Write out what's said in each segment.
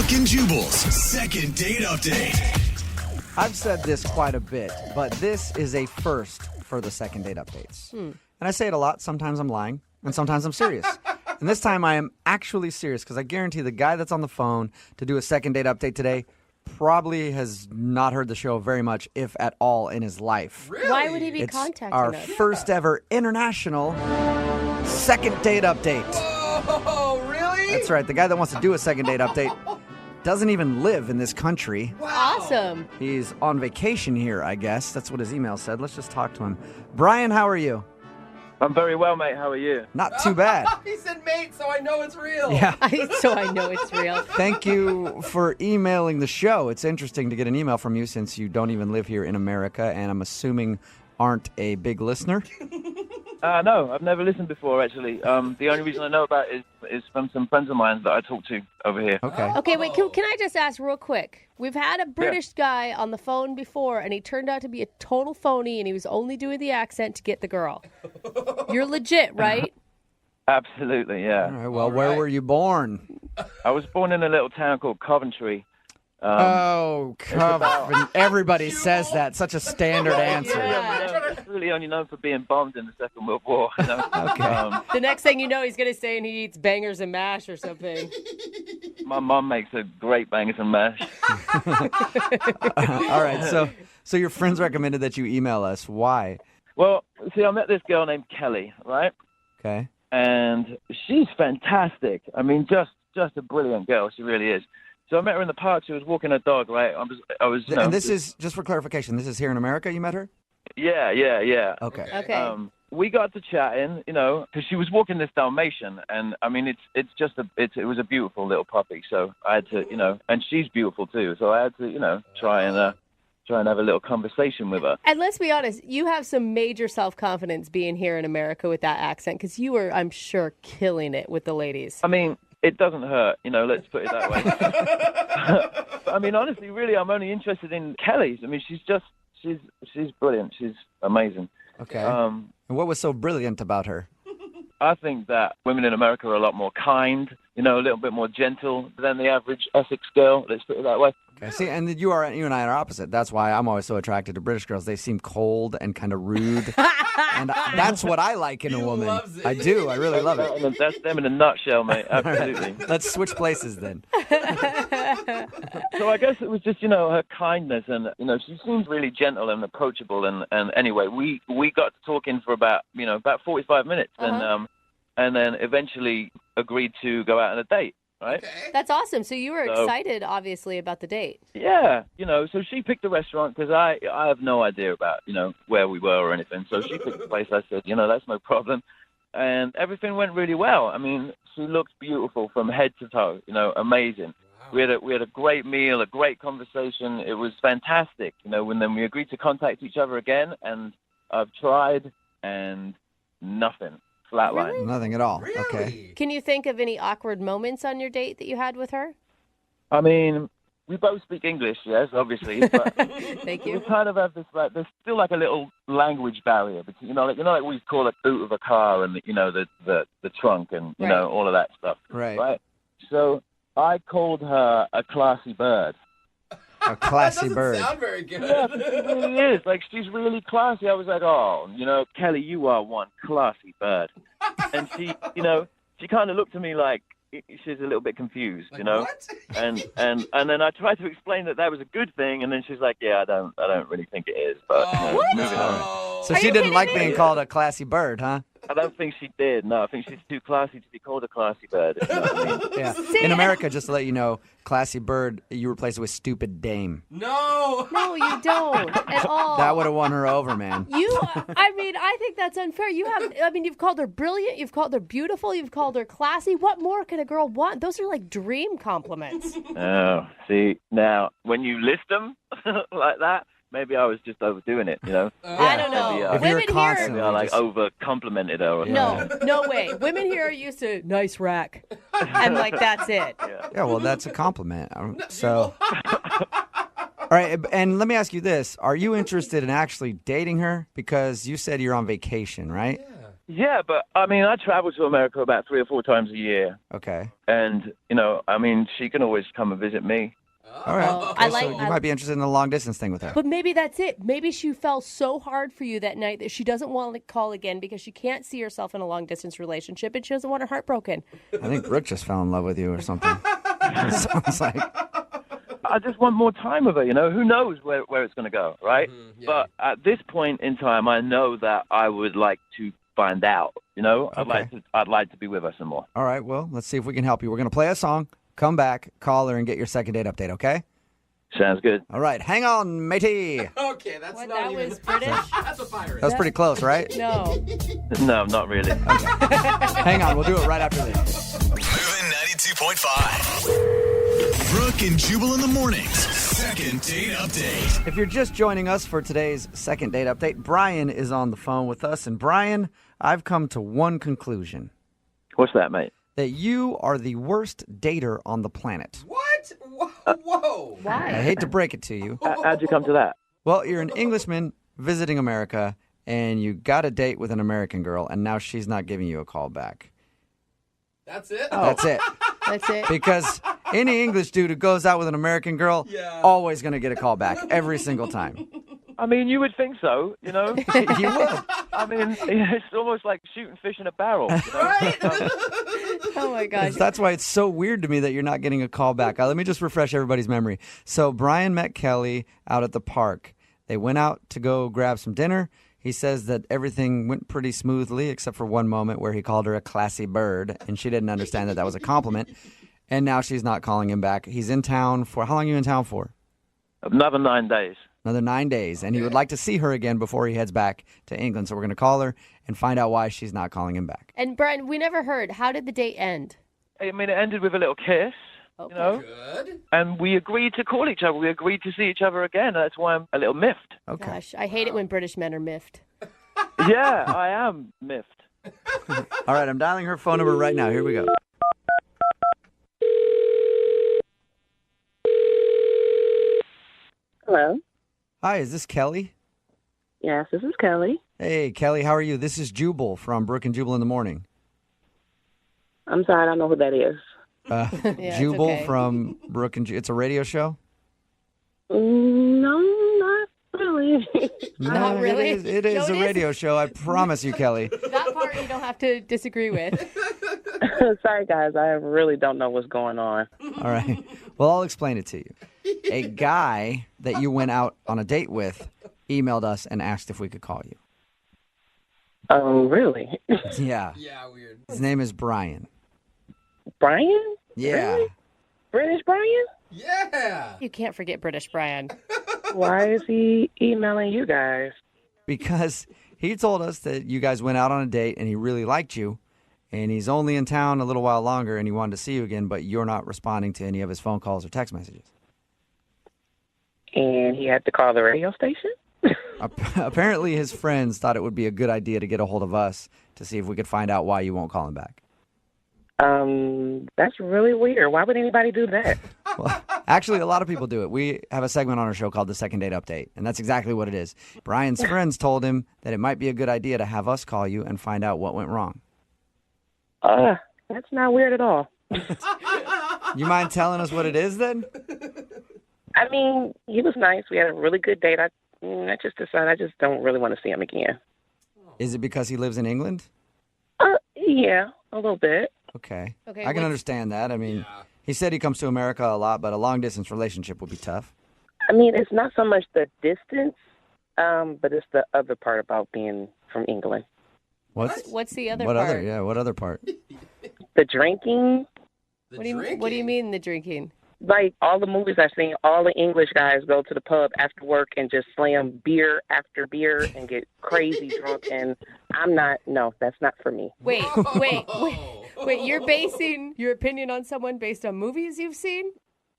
Brooke and Jubal's second date update. I've said this quite a bit, but this is a first for the second date updates. And I say it a lot. Sometimes I'm lying, and sometimes I'm serious. And this time I am actually serious because I guarantee the guy that's on the phone to do a second date update today probably has not heard the show very much, if at all, in his life. Really? Why would he be It's contacting our us? first ever international second date update. Oh, really? That's right. The guy that wants to do a second date update doesn't even live in this country. Awesome. He's on vacation here, I guess. That's what his email said. Let's just talk to him. Brian, how are you? I'm very well, mate. How are you? Not too bad. He said, mate, so I know it's real. Yeah. So I know it's real. Thank you for emailing the show. It's interesting to get an email from you since you don't even live here in America, and I'm assuming aren't a big listener. No, I've never listened before, actually. The only reason I know about it is from some friends of mine that I talk to over here. Okay. Okay, wait, can I just ask real quick? We've had a British guy on the phone before, and he turned out to be a total phony, and he was only doing the accent to get the girl. You're legit, right? Absolutely, yeah. All right, well, where were you born? I was born in a little town called Coventry. Everybody says that. Such a standard answer. It's really only known for being bombed in the Second World War. You know? Okay. The next thing you know, he's going to say he eats bangers and mash or something. My mom makes a great bangers and mash. All right, so your friends recommended that you email us. Why? Well, see, I met this girl named Kelly, right? Okay. And she's fantastic. I mean, just a brilliant girl. She really is. So I met her in the park. She was walking her dog, right? I was. You know, And this is, just for clarification, this is here in America you met her? Yeah. Okay. Okay. We got to chatting, you know, because she was walking this Dalmatian, and I mean, it was a beautiful little puppy. So I had to, you know, and she's beautiful too. So I had to, you know, try and have a little conversation with her. And let's be honest, you have some major self-confidence being here in America with that accent, because you were, I'm sure, killing it with the ladies. I mean, it doesn't hurt, you know, let's put it that way. I mean, honestly, really, I'm only interested in Kelly's. I mean, she's brilliant. She's amazing. Okay. And what was so brilliant about her? I think that women in America are a lot more kind, you know, a little bit more gentle than the average Essex girl. Let's put it that way. Okay. See, and you and I are opposite. That's why I'm always so attracted to British girls. They seem cold and kind of rude. And that's what I like in a woman. Loves it. I do. I really love it. That's them in a nutshell, mate. Absolutely. Let's switch places then. So I guess it was just, you know, her kindness, and, you know, she seems really gentle and approachable. And anyway, we got to talking for about 45 minutes, and then eventually agreed to go out on a date. Right? Okay. That's awesome. So you were excited, obviously, about the date. Yeah, you know, so she picked a restaurant because I have no idea about, you know, where we were or anything. So she picked the place. I said, you know, that's no problem. And everything went really well. I mean, she looked beautiful from head to toe, you know, amazing. Wow. We had a great meal, a great conversation. It was fantastic, you know, and then we agreed to contact each other again, and I've tried and nothing. Flatline. Really? Nothing at all. Really? Okay. Can you think of any awkward moments on your date that you had with her? I mean, we both speak English, yes, obviously, but Thank we you. kind of have this, like, there's still like a little language barrier between, you know, like we call a boot of a car and, you know, the trunk and, you know, all of that stuff. Right. So I called her a classy bird. A classy that bird. doesn't sound very good. Yeah, but she really is. Like, she's really classy. I was like, oh, you know, Kelly, you are one classy bird. And she, you know, she kind of looked at me like she's a little bit confused, you know. What? And then I tried to explain that was a good thing, and then she's like, yeah, I don't really think it is. But you know, moving on. So Are she you didn't like kidding me? being called a classy bird, huh? I don't think she did. No, I think she's too classy to be called a classy bird. If you know what I mean. Yeah. See, In America, just to let you know, classy bird, you replace it with stupid dame. No. No, you don't at all. That would have won her over, man. I think that's unfair. You've called her brilliant, you've called her beautiful, you've called her classy. What more could a girl want? Those are like dream compliments. Oh, see, now, when you list them like that, maybe I was just overdoing it, you know? I don't know. Maybe, If you're Women constantly maybe I, like, just- over-complimented her or something. no way. Women here are used to nice rack. And like, that's it. Yeah, well, that's a compliment. So, all right, and let me ask you this. Are you interested in actually dating her? Because you said you're on vacation, right? Yeah, but I mean, I travel to America about 3 or 4 times a year, Okay. and I mean, she can always come and visit me. All right. Oh, Okay, so you might be interested in the long distance thing with her. But maybe that's it. Maybe she fell so hard for you that night that she doesn't want to call again because she can't see herself in a long distance relationship and she doesn't want her heart broken. I think Brooke just fell in love with you or something. Sounds like. I just want more time with her. Who knows where it's going to go, right? Yeah. But at this point in time, I know that I would like to find out. Okay. I'd like to be with her some more. All right, well, let's see if we can help you. We're going to play a song, come back, call her, and get your second date update, okay? Sounds good. All right, hang on, matey. Okay, that's What, not that even... was British? That's a pirate. That was pretty close, right? No. No, not really. Hang on, we'll do it right after this. Moving 92.5. Brooke and Jubal in the mornings. Second date update. If you're just joining us for today's second date update, Brian is on the phone with us. And Brian, I've come to one conclusion. What's that, mate? That you are the worst dater on the planet. What? Whoa. I Why? hate to break it to you. How'd you come to that? Well, you're an Englishman visiting America, and you got a date with an American girl, and now she's not giving you a call back. That's it? That's it. That's it. Because any English dude who goes out with an American girl, Yeah. always going to get a call back every single time. I mean, you would think so, You would. I mean, it's almost like shooting fish in a barrel. Right? Oh my gosh. That's why it's so weird to me that you're not getting a call back. Let me just refresh everybody's memory. So Brian met Kelly out at the park. They went out to go grab some dinner. He says that everything went pretty smoothly except for one moment where he called her a classy bird, and she didn't understand that that was a compliment. And now she's not calling him back. He's in town for, how long are you in town for? Another 9 days. Another 9 days. And he would like to see her again before he heads back to England. So we're going to call her and find out why she's not calling him back. And Brian, we never heard. How did the date end? I mean, it ended with a little kiss, Okay. Good. and we agreed to call each other. We agreed to see each other again. That's why I'm a little miffed. Okay. Gosh, I hate it when British men are miffed. Yeah, I am miffed. All right, I'm dialing her phone number right now. Here we go. Hello. Hi, is this Kelly? Yes, this is Kelly. Hey, Kelly, how are you? This is Jubal from Brooke and Jubal in the morning. I'm sorry, I don't know who that is. it's Jubal okay. from Brooke and It's a radio show? No, not really. Not No, really? It is No, a it radio show. I promise you, Kelly. That part you don't have to disagree with. Sorry, guys, I really don't know what's going on. All right. Well, I'll explain it to you. A guy that you went out on a date with emailed us and asked if we could call you. Oh, really? Yeah. Yeah, weird. His name is Brian. Brian? Yeah. Really? British Brian? Yeah. You can't forget British Brian. Why is he emailing you guys? Because he told us that you guys went out on a date and he really liked you. And he's only in town a little while longer and he wanted to see you again, but you're not responding to any of his phone calls or text messages. And he had to call the radio station? Apparently his friends thought it would be a good idea to get a hold of us to see if we could find out why you won't call him back. That's really weird. Why would anybody do that? Well, actually, a lot of people do it. We have a segment on our show called the Second Date Update, and that's exactly what it is. Brian's friends told him that it might be a good idea to have us call you and find out what went wrong. That's not weird at all. You mind telling us what it is then? I mean, he was nice. We had a really good date. I just decided I just don't really want to see him again. Is it because he lives in England? Yeah, a little bit. Okay. Okay, I can what's- understand that. I mean, he said he comes to America a lot, but a long-distance relationship would be tough. I mean, it's not so much the distance, but it's the other part about being from England. What's the other what part? what other part? The drinking, The What do you drinking. mean the drinking? like all the movies I've seen, all the English guys go to the pub after work and just slam beer after beer and get crazy drunk. And that's not for me. Wait. You're basing your opinion on someone based on movies you've seen?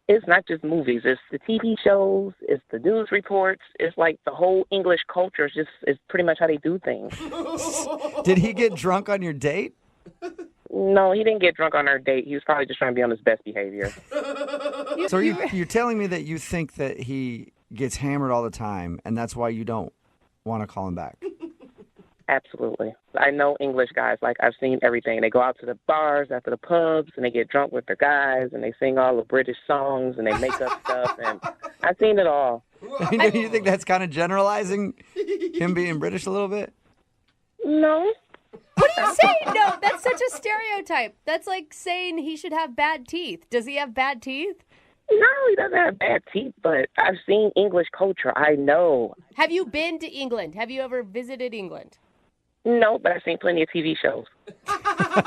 It's not just movies. It's the TV shows. It's the news reports. It's like the whole English culture is pretty much how they do things. Did he get drunk on your date? No, he didn't get drunk on our date. He was probably just trying to be on his best behavior. So you're telling me that you think that he gets hammered all the time, and that's why you don't want to call him back? Absolutely. I know English guys. Like, I've seen everything. They go out to the bars after the pubs, and they get drunk with their guys, and they sing all the British songs, and they make up stuff, and I've seen it all. You think that's kind of generalizing him being British a little bit? No. What are you saying? No, that's such a stereotype. That's like saying he should have bad teeth. Does he have bad teeth? No, he doesn't have bad teeth, but I've seen English culture. I know. Have you been to England? Have you ever visited England? No, but I've seen plenty of TV shows.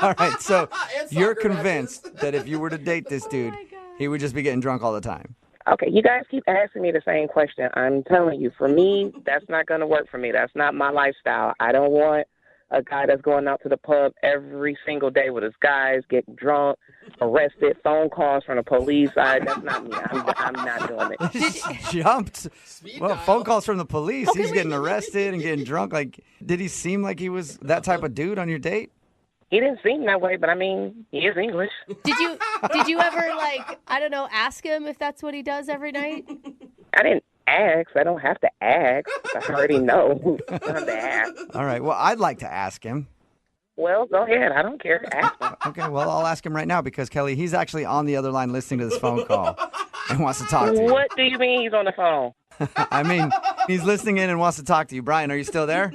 All right, so And you're soccer convinced that if you were to date this dude, my God. he would just be getting drunk all the time. Okay, you guys keep asking me the same question. I'm telling you, for me, that's not going to work for me. That's not my lifestyle. I don't want a guy that's going out to the pub every single day with his guys, getting drunk, arrested, phone calls from the police. That's not me. I'm not doing it. Just jumped. Well, dial. phone calls from the police. He's getting arrested and getting drunk. Like, did he seem like he was that type of dude on your date? He didn't seem that way, but I mean, he is English. Did you ever ask him if that's what he does every night? I didn't ask. I don't have to ask. I already know. I don't have to ask. All right. Well, I'd like to ask him. Well, go ahead. I don't care. Ask him. Okay. Well, I'll ask him right now because Kelly, he's actually on the other line listening to this phone call and wants to talk to you. What do you mean he's on the phone? I mean, he's listening in and wants to talk to you. Brian, are you still there?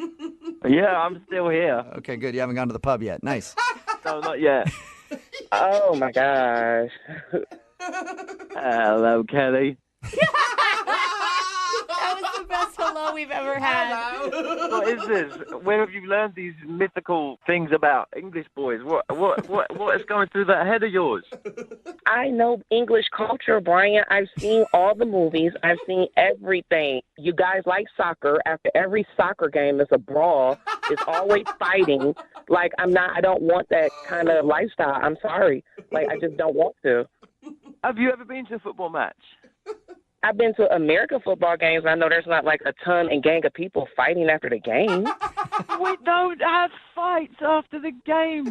Yeah, I'm still here. Okay, good. You haven't gone to the pub yet. Nice. No, not yet. Oh, my gosh. Hello, Kelly. That was the best hello we've ever had. What is this? Where have you learned these mythical things about English boys? What is going through that head of yours? I know English culture, Brian. I've seen all the movies. I've seen everything. You guys like soccer. After every soccer game, it's a brawl. It's always fighting. Like, I don't want that kind of lifestyle. I'm sorry. Like, I just don't want to. Have you ever been to a football match? I've been to American football games. I know there's not like a ton and gang of people fighting after the game. We don't have fights after the games.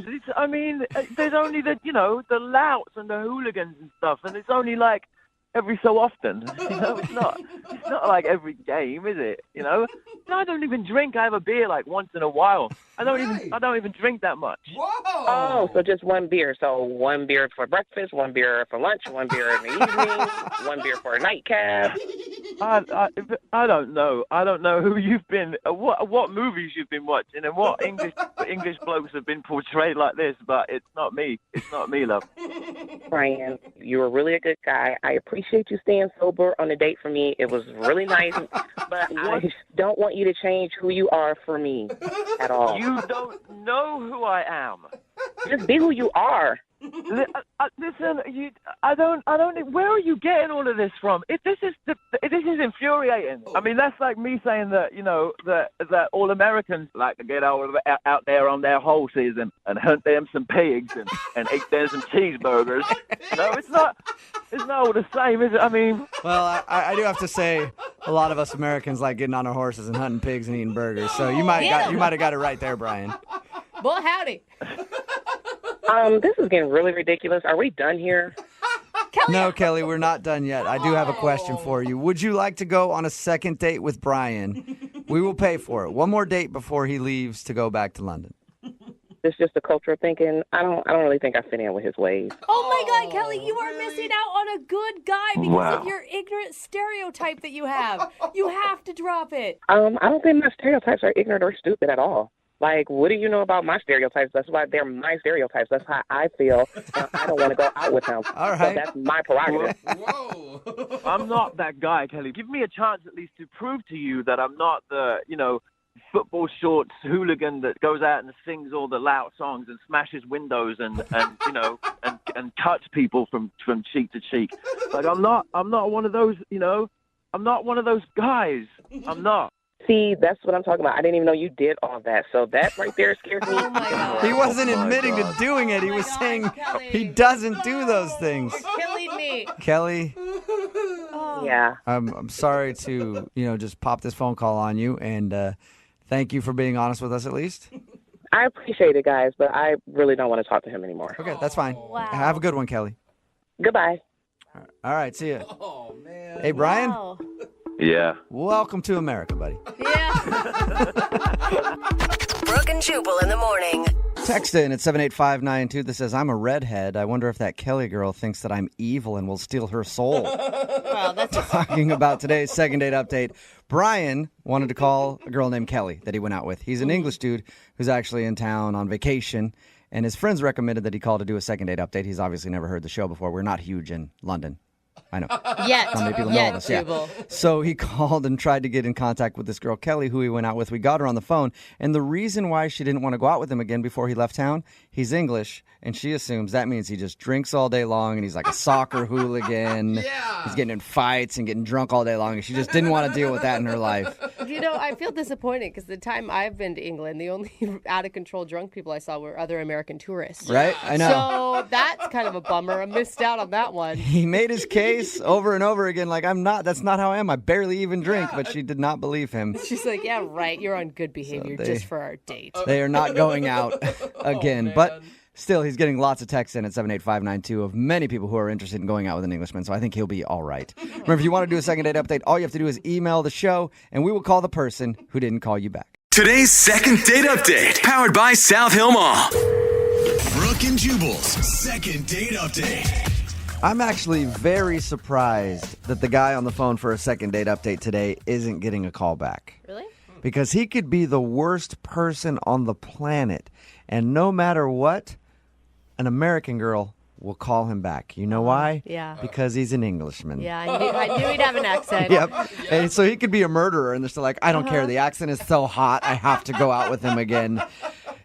There's only the louts and the hooligans and stuff, and it's only like every so often. It's not like every game, is it? I don't even drink. I have a beer like once in a while. I don't even drink that much. Whoa! Oh, so just one beer. So one beer for breakfast, one beer for lunch, one beer in the evening, one beer for a nightcap. I don't know. I don't know who you've been, what movies you've been watching, and what English blokes have been portrayed like this. But it's not me. It's not me, love. Brian, you were really a good guy. I appreciate you staying sober on a date for me. It was really nice, but I don't want you to change who you are for me at all. You don't know who I am. Just be who you are. Listen, I don't. Where are you getting all of this from? This is infuriating. I mean, that's like me saying that that all Americans like to get out there on their horses and hunt them some pigs and eat them some cheeseburgers. No, it's not. It's not all the same, is it? I mean, Well, I do have to say, a lot of us Americans like getting on our horses and hunting pigs and eating burgers. So you might have got it right there, Brian. Well, howdy. This is getting really ridiculous. Are we done here? No, Kelly, we're not done yet. I do have a question for you. Would you like to go on a second date with Brian? We will pay for it. One more date before he leaves to go back to London. It's just a culture of thinking. I don't really think I fit in with his ways. Oh my God, Kelly, you are missing out on a good guy because of your ignorant stereotype that you have. You have to drop it. I don't think my stereotypes are ignorant or stupid at all. Like, what do you know about my stereotypes? That's why they're my stereotypes. That's how I feel. And I don't want to go out with him. All right. So that's my prerogative. Whoa! I'm not that guy, Kelly. Give me a chance at least to prove to you that I'm not the football shorts hooligan that goes out and sings all the loud songs and smashes windows and cuts people from cheek to cheek. Like, I'm not one of those. I'm not one of those guys. I'm not. See, that's what I'm talking about. I didn't even know you did all that. So that right there scares me. Oh my God. He wasn't admitting to doing it. He Oh my was God, saying Kelly. he doesn't do those things. You're killing me. Kelly, Oh. Yeah. I'm sorry to, just pop this phone call on you, and thank you for being honest with us at least. I appreciate it, guys, but I really don't want to talk to him anymore. Okay, that's fine. Wow. Have a good one, Kelly. Goodbye. All right, see ya. Oh man! Hey, Brian, Wow. Yeah. welcome to America, buddy. Yeah. Brooke and Jubal in the morning. Text in at 78592 that says, I'm a redhead. I wonder if that Kelly girl thinks that I'm evil and will steal her soul. Wow, that's Talking about today's second date update, Brian wanted to call a girl named Kelly that he went out with. He's an English dude who's actually in town on vacation, and his friends recommended that he call to do a second date update. He's obviously never heard the show before. We're not huge in London. I know. yet. Not many people know this. Yeah. So he called and tried to get in contact with this girl, Kelly, who he went out with. We got her on the phone. And the reason why she didn't want to go out with him again before he left town, he's English, and she assumes that means he just drinks all day long and he's like a soccer hooligan. Yeah. He's getting in fights and getting drunk all day long. And she just didn't want to deal with that in her life. You know, I feel disappointed because the time I've been to England, the only out-of-control drunk people I saw were other American tourists. Right? I know. So that's kind of a bummer. I missed out on that one. He made his case over and over again, like, that's not how I am. I barely even drink, but she did not believe him. She's like, yeah, right. You're on good behavior just for our date. They are not going out again. But still, he's getting lots of texts in at 78592 of many people who are interested in going out with an Englishman, so I think he'll be all right. Remember, if you want to do a second date update, all you have to do is email the show, and we will call the person who didn't call you back. Today's second date update, powered by South Hill Mall. Brooke and Jubal's second date update. I'm actually very surprised that the guy on the phone for a second date update today isn't getting a call back. Really? Because he could be the worst person on the planet, and no matter what, an American girl will call him back. You know why? Yeah. Because he's an Englishman. Yeah, I knew he'd have an accent. Yep. And so he could be a murderer, and they're still like, I don't care. The accent is so hot, I have to go out with him again.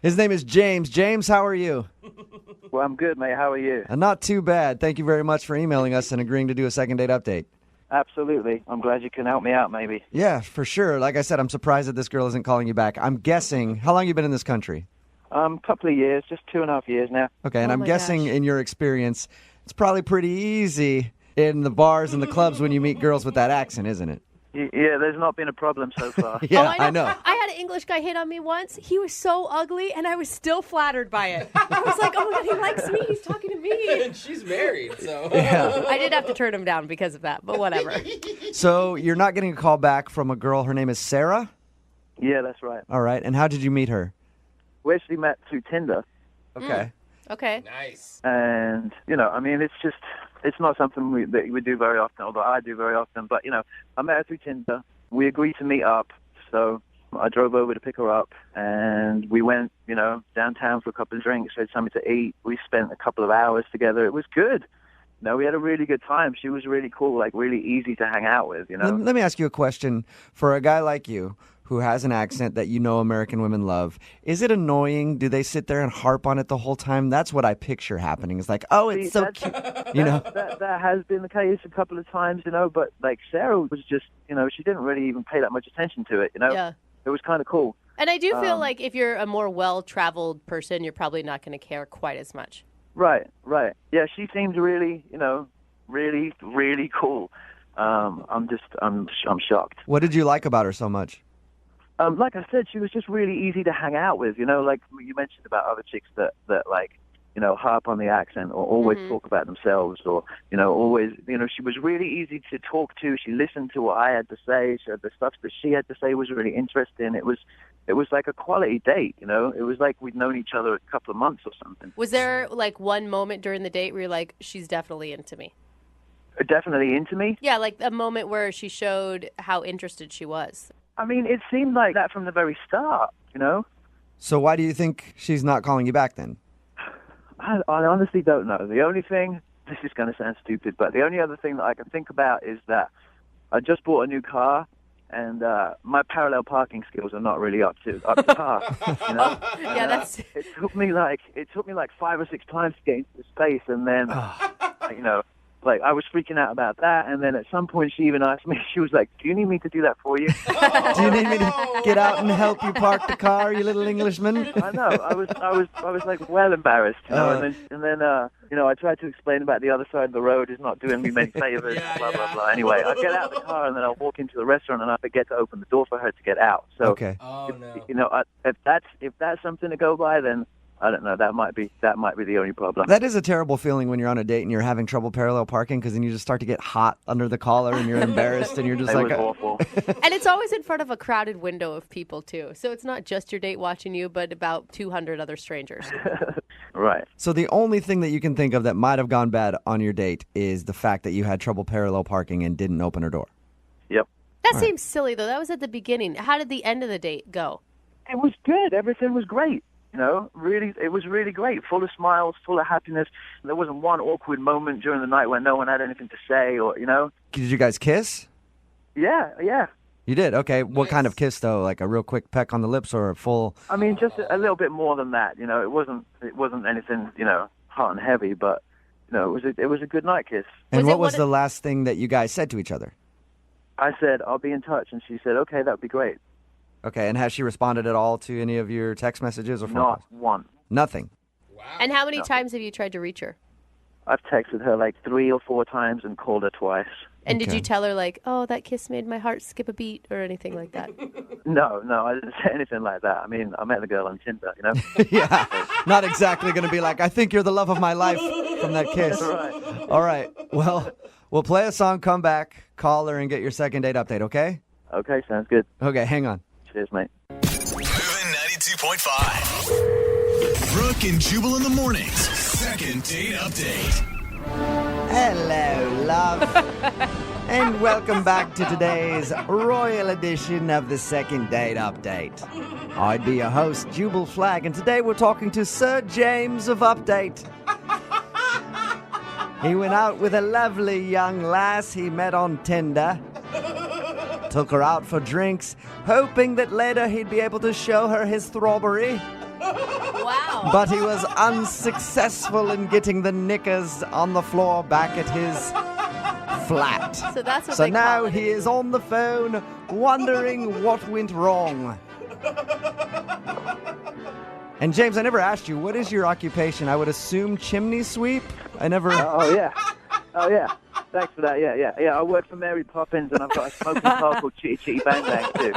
His name is James. James, how are you? Well, I'm good, mate. How are you? Not too bad. Thank you very much for emailing us and agreeing to do a second date update. Absolutely. I'm glad you can help me out, maybe. Yeah, for sure. Like I said, I'm surprised that this girl isn't calling you back. I'm guessing, how long have you been in this country? Couple of years, just 2.5 years now. Okay, and Oh I'm my guessing gosh. in your experience, it's probably pretty easy in the bars and the clubs when you meet girls with that accent, isn't it? Yeah, there's not been a problem so far. Yeah, Oh, I know. I had an English guy hit on me once. He was so ugly, and I was still flattered by it. I was like, oh my God, he likes me. He's talking to me. And she's married, so. Yeah. I did have to turn him down because of that, but whatever. So you're not getting a call back from a girl. Her name is Sarah? Yeah, that's right. All right. And how did you meet her? We actually met through Tinder, Okay. Okay. Nice. and, I mean, it's not something that we do very often, although I do very often, but, I met her through Tinder. We agreed to meet up, so I drove over to pick her up, and we went, downtown for a couple of drinks, had something to eat. We spent a couple of hours together. It was good. We had a really good time. She was really cool, like really easy to hang out with, Let me ask you a question. For a guy like you who has an accent that American women love, is it annoying? Do they sit there and harp on it the whole time? That's what I picture happening. It's like, oh, it's See, so that's- cute. That has been the case a couple of times, but like Sarah was just, she didn't really even pay that much attention to it, Yeah. It was kind of cool. And I do feel like if you're a more well-traveled person, you're probably not going to care quite as much. Right. Yeah, she seemed really, really, really cool. I'm shocked. What did you like about her so much? Like I said, she was just really easy to hang out with, like you mentioned about other chicks that like, harp on the accent or always talk about themselves or, always, she was really easy to talk to. She listened to what I had to say. So the stuff that she had to say was really interesting. It was like a quality date, It was like we'd known each other a couple of months or something. Was there like one moment during the date where you're like, she's definitely into me? Definitely into me. Yeah, like a moment where she showed how interested she was. I mean, it seemed like that from the very start, So why do you think she's not calling you back then? I honestly don't know. The only thing, this is going to sound stupid, but the only other thing that I can think about is that I just bought a new car, and my parallel parking skills are not really up to par. Yeah, that's... It took me like 5 or 6 times to get into the space, and then like I was freaking out about that, and then at some point she even asked me, she was like, "Do you need me to do that for you?" Do you need me to get out and help you park the car, you little Englishman? I know. I was like well embarrassed, and then I tried to explain about the other side of the road is not doing me many favors, blah blah blah. Anyway, I get out of the car and then I walk into the restaurant and I forget to open the door for her to get out. So, Okay. Oh, no. if that's something to go by, then I don't know. That might be the only problem. That is a terrible feeling when you're on a date and you're having trouble parallel parking because then you just start to get hot under the collar and you're embarrassed and you're just It like, was awful. all. And it's always in front of a crowded window of people, too. So it's not just your date watching you, but about 200 other strangers. Right. So the only thing that you can think of that might have gone bad on your date is the fact that you had trouble parallel parking and didn't open her door. Yep. That seems silly, though. That was at the beginning. How did the end of the date go? It was good. Everything was great. Really, it was really great. Full of smiles, full of happiness. There wasn't one awkward moment during the night when no one had anything to say or. Did you guys kiss? Yeah. You did? Okay. What kind of kiss, though? Like a real quick peck on the lips or a full... I mean, just a little bit more than that. It wasn't anything, hot and heavy, but, it was a good night kiss. And what was the last thing that you guys said to each other? I said, I'll be in touch. And she said, okay, that would be great. Okay. And has she responded at all to any of your text messages or phone calls? Not one. Nothing. And how many times have you tried to reach her? I've texted her like 3 or 4 times and called her twice. And did Okay. you tell her, like, oh, that kiss made my heart skip a beat or anything like that? No, I didn't say anything like that. I mean, I met the girl on Tinder, Yeah. Not exactly going to be like, I think you're the love of my life from that kiss. Right. All right. Well, we'll play a song, come back, call her, and get your second date update, okay? Okay, sounds good. Okay, hang on. Cheers, mate. Moving 92.5. Brooke and Jubal in the mornings. Second date update. Hello, love. And welcome back to today's royal edition of the Second Date Update. I'd be your host, Jubal Flagg, and today we're talking to Sir James of Update. He went out with a lovely young lass he met on Tinder. Took her out for drinks, hoping that later he'd be able to show her his throbbery. Wow. But he was unsuccessful in getting the knickers on the floor back at his flat. So that's what So they now call it. he is on the phone wondering what went wrong. And James, I never asked you, what is your occupation? I would assume chimney sweep? I never... Oh, yeah. Thanks for that. Yeah. I work for Mary Poppins, and I've got a smoking car called Chitty Chitty Bang Bang, too.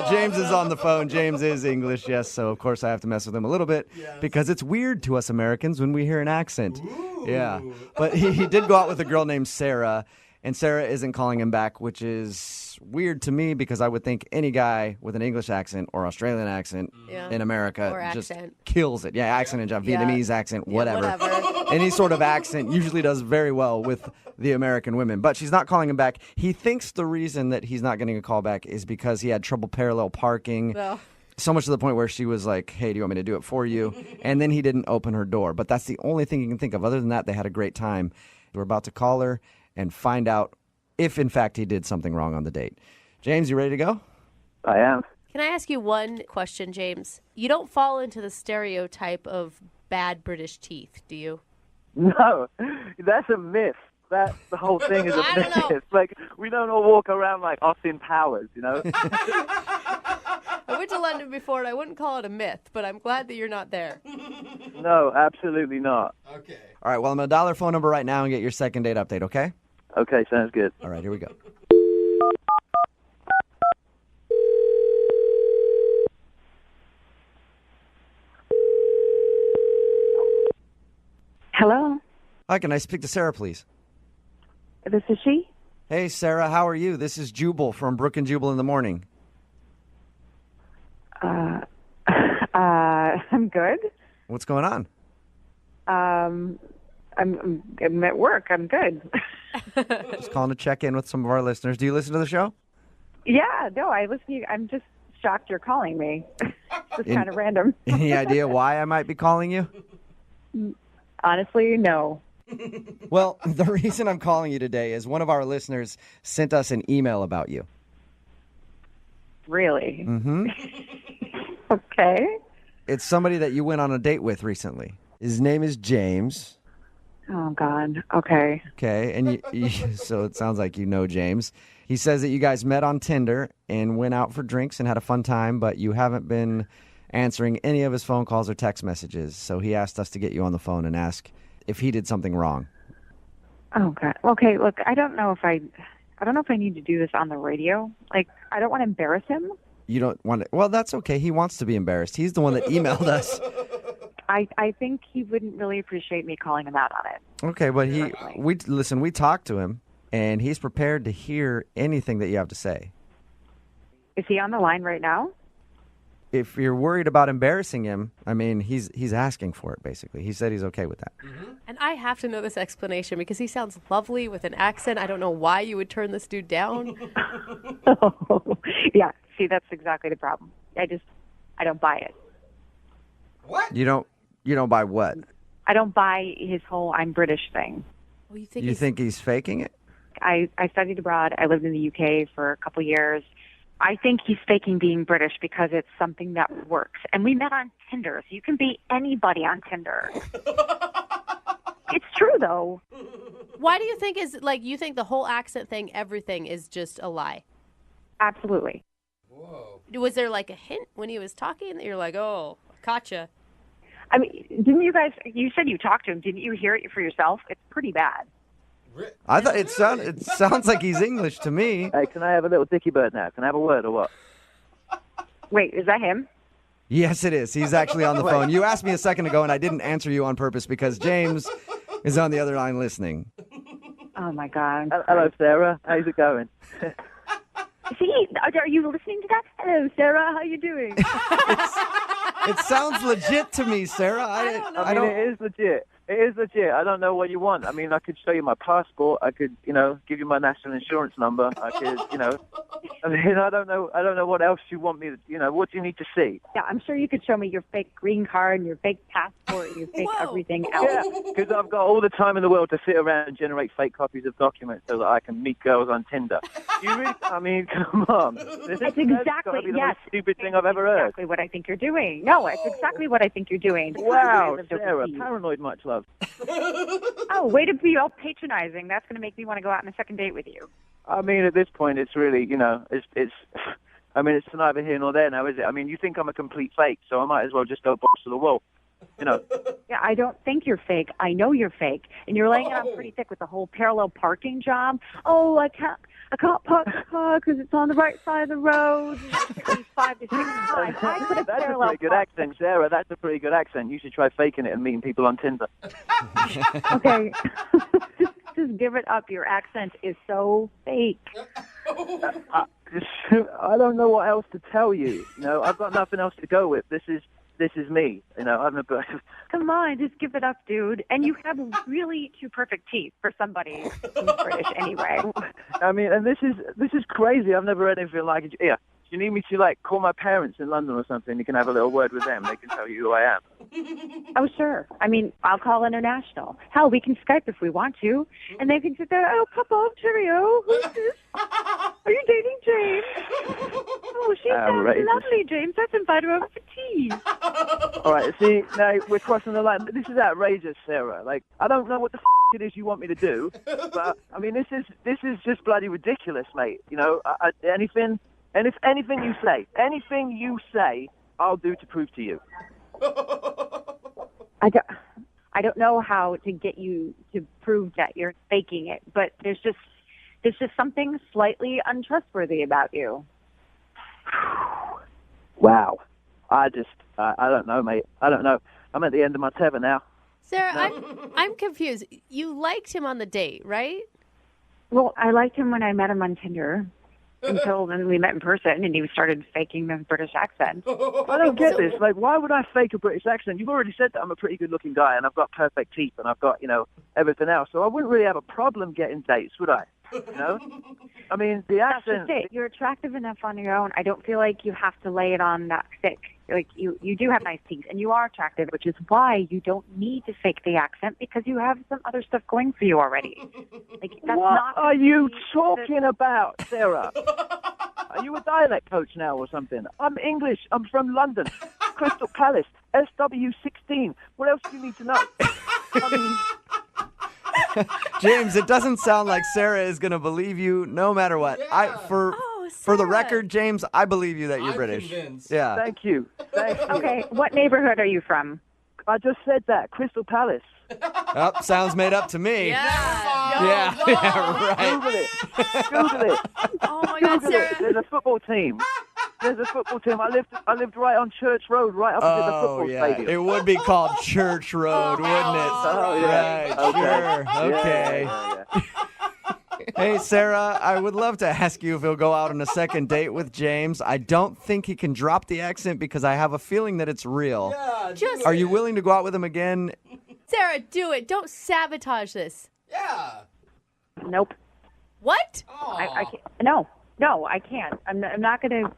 James is on the phone. James is English, yes, so of course I have to mess with him a little bit because it's weird to us Americans when we hear an accent. Ooh. Yeah. But he did go out with a girl named Sarah, and Sarah isn't calling him back, which is weird to me because I would think any guy with an English accent or Australian accent in America Or just accent. kills it. Yeah, accent and Vietnamese accent, whatever. whatever. Any sort of accent usually does very well with the American women. But she's not calling him back. He thinks the reason that he's not getting a call back is because he had trouble parallel parking. Well. So much to the point where she was like, hey, do you want me to do it for you? And then he didn't open her door. But that's the only thing you can think of. Other than that, they had a great time. We're about to call her and find out if, in fact, he did something wrong on the date. James, you ready to go? I am. Can I ask you one question, James? You don't fall into the stereotype of bad British teeth, do you? No, that's a myth. The whole thing is a I don't know. myth. Like, we don't all walk around like Austin Powers, I went to London before, and I wouldn't call it a myth, but I'm glad that you're not there. No, absolutely not. All right, well, I'm going to dial her phone number right now and get your second date update, okay? Okay, sounds good. All right, here we go. Hello, Hi, can I speak to Sarah, please? this is she. Hey, Sarah, how are you? This is Jubal from Brooke and Jubal in the morning. I'm good. What's going on? I'm at work. I'm good. Just calling to check in with some of our listeners. Do you listen to the show? Yeah, no, I listen to you. I'm just shocked you're calling me. It's kind of random. Any idea why I might be calling you? Honestly, no. Well, the reason I'm calling you today is one of our listeners sent us an email about you. Really? Mm-hmm. Okay. It's somebody that you went on a date with recently. His name is James. Oh, God. Okay. Okay, and so it sounds like you know James. He says that you guys met on Tinder and went out for drinks and had a fun time, but you haven't been answering any of his phone calls or text messages. So he asked us to get you on the phone and ask if he did something wrong. Oh, God. Okay, look, I don't know if I need to do this on the radio. Like, I don't want to embarrass him. You don't want to... Well, that's okay. He wants to be embarrassed. He's the one that emailed us. I think he wouldn't really appreciate me calling him out on it. Okay, but we talked to him, and he's prepared to hear anything that you have to say. Is he on the line right now? If you're worried about embarrassing him, I mean, he's asking for it, basically. He said he's okay with that. And I have to know this explanation because he sounds lovely with an accent. I don't know why you would turn this dude down. Yeah, see, that's exactly the problem. I don't buy it. What? You don't buy what? I don't buy his whole I'm British thing. Well, You think he's faking it? I studied abroad. I lived in the UK for a couple years. I think he's faking being British because it's something that works. And we met on Tinder, so you can be anybody on Tinder. It's true, though. Why do you think you think the whole accent thing, everything is just a lie? Absolutely. Whoa. Was there like a hint when he was talking that you're like, oh, gotcha? I mean, you said you talked to him. Didn't you hear it for yourself? It's pretty bad. I thought it sounds like he's English to me. Hey, can I have a little dicky bird now? Can I have a word or what? Wait, is that him? Yes, it is. He's actually on the phone. You asked me a second ago, and I didn't answer you on purpose because James is on the other line listening. Oh, my God. Hello, Sarah. How's it going? See, are you listening to that? Hello, Sarah. How you doing? It sounds legit to me, Sarah. I mean, it is legit. It is legit. I don't know what you want. I mean, I could show you my passport. I could, give you my national insurance number. I could, I mean, I don't know what else you want me to, what do you need to see? Yeah, I'm sure you could show me your fake green card and your fake passport and your fake everything else. Yeah, because I've got all the time in the world to sit around and generate fake copies of documents so that I can meet girls on Tinder. You really, I mean, come on. That's exactly, the most stupid thing I've ever heard. Exactly what I think you're doing. No, it's exactly what I think you're doing. Wow, Sarah, paranoid much love. Oh, way to be all patronizing. That's going to make me want to go out on a second date with you. I mean, at this point, it's really, it's it's neither here nor there now, is it? I mean, you think I'm a complete fake, so I might as well just go box to the wall, Yeah, I don't think you're fake. I know you're fake. And you're laying it on pretty thick with the whole parallel parking job. Oh, I can't park the car because it's on the right side of the road. At least 5 to 6 times. I could have That's a parallel pretty good parked. accent, Sarah. That's a pretty good accent. You should try faking it and meeting people on Tinder. Okay. Just give it up. Your accent is so fake. I don't know what else to tell you. I've got nothing else to go with. This is me. Come on, just give it up, dude. And you have really two perfect teeth for somebody who's British anyway. I mean, and this is crazy. I've never heard anything like it. Yeah. Do you need me to call my parents in London or something? You can have a little word with them. They can tell you who I am. Oh, sure. I mean, I'll call international. Hell, we can Skype if we want to. And they can sit there, oh, Papa, cheerio. Who's this? Are you dating James? Oh, she sounds lovely, James. Let's invite her over for tea. All right, see, now we're crossing the line. This is outrageous, Sarah. I don't know what the it is you want me to do, but, I mean, this is just bloody ridiculous, mate. Anything you say, I'll do to prove to you. I don't know how to get you to prove that you're faking it, but there's just something slightly untrustworthy about you. Wow. I don't know, mate. I don't know. I'm at the end of my tether now. Sarah, I'm confused. You liked him on the date, right? Well, I liked him when I met him on Tinder. Until then we met in person and he started faking the British accent. I don't get this. Why would I fake a British accent? You've already said that I'm a pretty good-looking guy and I've got perfect teeth and I've got, everything else. So I wouldn't really have a problem getting dates, would I? I mean, the accent... That's just it. You're attractive enough on your own. I don't feel like you have to lay it on that thick. You do have nice teeth and you are attractive, which is why you don't need to fake the accent because you have some other stuff going for you already. What are you talking about, Sarah? Are you a dialect coach now or something? I'm English. I'm from London. Crystal Palace. SW16. What else do you need to know? James, it doesn't sound like Sarah is going to believe you no matter what. Yeah. For the record, James, I believe you that you're British. Convinced. Yeah. Thank you. Okay, what neighborhood are you from? I just said that. Crystal Palace. Oh, sounds made up to me. Yeah. Right. Google it. Oh my God, Sarah. There's a football team. I lived right on Church Road, right opposite the football stadium. It would be called Church Road, wouldn't it? Oh, yeah. Right. Okay. Sure. Okay. Yeah. Hey, Sarah, I would love to ask you if he'll go out on a second date with James. I don't think he can drop the accent because I have a feeling that it's real. Just Are you willing to go out with him again? Sarah, do it. Don't sabotage this. Yeah. Nope. What? I can't. No, I can't. I'm not going to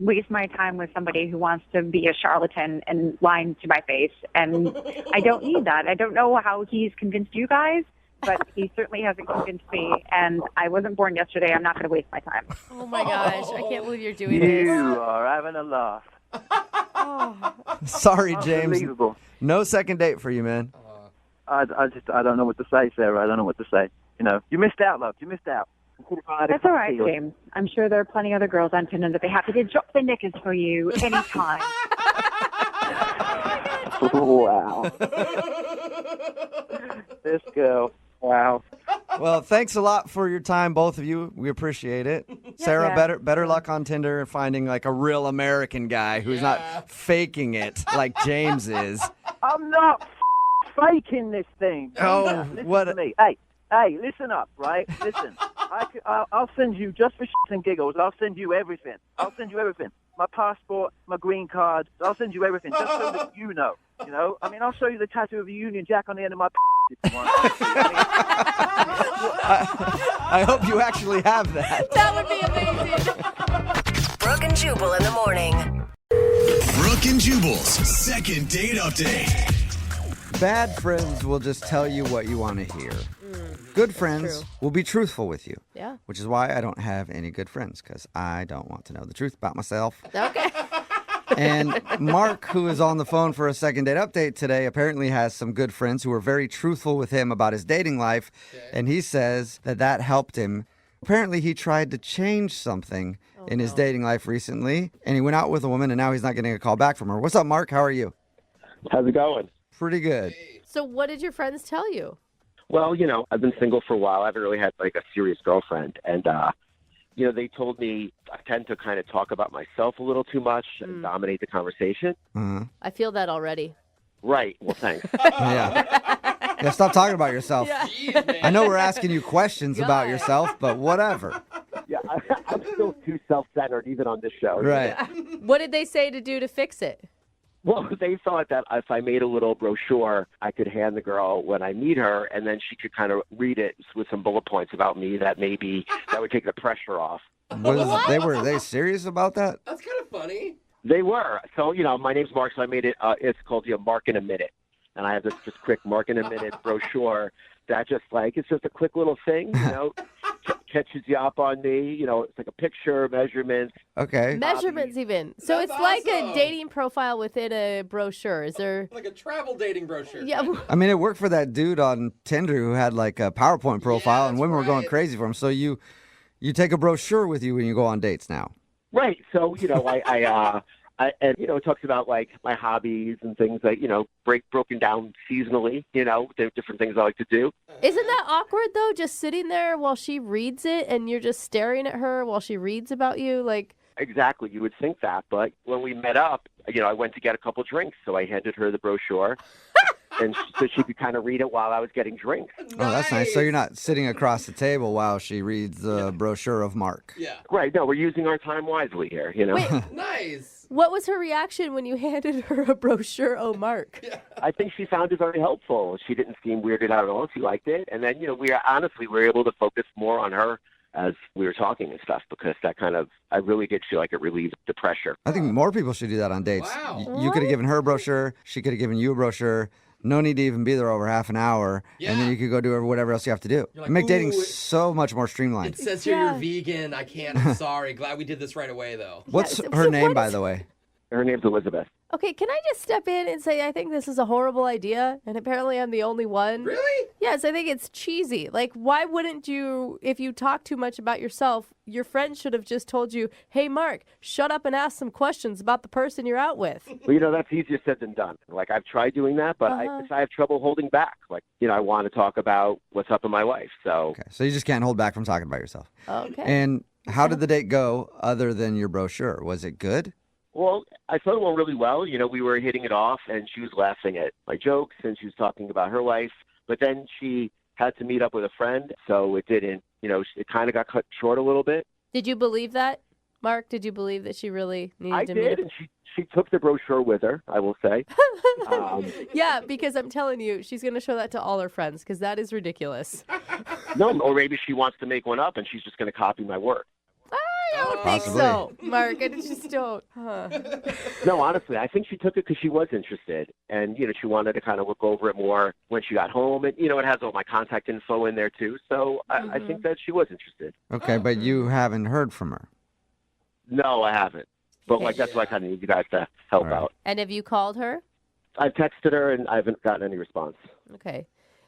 waste my time with somebody who wants to be a charlatan and lying to my face. And I don't need that. I don't know how he's convinced you guys, but he certainly hasn't convinced me. And I wasn't born yesterday. I'm not going to waste my time. Oh my gosh, I can't believe you're doing You this. are having a laugh. Sorry, James. Unbelievable. No second date for you, man. I don't know what to say, Sarah. I don't know what to say. You know, you missed out, love. You missed out. That's all right, James. I'm sure there are plenty other girls on Tinder that be happy to drop the knickers for you anytime. Wow. This girl. Wow. Well, thanks a lot for your time, both of you. We appreciate it. Sarah, Yeah. better luck on Tinder and finding like a real American guy who's not faking it like James is. I'm not faking this thing. Oh, Listen what to a- me. Hey, listen up, right? Listen. I'll send you, just for shits and giggles, I'll send you everything. My passport, my green card. I'll send you everything, just so that you know. You know? I mean, I'll show you the tattoo of the Union Jack on the end of my if you want. I hope you actually have that. That would be amazing. Brooke and Jubal in the morning. Brooke and Jubal's second date update. Bad friends will just tell you what you want to hear. Good friends true. will be truthful with you. Yeah. Which is why I don't have any good friends, because I don't want to know the truth about myself. Okay. And Mark, who is on the phone for a second date update today, apparently has some good friends who are very truthful with him about his dating life. And he says that helped him. Apparently, he tried to change something in his dating life recently, and he went out with a woman, and now he's not getting a call back from her. What's up, Mark? How are you? How's it going? Pretty good. So what did your friends tell you? Well, you know, I've been single for a while. I haven't really had like a serious girlfriend. And, you know, they told me I tend to kind of talk about myself a little too much and dominate the conversation. Uh-huh. I feel that already. Right. Well, thanks. Yeah, stop talking about yourself. I know we're asking you questions about yourself, but whatever. Yeah, I'm still too self-centered, even on this show. Right. What did they say to do to fix it? Well, they thought that if I made a little brochure, I could hand the girl when I meet her, and then she could kind of read it with some bullet points about me that maybe that would take the pressure off. Were they serious about that? That's kind of funny. They were. So, you know, my name's Mark, so I made it, it's called Mark in a Minute. And I have this just quick Mark in a Minute brochure that just like, it's just a quick little thing, you know, catches you up on me. You know, it's like a picture, measurements. Okay. Measurements even. So That's it's like a awesome. dating profile within a brochure. Is there... Like a travel dating brochure. Yeah. I mean, it worked for that dude on Tinder who had like a PowerPoint profile, and that's women were going right. crazy for him. So you take a brochure with you when you go on dates now. Right. So, you know, and, you know, it talks about, like, my hobbies and things that, you know, broken down seasonally, you know, the different things I like to do. Isn't that awkward, though, just sitting there while she reads it and you're just staring at her while she reads about you? Like, Exactly. You would think that. But when we met up, you know, I went to get a couple drinks. So I handed her the brochure. And so she could kind of read it while I was getting drinks. Oh, that's nice. So you're not sitting across the table while she reads the brochure of Mark. Yeah. Right. No, we're using our time wisely here, you know. wait, Nice. what was her reaction when you handed her a brochure, oh, Mark? I think she found it very helpful. She didn't seem weirded out at all. She liked it. And then, you know, we were able to focus more on her as we were talking and stuff, because that kind of, I really did feel like it relieved the pressure. I think more people should do that on dates. Wow. You could have given her a brochure. She could have given you a brochure. No need to even be there over half an hour. And then Yeah. you could go do whatever else you have to do. You're like, Make dating "Ooh, so much more streamlined. It says here Yeah. you're vegan. I can't. I'm sorry. Glad we did this right away, though. What's so her name, what by is- the way? Her name's Elizabeth. Okay, can I just step in and say I think this is a horrible idea, and apparently I'm the only one? Really? Yes, I think it's cheesy. Like, why wouldn't you, if you talk too much about yourself, your friend should have just told you, hey, Mark, shut up and ask some questions about the person you're out with. Well, you know, that's easier said than done. Like, I've tried doing that, but I have trouble holding back. Like, you know, I want to talk about what's up in my life. So, Okay, so you just can't hold back from talking about yourself. Okay. And how did the date go other than your brochure? Was it good? well, I thought it went really well. You know, we were hitting it off, and she was laughing at my jokes, and she was talking about her life. But then she had to meet up with a friend, so it didn't, it kind of got cut short a little bit. Did you believe that, Mark? Did you believe that she really needed I to meet did, up? and she took the brochure with her, I will say. Yeah, because I'm telling you, she's going to show that to all her friends because that is ridiculous. No, or maybe she wants to make one up and she's just going to copy my work. I don't think so, Mark. I just don't. Huh. No, honestly, I think she took it because she was interested. And, she wanted to kind of look over it more when she got home. And, it has all my contact info in there, too. So I think that she was interested. Okay, but you haven't heard from her. No, I haven't. But, that's why I kind of need you guys to help out. And have you called her? I've texted her, and I haven't gotten any response. Okay.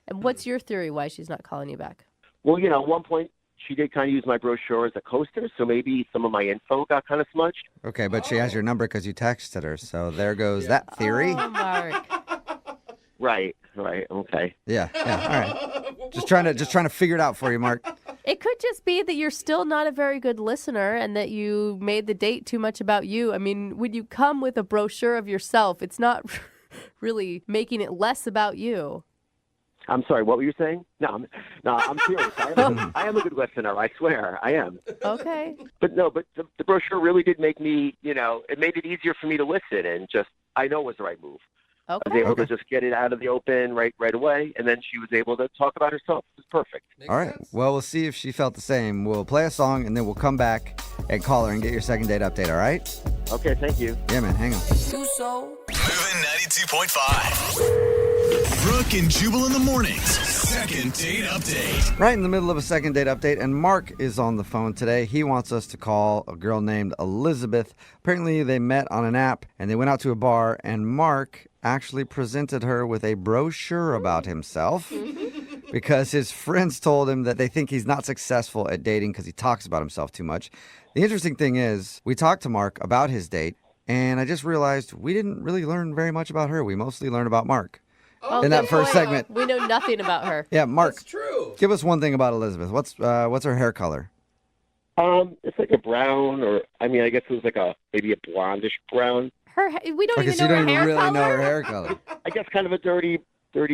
And what's your theory why she's not calling you back? Well, at one point, she did kind of use my brochure as a coaster, so maybe some of my info got kind of smudged. Okay, but she has your number because you texted her, so there goes that theory. Oh, Mark. Right, okay. Yeah, all right. Just trying to figure it out for you, Mark. It could just be that you're still not a very good listener and that you made the date too much about you. I mean, when you come with a brochure of yourself, it's not really making it less about you. I'm sorry, what were you saying? No, I'm serious. I am a good listener, I swear. I am. Okay. But the brochure really did make me, it made it easier for me to listen, and I know it was the right move. Okay. I was able to just get it out of the open right away, and then she was able to talk about herself. It was perfect. All right. Well, we'll see if she felt the same. We'll play a song, and then we'll come back and call her and get your second date update, all right? Okay, thank you. Yeah, man, hang on. Moving 92.5. Brooke and Jubal in the mornings. Second date update. Right in the middle of a second date update, and Mark is on the phone today. He wants us to call a girl named Elizabeth. Apparently, they met on an app, and they went out to a bar, and Mark actually presented her with a brochure about himself because his friends told him that they think he's not successful at dating because he talks about himself too much. The interesting thing is, we talked to Mark about his date, and I just realized we didn't really learn very much about her. We mostly learned about Mark. In that first segment. We know nothing about her. Yeah, Mark, That's true. give us one thing about Elizabeth. What's her hair color? It's like a brown, or I guess it was like maybe a blondish brown. We don't even know her hair really color. know her hair color. I guess kind of a dirty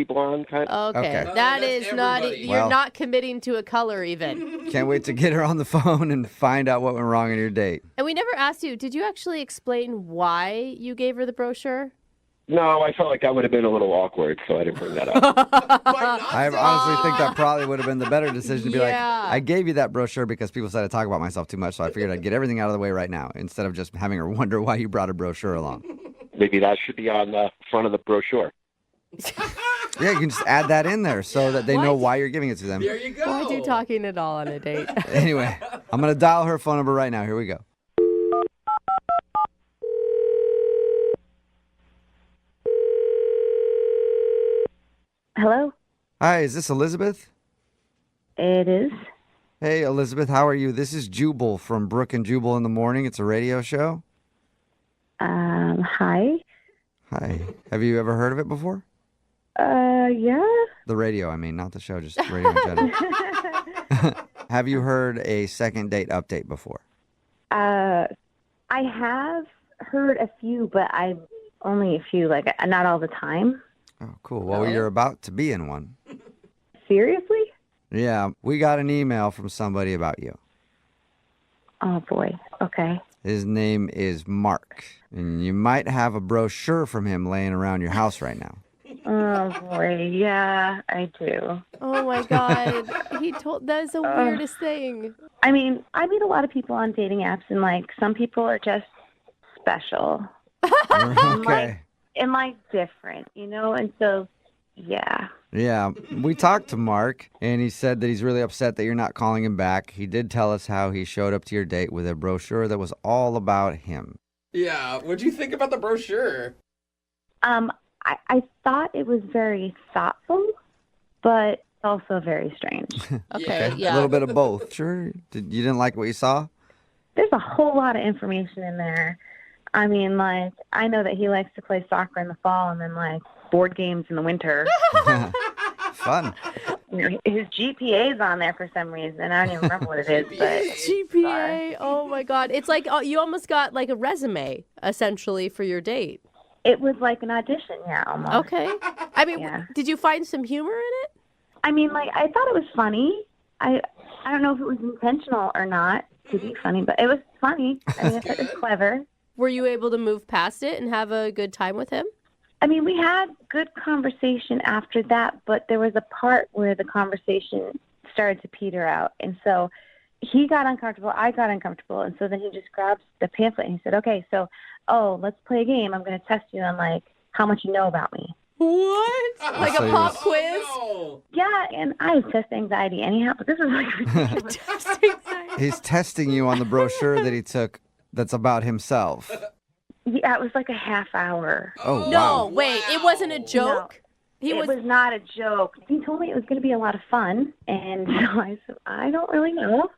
blonde kind. Okay. Okay. That Oh, is that's not. everybody. You're Well- not committing to a color even. Can't wait to get her on the phone and find out what went wrong in your date. And we never asked you. Did you actually explain why you gave her the brochure? No, I felt like that would have been a little awkward, so I didn't bring that up. I honestly think that probably would have been the better decision to be like, Yeah. I gave you that brochure because people said I talk about myself too much, so I figured I'd get everything out of the way right now instead of just having her wonder why you brought a brochure along. Maybe that should be on the front of the brochure. Yeah, you can just add that in there so that they know What? why you're giving it to them. There you go. Why'd you talking at all on a date? Anyway, I'm going to dial her phone number right now. Here we go. Hello? Hi, is this Elizabeth? It is. Hey, Elizabeth, how are you? This is Jubal from Brooke and Jubal in the Morning. It's a radio show. Hi. Hi. Have you ever heard of it before? Yeah. The radio, I mean, not the show, just radio in general. Have you heard a second date update before? I have heard a few, but only a few, like not all the time. Oh, cool. Well, you're about to be in one. Seriously? Yeah, we got an email from somebody about you. Oh boy. Okay. His name is Mark, and you might have a brochure from him laying around your house right now. Oh boy. Yeah, I do. Oh my God. That is the weirdest thing. I mean, I meet a lot of people on dating apps, and some people are just special. Okay. And different, and so, yeah. Yeah, we talked to Mark, and he said that he's really upset that you're not calling him back. He did tell us how he showed up to your date with a brochure that was all about him. Yeah, what'd you think about the brochure? I thought it was very thoughtful, but also very strange. Okay, A yeah. little bit of both. Sure. You didn't like what you saw? There's a whole lot of information in there. I mean, I know that he likes to play soccer in the fall and then, board games in the winter. Fun. His GPA's on there for some reason. I don't even remember what it is, but GPA. Oh my God. It's like you almost got a resume, essentially, for your date. it was like an audition, yeah, almost. Okay. I mean, Yeah. did you find some humor in it? I mean, like, I thought it was funny. I don't know if it was intentional or not to be funny, but it was funny. I mean, I thought it was clever. Were you able to move past it and have a good time with him? I mean, we had good conversation after that, but there was a part where the conversation started to peter out. And so he got uncomfortable, I got uncomfortable, and so then he just grabs the pamphlet and he said, okay, so, let's play a game. I'm going to test you on, like, how much you know about me. What? Like a pop quiz? No. Yeah, and I have test anxiety anyhow, but this is like ridiculous. He's testing you on the brochure that he took that's about himself. Yeah, it was like a half hour. Oh, No, wow. wait, it wasn't a joke? It was not a joke. He told me it was going to be a lot of fun, and so I said, I don't really know.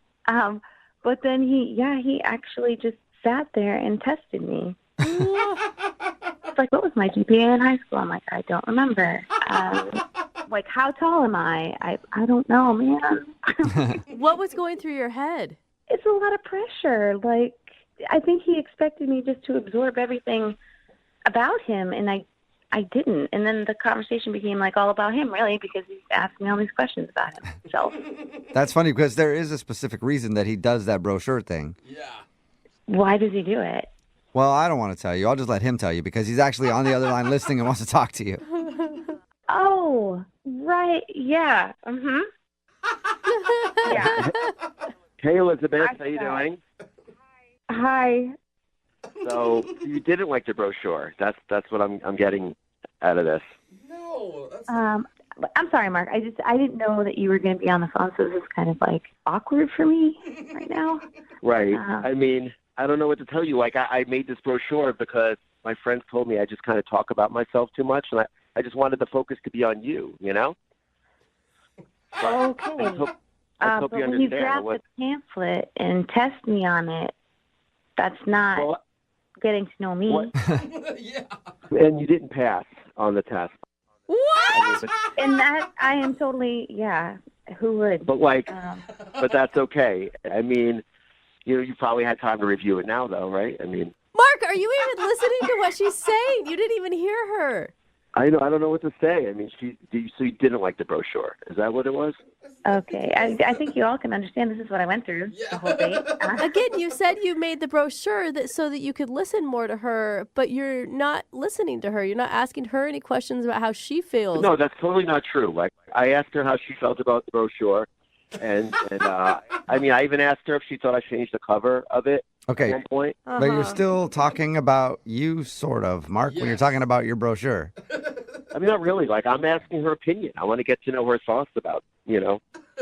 But then he actually just sat there and tested me. It's like, what was my GPA in high school? I'm like, I don't remember. Like, how tall am I? I don't know, man. What was going through your head? It's a lot of pressure. Like, I think he expected me just to absorb everything about him, and I didn't. And then the conversation became like all about him, really, because he's asking me all these questions about himself. That's funny because there is a specific reason that he does that brochure thing. Yeah. Why does he do it? Well, I don't want to tell you. I'll just let him tell you because he's actually on the other line listening and wants to talk to you. Oh, right. Yeah. Mm-hmm. Yeah. Hey, Elizabeth, Hi, how you Scott. doing? Hi. So you didn't like the brochure. That's what I'm getting out of this. No. That's... I'm sorry, Mark. I didn't know that you were going to be on the phone, so this is kind of like awkward for me right now. Right. I mean, I don't know what to tell you. Like, I made this brochure because my friends told me I just kind of talk about myself too much, and I just wanted the focus to be on you, you know? Okay. I hope but you when you understand. grab the pamphlet and test me on it, that's not Well, getting to know me. what? Yeah. And you didn't pass on the test. What? I mean, And that, I am totally, who would? but but that's okay. I mean, you probably had time to review it now, though, right? I mean, Mark, are you even listening to what she's saying? You didn't even hear her. I don't know what to say. I mean, so you didn't like the brochure. Is that what it was? Okay. I think you all can understand this is what I went through the whole date. Again, you said you made the brochure so that you could listen more to her, but you're not listening to her. You're not asking her any questions about how she feels. No, that's totally not true. Like, I asked her how she felt about the brochure, and I mean, I even asked her if she thought I changed the cover of it Okay. at one point. But you're still talking about you, sort of, Mark, when you're talking about your brochure. I mean, not really. Like, I'm asking her opinion. I want to get to know her thoughts about,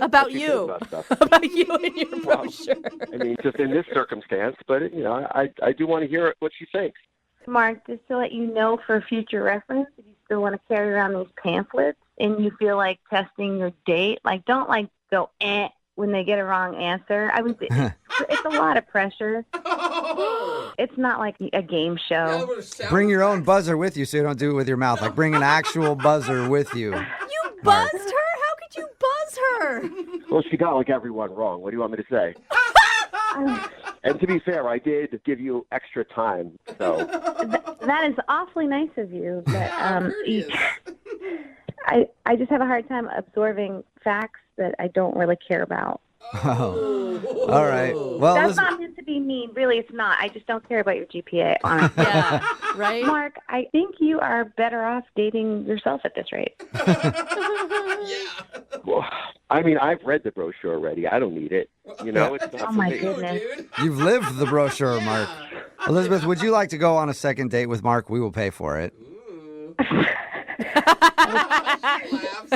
About what she you. feels about stuff. About you and your Well, brochure. I mean, just in this circumstance, but, I do want to hear what she thinks. Mark, just to let you know for future reference, if you still want to carry around these pamphlets and you feel like testing your date, like, don't, like, go, when they get a wrong answer. I was, it's a lot of pressure. It's not like a game show. Bring your own buzzer with you so you don't do it with your mouth. Like, bring an actual buzzer with you. You buzzed her? How could you buzz her? Well, she got, like, everyone wrong. What do you want me to say? And to be fair, I did give you extra time, so. That is awfully nice of you, but I just have a hard time absorbing facts that I don't really care about. Oh. All right. Well, That's listen, not meant to be mean. Really, it's not. I just don't care about your GPA, honestly. Yeah, right? Mark, I think you are better off dating yourself at this rate. Well, I mean, I've read the brochure already. I don't need it. It's not Oh, for my me. goodness. you've lived the brochure, Mark. Elizabeth, would you like to go on a second date with Mark? We will pay for it.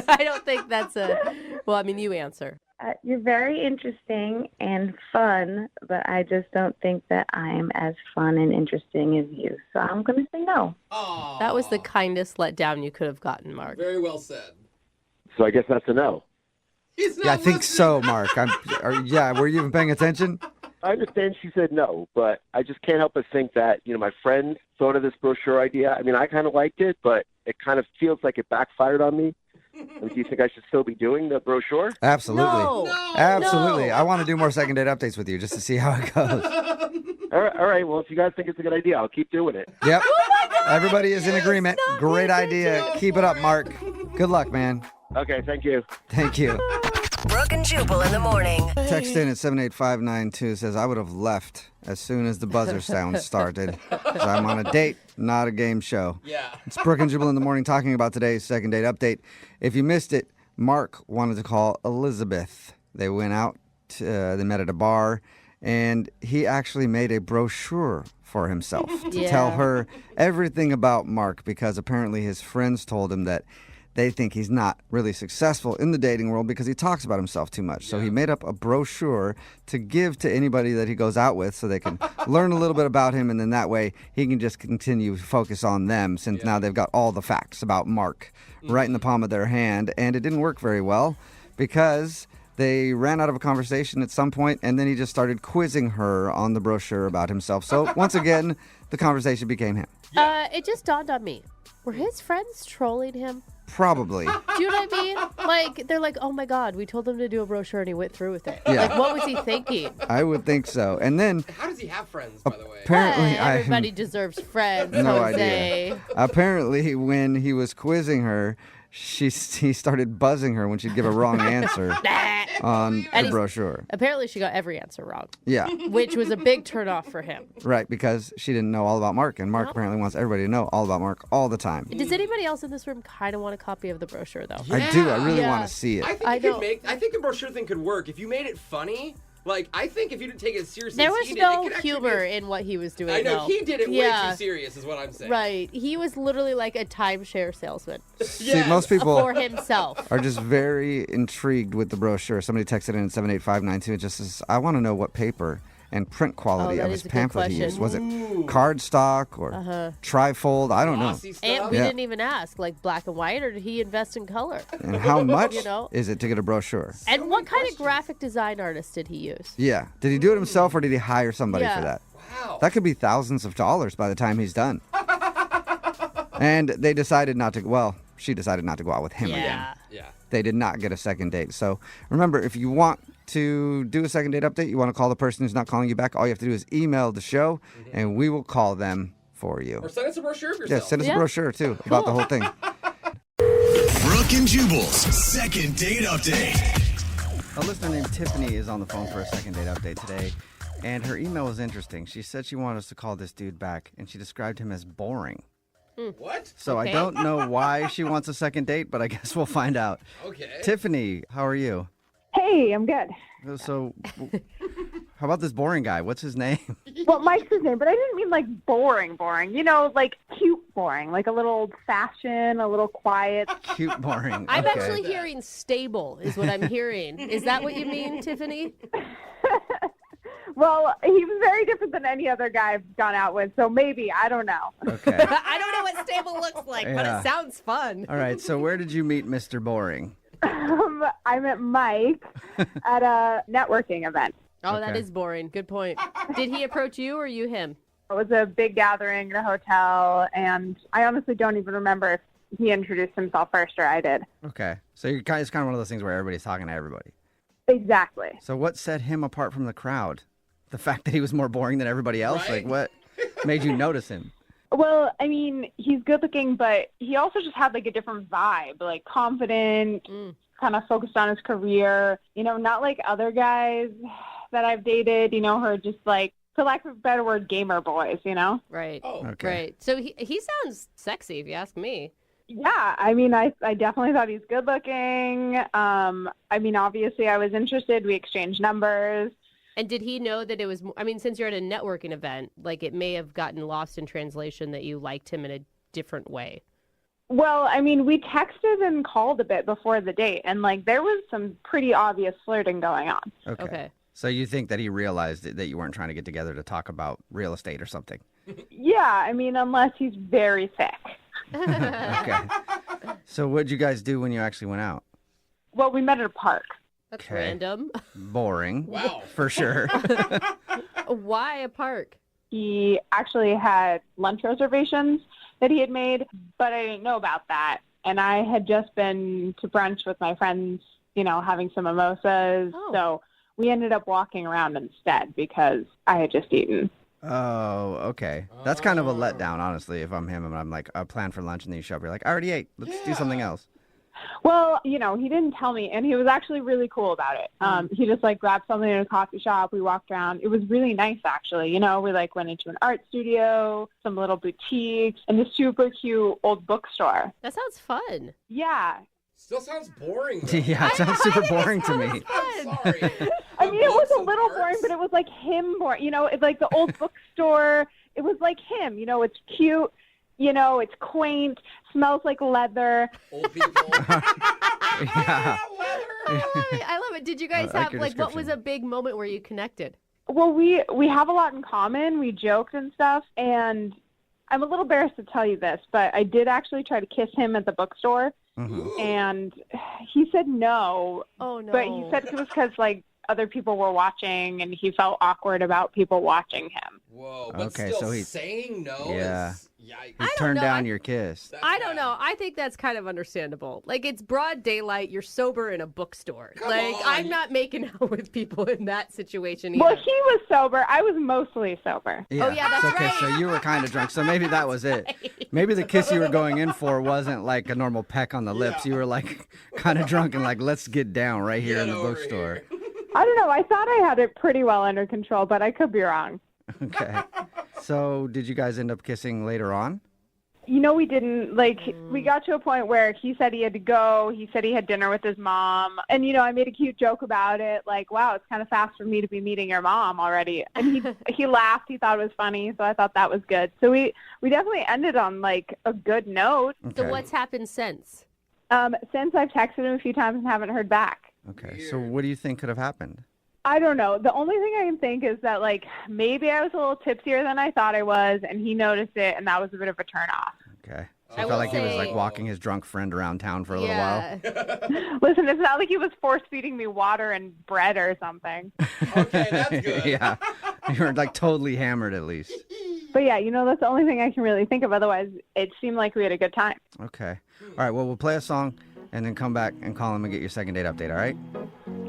I don't think that's well, I mean, you answer. You're very interesting and fun, but I just don't think that I'm as fun and interesting as you. So I'm going to say no. Aw. That was the kindest letdown you could have gotten, Mark. Very well said. So I guess that's a no. He's not Yeah, I think listening. so, Mark. Were you even paying attention? I understand she said no, but I just can't help but think that, my friends thought of this brochure idea. I mean, I kind of liked it, but it kind of feels like it backfired on me. I mean, do you think I should still be doing the brochure? Absolutely. No. Absolutely. No. I want to do more second date updates with you just to see how it goes. All right. Well, if you guys think it's a good idea, I'll keep doing it. Yep. Oh my God. Everybody is in agreement. Stop Great it, idea. Ditche. Keep it up, Mark. Good luck, man. Okay, thank you. Thank you. Brooke and Jubal in the morning. Text in at 78592 says, I would have left as soon as the buzzer sound started. 'Cause I'm on a date, not a game show. Yeah. It's Brooke and Jubal in the morning talking about today's second date update. If you missed it, Mark wanted to call Elizabeth. They went out, they met at a bar, and he actually made a brochure for himself to tell her everything about Mark, because apparently his friends told him that they think he's not really successful in the dating world because he talks about himself too much. So he made up a brochure to give to anybody that he goes out with so they can learn a little bit about him, and then that way he can just continue to focus on them, since now they've got all the facts about Mark right in the palm of their hand. And it didn't work very well because they ran out of a conversation at some point, and then he just started quizzing her on the brochure about himself. So once again, the conversation became him. It just dawned on me. Were his friends trolling him? Probably. Do you know what I mean? Like, they're like, oh my God, we told him to do a brochure and he went through with it. Yeah. Like, what was he thinking? I would think so. And then How does he have friends, by the way? apparently Everybody deserves friends, no Jose. idea. Apparently, when he was quizzing her, he started buzzing her when she'd give a wrong answer on the brochure. Apparently, she got every answer wrong. Yeah, Which was a big turnoff for him. right, because she didn't know all about Mark, and Mark apparently wants everybody to know all about Mark all the time. Does anybody else in this room kind of want a copy of the brochure, though? I do. I really Yeah. want to see it. I think the brochure thing could work if you made it funny. Like, I think if you didn't take it seriously, There as was he did, no it could actually humor be in what he was doing. I know though. he did it way Yeah. too serious, is what I'm saying. Right. He was literally like a timeshare salesman See, most people for himself. are just very intrigued with the brochure. Somebody texted in at 78592 and just says, I want to know what paper and print quality that of is his a good pamphlet he question. used. Was it cardstock or trifold? I don't know. Glossy stuff. And we Yeah. didn't even ask, like black and white, or did he invest in color? And how much You know? is it to get a brochure? And what kind of graphic design artist did he use? Yeah. Did he do it himself or did he hire somebody Yeah. for that? Wow. That could be thousands of dollars by the time he's done. And they decided not to, well, she decided not to go out with him again. Yeah. Yeah. They did not get a second date. So remember, if you want to do a second date update, you want to call the person who's not calling you back, all you have to do is email the show and we will call them for you. Or send us a brochure of Yeah, yourself. send us a brochure too about the whole thing. Brooke and Jubal's second date update. A listener named Tiffany is on the phone for a second date update today, and her email was interesting. She said she wanted us to call this dude back, and she described him as boring. What? So I don't know why she wants a second date, but I guess we'll find out. Okay. Tiffany, how are you? Hey, I'm good. So, how about this boring guy? What's his name? Well, Mike's his name, but I didn't mean like boring. You know, like cute boring, like a little old-fashioned, a little quiet. Cute boring. I'm Okay. actually hearing stable, is what I'm hearing. Is that what you mean, Tiffany? Well, he was very different than any other guy I've gone out with, so maybe, I don't know. Okay. I don't know what stable looks like, but Yeah. it sounds fun. All right. So where did you meet Mr. Boring? I met Mike at a networking event. Oh, that Okay. is boring. Good point. Did he approach you or you him? It was a big gathering in a hotel, and I honestly don't even remember if he introduced himself first or I did. Okay. So you're kind of, it's kind of one of those things where everybody's talking to everybody. Exactly. So what set him apart from the crowd? The fact that he was more boring than everybody else? Right. Like what made you notice him? Well, I mean, he's good looking, but he also just had like a different vibe, like confident, kind of focused on his career, you know, not like other guys that I've dated, you know, who are just like, for lack of a better word, gamer boys, you know? Right. Oh, Okay. Right. So he sounds sexy, if you ask me. Yeah, I mean, I definitely thought he's good looking. I mean, obviously I was interested. We exchanged numbers. And did he know that it was, I mean, since you're at a networking event, like it may have gotten lost in translation that you liked him in a different way. Well, I mean, we texted and called a bit before the date, and like there was some pretty obvious flirting going on. Okay. So you think that he realized that you weren't trying to get together to talk about real estate or something? Yeah, I mean, unless he's very sick. Okay. So what'd you guys do when you actually went out? Well, we met at a park. That's Okay. random. Boring. Wow. For sure. Why a park? He actually had lunch reservations that he had made, but I didn't know about that. And I had just been to brunch with my friends, you know, having some mimosas. Oh. So we ended up walking around instead because I had just eaten. Oh, okay. That's kind of a letdown, honestly, if I'm him and I'm like, I plan for lunch and then you show up, you're like, I already ate. Let's do something else. Well, you know, he didn't tell me, and he was actually really cool about it. He just like grabbed something in a coffee shop. We walked around. It was really nice, actually. You know, we like went into an art studio, some little boutiques, and this super cute old bookstore. That sounds fun. Yeah. Still sounds boring. Though. Yeah, it sounds super boring to me. I'm sorry. I mean, it was a little boring, but it was like him boring. You know, it's like the old bookstore. It was like him. You know, it's cute. You know, it's quaint. Smells like leather. Old people. Yeah. I love it. Did you guys I like have your like what was description. a big moment where you connected? Well, we have a lot in common. We joked and stuff, and I'm a little embarrassed to tell you this, but I did actually try to kiss him at the bookstore, and he said no. Oh no! But he said it was because like other people were watching, and he felt awkward about people watching him. Whoa! But Okay, still so he- saying no. Yeah. Is, yikes. He turned know. down your kiss. I don't know. I think that's kind of understandable. Like, it's broad daylight. You're sober in a bookstore. Come like, on. I'm not making out with people in that situation either. Well, he was sober. I was mostly sober. Oh, yeah, that's okay, right. so you were kind of drunk. So maybe that was it. Maybe the kiss you were going in for wasn't like a normal peck on the lips. You were like kind of drunk and like, let's get down right here in the bookstore. I don't know. I thought I had it pretty well under control, but I could be wrong. Okay. So did you guys end up kissing later on? You know, we didn't. Like, we got to a point where he said he had to go. He said he had dinner with his mom. And, you know, I made a cute joke about it. Like, wow, it's kind of fast for me to be meeting your mom already. And he laughed. He thought it was funny. So I thought that was good. So we definitely ended on, like, a good note. So what's happened since? Since I've texted him a few times and haven't heard back. Okay. So what do you think could have happened? I don't know. The only thing I can think is that, like, maybe I was a little tipsier than I thought I was, and he noticed it, and that was a bit of a turnoff. Okay. So I I will felt like he was say- like walking his drunk friend around town for a little while. Listen, it's not like he was force-feeding me water and bread or something. Okay, that's good. Yeah. You were like totally hammered at least. But, yeah, you know, that's the only thing I can really think of. Otherwise, it seemed like we had a good time. Okay. All right. Well, we'll play a song and then come back and call him and get your second date update. All right?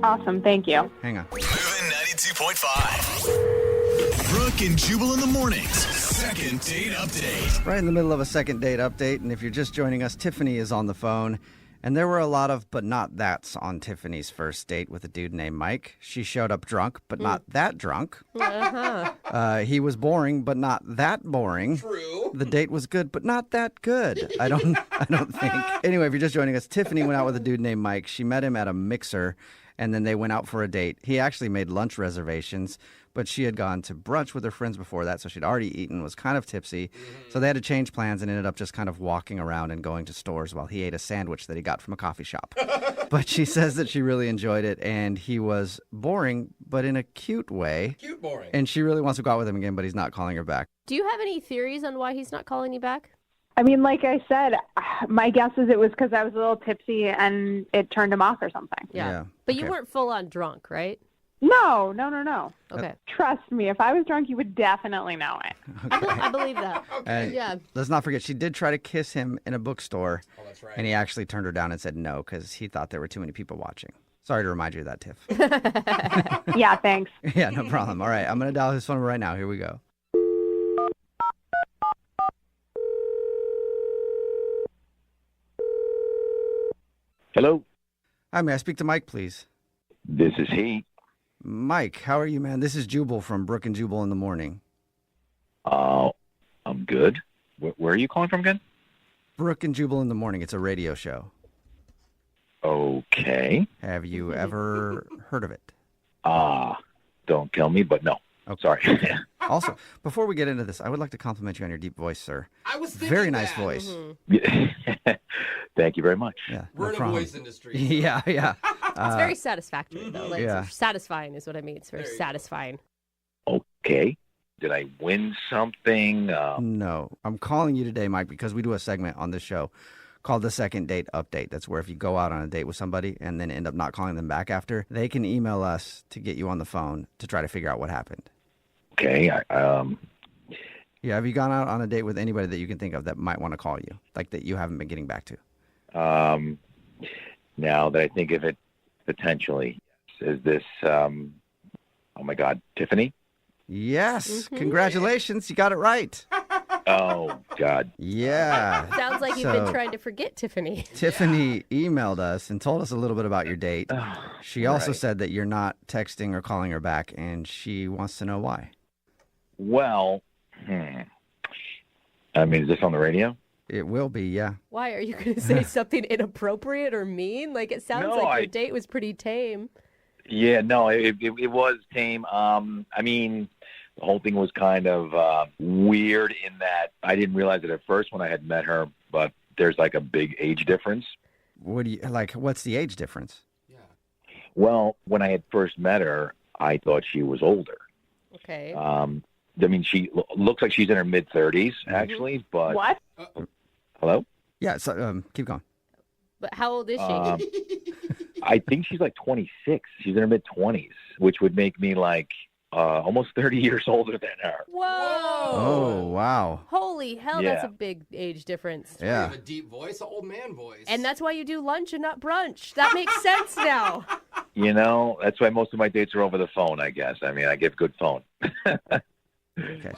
Awesome. Thank you. Hang on. Moving 92.5. Brooke and Jubal in the mornings. Second date update. Right in the middle of a second date update. And if you're just joining us, Tiffany is on the phone. And there were a lot of but not that's on Tiffany's first date with a dude named Mike. She showed up drunk, but not that drunk. He was boring, but not that boring. True. The date was good, but not that good. I don't think. Anyway, if you're just joining us, Tiffany went out with a dude named Mike. She met him at a mixer, and then they went out for a date. He actually made lunch reservations, but she had gone to brunch with her friends before that, so she'd already eaten, was kind of tipsy. So they had to change plans and ended up just kind of walking around and going to stores while he ate a sandwich that he got from a coffee shop. But she says that she really enjoyed it, and he was boring, but in a cute way. Cute boring. And she really wants to go out with him again, but he's not calling her back. Do you have any theories on why he's not calling you back? I mean, like I said, my guess is it was because I was a little tipsy and it turned him off or something. Yeah. But you Okay. weren't full on drunk, right? No. Okay. Trust me, if I was drunk, you would definitely know it. I believe that. And Yeah. let's not forget, she did try to kiss him in a bookstore. Oh, that's right. And he actually turned her down and said no because he thought there were too many people watching. Sorry to remind you of that, Tiff. Yeah, thanks. Yeah, no problem. All right, I'm going to dial his phone right now. Here we go. Hello, Hi, may I speak to Mike, please? this is he. Mike, how are you, man? This is Jubal from Brooke and Jubal in the morning. I'm good. Where are you calling from again? Brooke and Jubal in the morning. It's a radio show. Okay. Have you ever heard of it? Don't kill me, but no. Okay. Sorry. Also, before we get into this, I would like to compliment you on your deep voice, sir. I was thinking Very nice that. voice. Thank you very much. Yeah, We're no in a problem. voice industry. Yeah. It's very satisfactory, though. Like, Yeah. satisfying is what I mean. It's very There you go. satisfying. Okay. Did I win something? No, I'm calling you today, Mike, because we do a segment on this show called the Second Date Update. That's where if you go out on a date with somebody and then end up not calling them back after, they can email us to get you on the phone to try to figure out what happened. Okay. Yeah, have you gone out on a date with anybody that you can think of that might want to call you, like that you haven't been getting back to? Now that I think of it, potentially, is this? Oh my God, Tiffany. Yes, congratulations, you got it right. Oh, God. Yeah. Sounds like you've been trying to forget Tiffany. Tiffany emailed us and told us a little bit about your date. She also said that you're not texting or calling her back, and she wants to know why. Well, I mean, is this on the radio? It will be, yeah. Why? Are you going to say something inappropriate or mean? Like, it sounds like your date was pretty tame. Yeah, no, it was tame. I mean, the whole thing was kind of weird in that I didn't realize it at first when I had met her, but there's like a big age difference. What's the age difference? Well, when I had first met her, I thought she was older. Okay. I mean, she looks like she's in her mid-30s, actually, but... What? Hello? Yeah, so keep going. But how old is she? I think she's like 26. She's in her mid-20s, which would make me like almost 30 years older than her. Whoa! Oh, wow. Holy hell, Yeah. that's a big age difference. You have a deep voice, an old man voice. And that's why you do lunch and not brunch. That makes sense now. You know, that's why most of my dates are over the phone, I guess. I mean, I give good phone. Okay,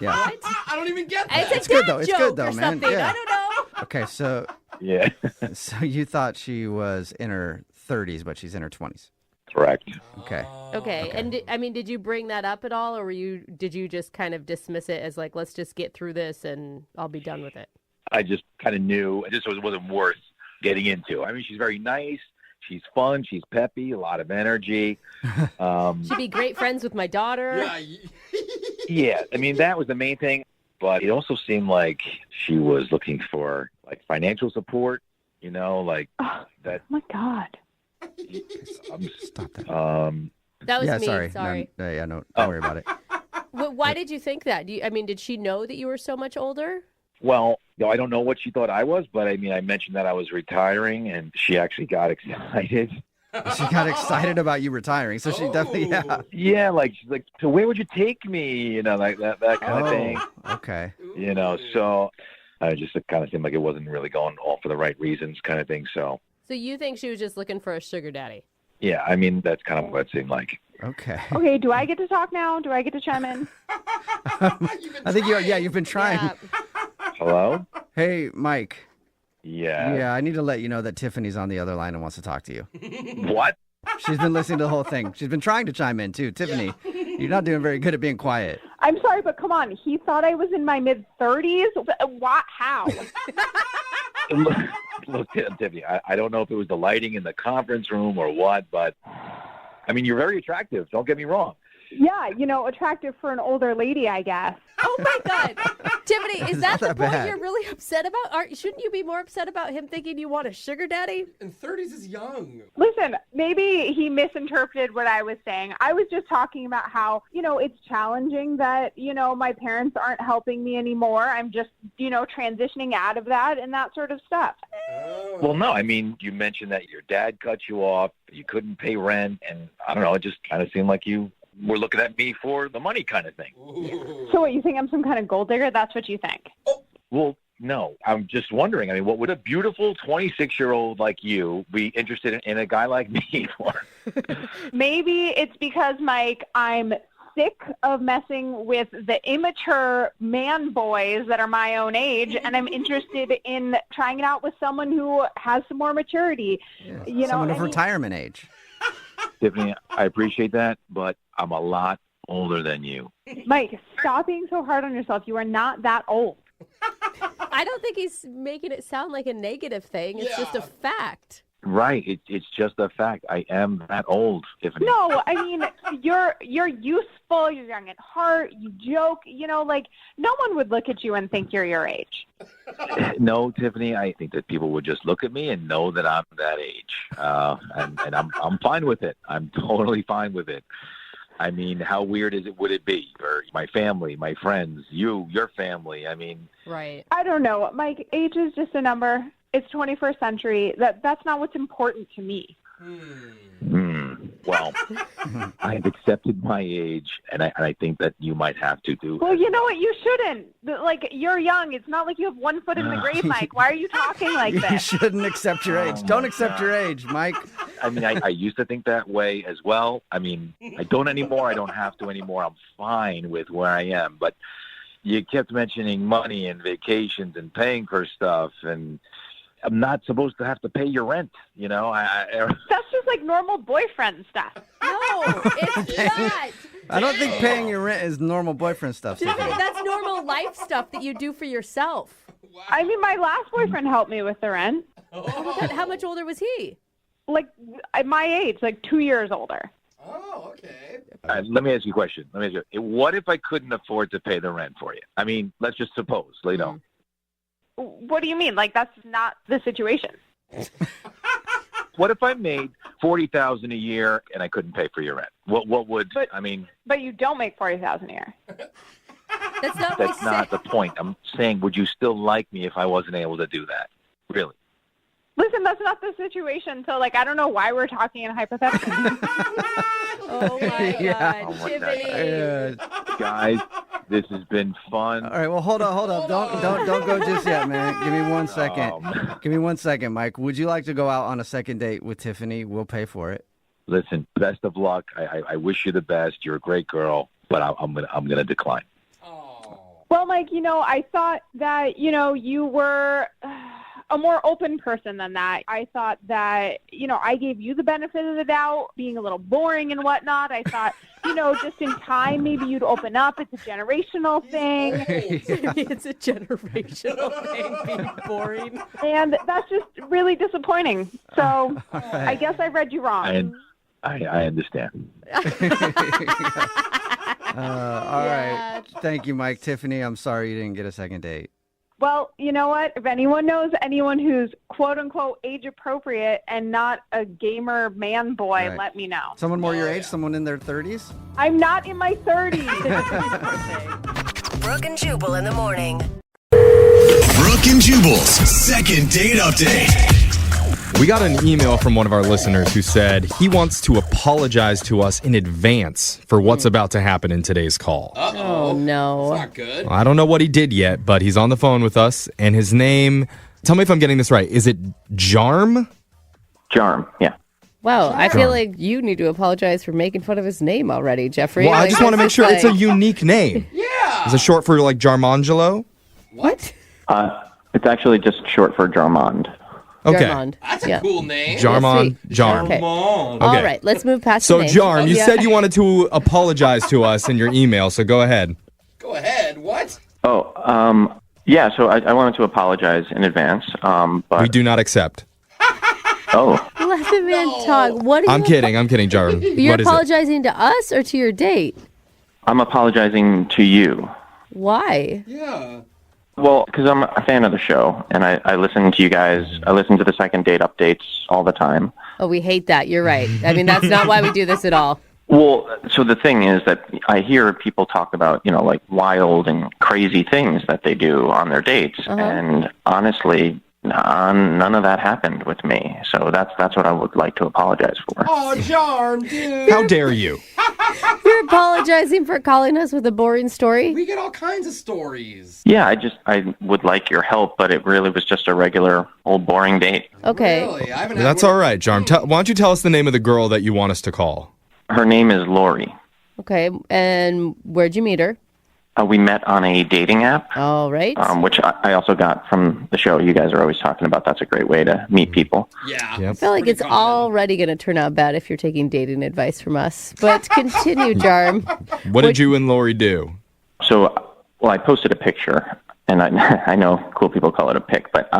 yeah. What? I don't even get that. It's a good, dad though. It's joke good, though, or man. something. Yeah. I don't know. Okay, so Yeah. so you thought she was in her 30s, but she's in her 20s. Correct. Okay. Okay. And did you bring that up at all, or did you just kind of dismiss it as like, let's just get through this and I'll be done with it? I just kind of knew it just wasn't worth getting into. I mean, she's very nice. She's fun. She's peppy, a lot of energy. She'd be great friends with my daughter. Yeah, I mean, that was the main thing. But it also seemed like she was looking for like financial support, you know, like that. Oh my God. Stop that. That was me. Sorry. Sorry. No, don't worry about it. Why did you think that? Did she know that you were so much older? Well, I don't know what she thought I was, but I mean, I mentioned that I was retiring, and she actually got excited. She got excited about you retiring, so she definitely, Yeah, like she's like, so where would you take me? You know, like that kind of thing. Okay. You know, so I just it kind of seemed like it wasn't really going all for the right reasons, kind of thing. So you think she was just looking for a sugar daddy? yeah, I mean, that's kind of what it seemed like. Okay. Okay, do I get to talk now? Do I get to chime in? I think you've been trying. Yeah. Hello? Hey, Mike. Yeah. Yeah, I need to let you know that Tiffany's on the other line and wants to talk to you. What? She's been listening to the whole thing. She's been trying to chime in, too. Tiffany, you're not doing very good at being quiet. I'm sorry, but come on. He thought I was in my mid-30s? What? How? Look, Tiffany, I don't know if it was the lighting in the conference room or what, but, I mean, you're very attractive. Don't get me wrong. Yeah, attractive for an older lady, I guess. Oh, my God. Tiffany, is that the that point bad. you're really upset about? Shouldn't you be more upset about him thinking you want a sugar daddy? And 30s is young. Listen, maybe he misinterpreted what I was saying. I was just talking about how, it's challenging that, my parents aren't helping me anymore. I'm just, transitioning out of that and that sort of stuff. Well, no, I mean, you mentioned that your dad cut you off, you couldn't pay rent, and I don't know, it just kind of seemed like you were looking at me for the money kind of thing. So what, you think I'm some kind of gold digger? That's what you think? Well, no, I'm just wondering. I mean, what would a beautiful 26-year-old like you be interested in a guy like me for? Maybe it's because, Mike, I'm sick of messing with the immature man boys that are my own age, and I'm interested in trying it out with someone who has some more maturity. Someone of retirement age. Tiffany, I appreciate that, but I'm a lot older than you. Mike, stop being so hard on yourself. You are not that old. I don't think he's making it sound like a negative thing. It's just a fact. Right. It's just a fact. I am that old, Tiffany. No, I mean, you're useful. You're young at heart. You joke. No one would look at you and think you're your age. No, Tiffany, I think that people would just look at me and know that I'm that age. And I'm fine with it. I'm totally fine with it. I mean, how weird would it be for my family, my friends, your family? I mean, right. I don't know. Mike, age is just a number. It's 21st century. That's not what's important to me. Well, I've accepted my age, and I think that you might have to do. Well, you know what? You shouldn't. Like, you're young. It's not like you have one foot in the grave, Mike. Why are you talking like You this? shouldn't accept your age. Don't accept your age, Mike. I mean, I used to think that way as well. I mean, I don't anymore. I don't have to anymore. I'm fine with where I am. But, you kept mentioning money and vacations and paying for stuff, and I'm not supposed to have to pay your rent, you know? That's just like normal boyfriend stuff. No, it's not. I don't think paying your rent is normal boyfriend stuff. Tiffany, that's normal life stuff that you do for yourself. I mean, my last boyfriend helped me with the rent. How much older was he? Like, at my age, like 2 years older. Oh, okay. Let me ask you a question. What if I couldn't afford to pay the rent for you? I mean, let's just suppose, you know. What do you mean? Like, that's not the situation. What if I made $40,000 a year and I couldn't pay for your rent? What would I mean? But you don't make $40,000 a year. That's not the point. I'm saying, would you still like me if I wasn't able to do that? Really? Listen, that's not the situation. So, like, I don't know why we're talking in hypotheticals. Oh my Yeah. God, Oh my Tiffany. Guys, this has been fun. All right, well, hold up. Don't go just yet, man. Give me 1 second. Give me 1 second, Mike. Would you like to go out on a second date with Tiffany? We'll pay for it. Listen, best of luck. I wish you the best. You're a great girl, but I'm gonna decline. Well, Mike, you know, I thought that, you know, you were a more open person than that. I thought that, you know, I gave you the benefit of the doubt, being a little boring and whatnot. I thought, you know, just in time, maybe you'd open up. It's a generational thing. It's a generational thing, being boring. And that's just really disappointing. So I guess I read you wrong. I understand. All right. Thank you, Mike. Tiffany, I'm sorry you didn't get a second date. Well, you know what? If anyone knows anyone who's quote-unquote age-appropriate and not a gamer man boy, Right. let me know. Someone more your age? Someone in their 30s? I'm not in my 30s. Brooke and Jubal in the morning. Brooke and Jubal's second date update. We got an email from one of our listeners who said he wants to apologize to us in advance for what's about to happen in today's call. Oh, no. That's not good. I don't know what he did yet, but he's on the phone with us, and his name, tell me if I'm getting this right, is it Jarm? Jarm, yeah. Wow, I feel like you need to apologize for making fun of his name already, Jeffrey. Well, I Like, just want to this make is sure it's a like- unique name. Yeah. Is it short for like Jarmangelo? What? It's actually just short for Jarmond. Okay. Jarmond. That's a Yeah. cool name. Jarmon, Yes, Jarm. Okay. Jarmon. All Okay. right, let's move past So, the name. Jarm, you Yeah. said you wanted to apologize to us in your email, so go ahead. Go ahead. What? Yeah, so I wanted to apologize in advance, but... We do not accept. Oh, Let the man talk. What are I'm you? kidding, Jarm. You're What is it? apologizing to us or to your date? I'm apologizing to you. Why? Yeah. Well, because I'm a fan of the show, and I listen to you guys. I listen to the second date updates all the time. Oh, we hate that. You're right. I mean, that's not why we do this at all. Well, so the thing is that I hear people talk about, you know, like wild and crazy things that they do on their dates, and honestly, none of that happened with me. So that's what I would like to apologize for. Oh, Jarm, dude. How dare you? You're apologizing for calling us with a boring story? We get all kinds of stories. Yeah, I would like your help, but it really was just a regular old boring date. Okay. Really? I haven't had That's one- all right, Jarm. Why don't you tell us the name of the girl that you want us to call? Her name is Lori. Okay. And where'd you meet her? We met on a dating app, All right. which I also got from the show. You guys are always talking about that's a great way to meet people. Yeah. Yep. I feel like it's already going to turn out bad if you're taking dating advice from us. But continue, Jarm. What did you and Lori do? So, well, I posted a picture, and I know cool people call it a pic, but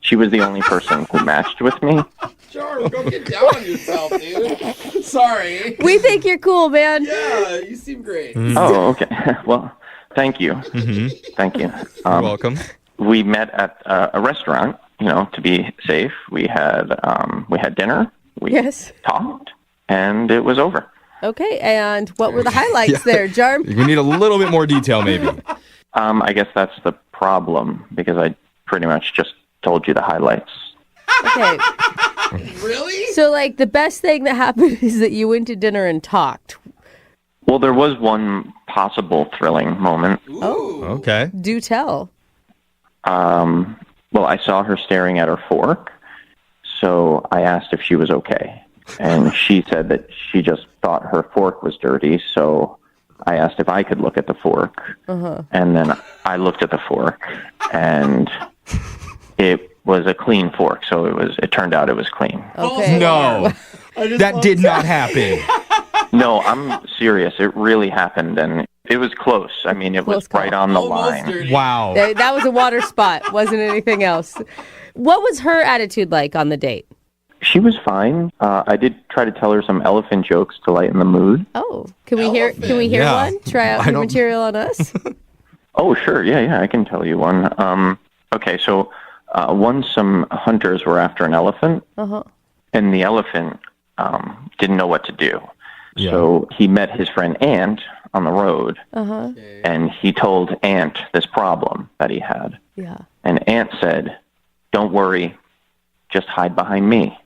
she was the only person who matched with me. Jarm, go get down on yourself, dude. Sorry. We think you're cool, man. Yeah, you seem great. Oh, okay. Well, thank you. Thank you. You're welcome. We met at a restaurant, you know, to be safe. We had dinner. We Yes. talked, and it was over. Okay. And what were the highlights there, Jarm? We need a little bit more detail, maybe. I guess that's the problem, because I pretty much just told you the highlights. Okay. Really? So, like, the best thing that happened is that you went to dinner and talked. Well, there was one possible thrilling moment. Oh. Okay. Do tell. Well, I saw her staring at her fork, so I asked if she was okay. And she said that she just thought her fork was dirty, so I asked if I could look at the fork, and then I looked at the fork, and it was a clean fork. So it turned out it was clean. Okay. No, that did not happen. No, I'm serious. It really happened, and it was close. I mean, it was right on the line. Wow. That was a water spot. Wasn't anything else. What was her attitude like on the date? She was fine. I did try to tell her some elephant jokes to lighten the mood. Oh, can we hear Yeah. one? Try out your material on us? Oh, sure. Yeah, I can tell you one. Okay, so once some hunters were after an elephant, and the elephant didn't know what to do. Yeah. So he met his friend Ant on the road, and he told Ant this problem that he had. Yeah. And Ant said, "Don't worry, just hide behind me."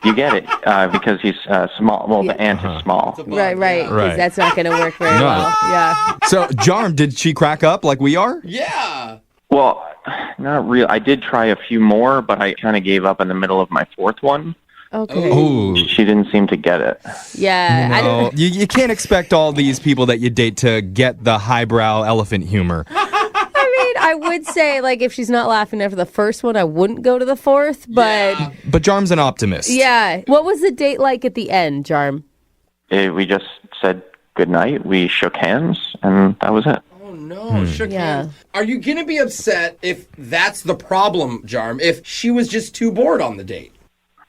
You get it, because he's small. Well, the ant is small. Right. 'Cause Right. that's not going to work very No. well. Yeah. So, Jarm, did she crack up like we are? Yeah. Well, not real. I did try a few more, but I kind of gave up in the middle of my fourth one. Okay. Ooh. She didn't seem to get it. Yeah. I No, don't. you can't expect all these people that you date to get the highbrow elephant humor. I would say, like, if she's not laughing after the first one, I wouldn't go to the fourth. But But Jarm's an optimist. yeah. What was the date like at the end, Jarm? We just said goodnight. We shook hands, and that was it. Oh, no. Shook hands. Are you going to be upset if that's the problem, Jarm, if she was just too bored on the date?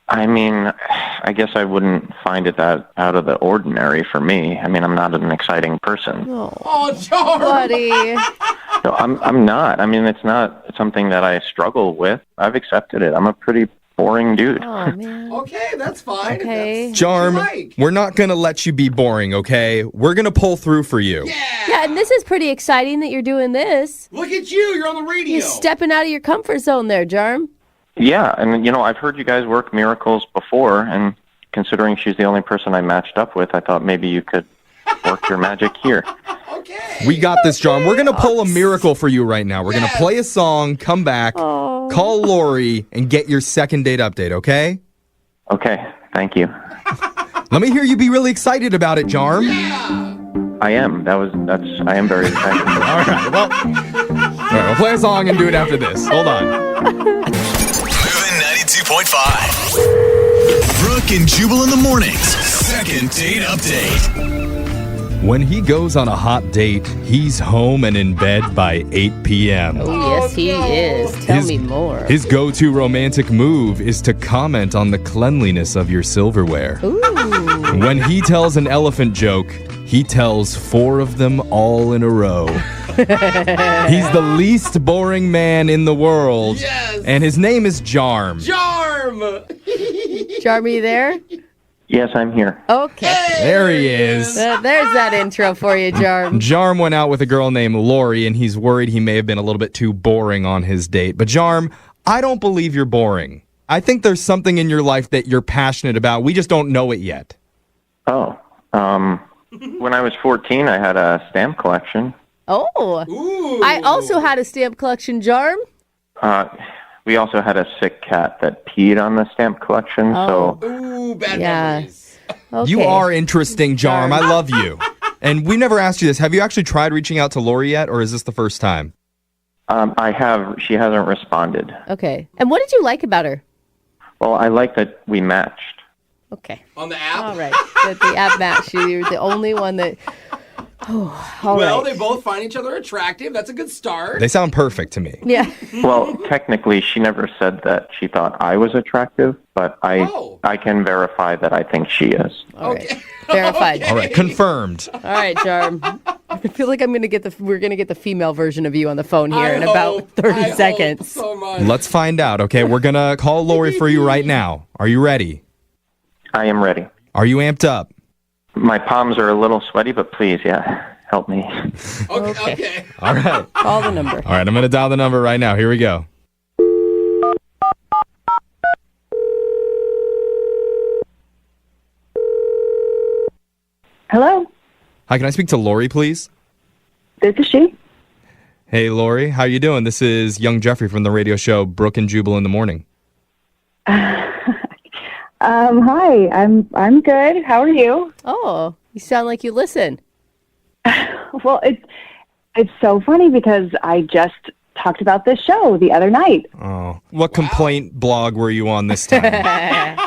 I mean, I guess I wouldn't find it that out of the ordinary for me. I mean, I'm not an exciting person. Oh, Jarm. Buddy. No, I'm not. I mean, it's not something that I struggle with. I've accepted it. I'm a pretty boring dude. Oh, man. Okay, that's fine. Okay. Jarm, we're not going to let you be boring, okay? We're going to pull through for you. Yeah, and this is pretty exciting that you're doing this. Look at you. You're on the radio. You're stepping out of your comfort zone there, Jarm. Yeah, and I've heard you guys work miracles before, and considering she's the only person I matched up with, I thought maybe you could work your magic here. We got this, Jarm. We're going to pull a miracle for you right now. We're going to play a song, come back, call Lori, and get your second date update, okay? Okay, thank you. Let me hear you be really excited about it, Jarm. I am. I am very excited. All right, well, we'll play a song and do it after this. Hold on. Moving 92.5. Brooke and Jubal in the mornings. Second date update. When he goes on a hot date, he's home and in bed by 8 p.m. Oh, yes, he is. Tell me more. His go-to romantic move is to comment on the cleanliness of your silverware. Ooh. When he tells an elephant joke, he tells 4 of them all in a row. He's the least boring man in the world. Yes. And his name is Jarm. Jarm. Jarm, are you there? Yes, I'm here. Okay. There he is. There's that intro for you, Jarm. Jarm went out with a girl named Lori, and he's worried he may have been a little bit too boring on his date. But Jarm, I don't believe you're boring. I think there's something in your life that you're passionate about. We just don't know it yet. Oh, when I was 14, I had a stamp collection. Oh. Ooh. I also had a stamp collection, Jarm. We also had a sick cat that peed on the stamp collection. Oh. So Ooh, bad Yeah. memories. Okay. You are interesting, Jarm. I love you. And we never asked you this. Have you actually tried reaching out to Lori yet, or is this the first time? I have. She hasn't responded. Okay. And what did you like about her? Well, I like that we matched. Okay. On the app? All right. That the app matched you. You're the only one that... Oh, all Well, right. they both find each other attractive. That's a good start. They sound perfect to me. Yeah. Well, technically, she never said that she thought I was attractive, but I can verify that I think she is. All right. Verified. All right, confirmed. All right, Jarm. I feel like we're gonna get the female version of you on the phone here in about 30 seconds. So much. Let's find out, okay? We're going to call Lori for you right now. Are you ready? I am ready. Are you amped up? My palms are a little sweaty, but please, yeah, help me. Okay. All right. Call the number. All right, I'm going to dial the number right now. Here we go. Hello, Hi, can I speak to Lori, please? this is she. Hey, Lori. How you doing? This is young Jeffrey from the radio show Brooke and Jubal in the Morning. Hi, I'm good. How are you? Oh, You sound like you listen. Well, it's so funny because I just talked about this show the other night. Oh. What complaint blog were you on this time?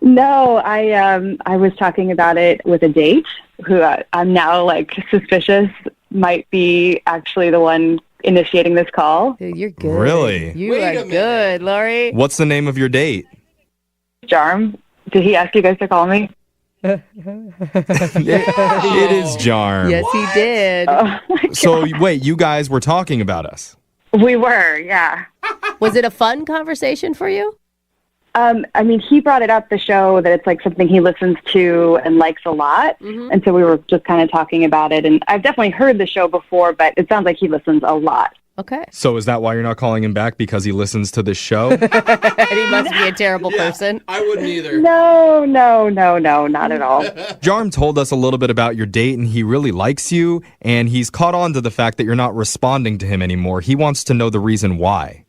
No, I was talking about it with a date who I'm now suspicious might be actually the one initiating this call. Dude, you're good. Really? You are good, Lori. What's the name of your date? Jarm, did he ask you guys to call me? It is Jarm. Yes, he did. So, wait, you guys were talking about us? We were, yeah. Was it a fun conversation for you? I mean, he brought it up, the show, that it's something he listens to and likes a lot. Mm-hmm. And so we were just kind of talking about it. And I've definitely heard the show before, but it sounds like he listens a lot. Okay. So is that why you're not calling him back? Because he listens to this show? And he must be a terrible person. I wouldn't either. No, not at all. Jarm told us a little bit about your date, and he really likes you, and he's caught on to the fact that you're not responding to him anymore. He wants to know the reason why.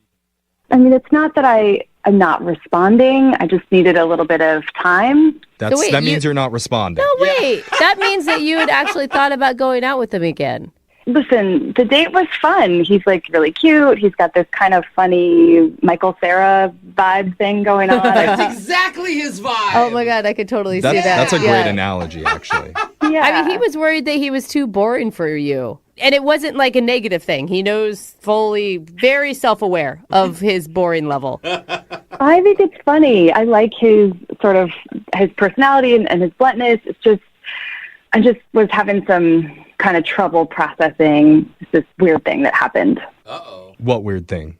I mean, it's not that I'm not responding. I just needed a little bit of time. That means you're not responding. No, wait. That means that you had actually thought about going out with him again. Listen, the date was fun. He's really cute. He's got this kind of funny Michael Cera vibe thing going on. That's exactly his vibe. Oh my God, I could totally see that. That's a great analogy, actually. Yeah. I mean, he was worried that he was too boring for you. And it wasn't a negative thing. He knows fully, very self-aware of his boring level. I think it's funny. I like his his personality and his bluntness. It's just, I just was having some kind of trouble processing this weird thing that happened. Uh-oh. What weird thing?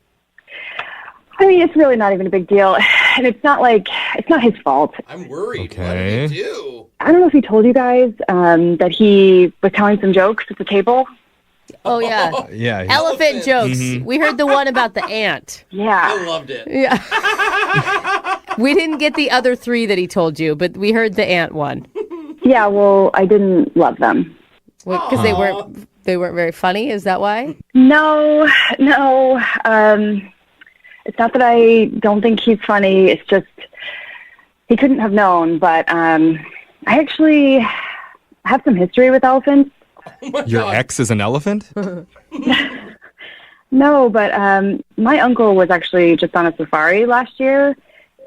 I mean, it's really not even a big deal. And it's not his fault. I'm worried. Okay. What did he do? I don't know if he told you guys that he was telling some jokes at the table. Oh, yeah. Yeah. Elephant jokes. Mhm. We heard the one about the ant. Yeah. I loved it. Yeah. We didn't get the other three that he told you, but we heard the ant one. Yeah, well, I didn't love them. Because they weren't very funny. Is that why? No. It's not that I don't think he's funny. It's just he couldn't have known. But I actually have some history with elephants. Your ex is an elephant? No, but my uncle was actually just on a safari last year,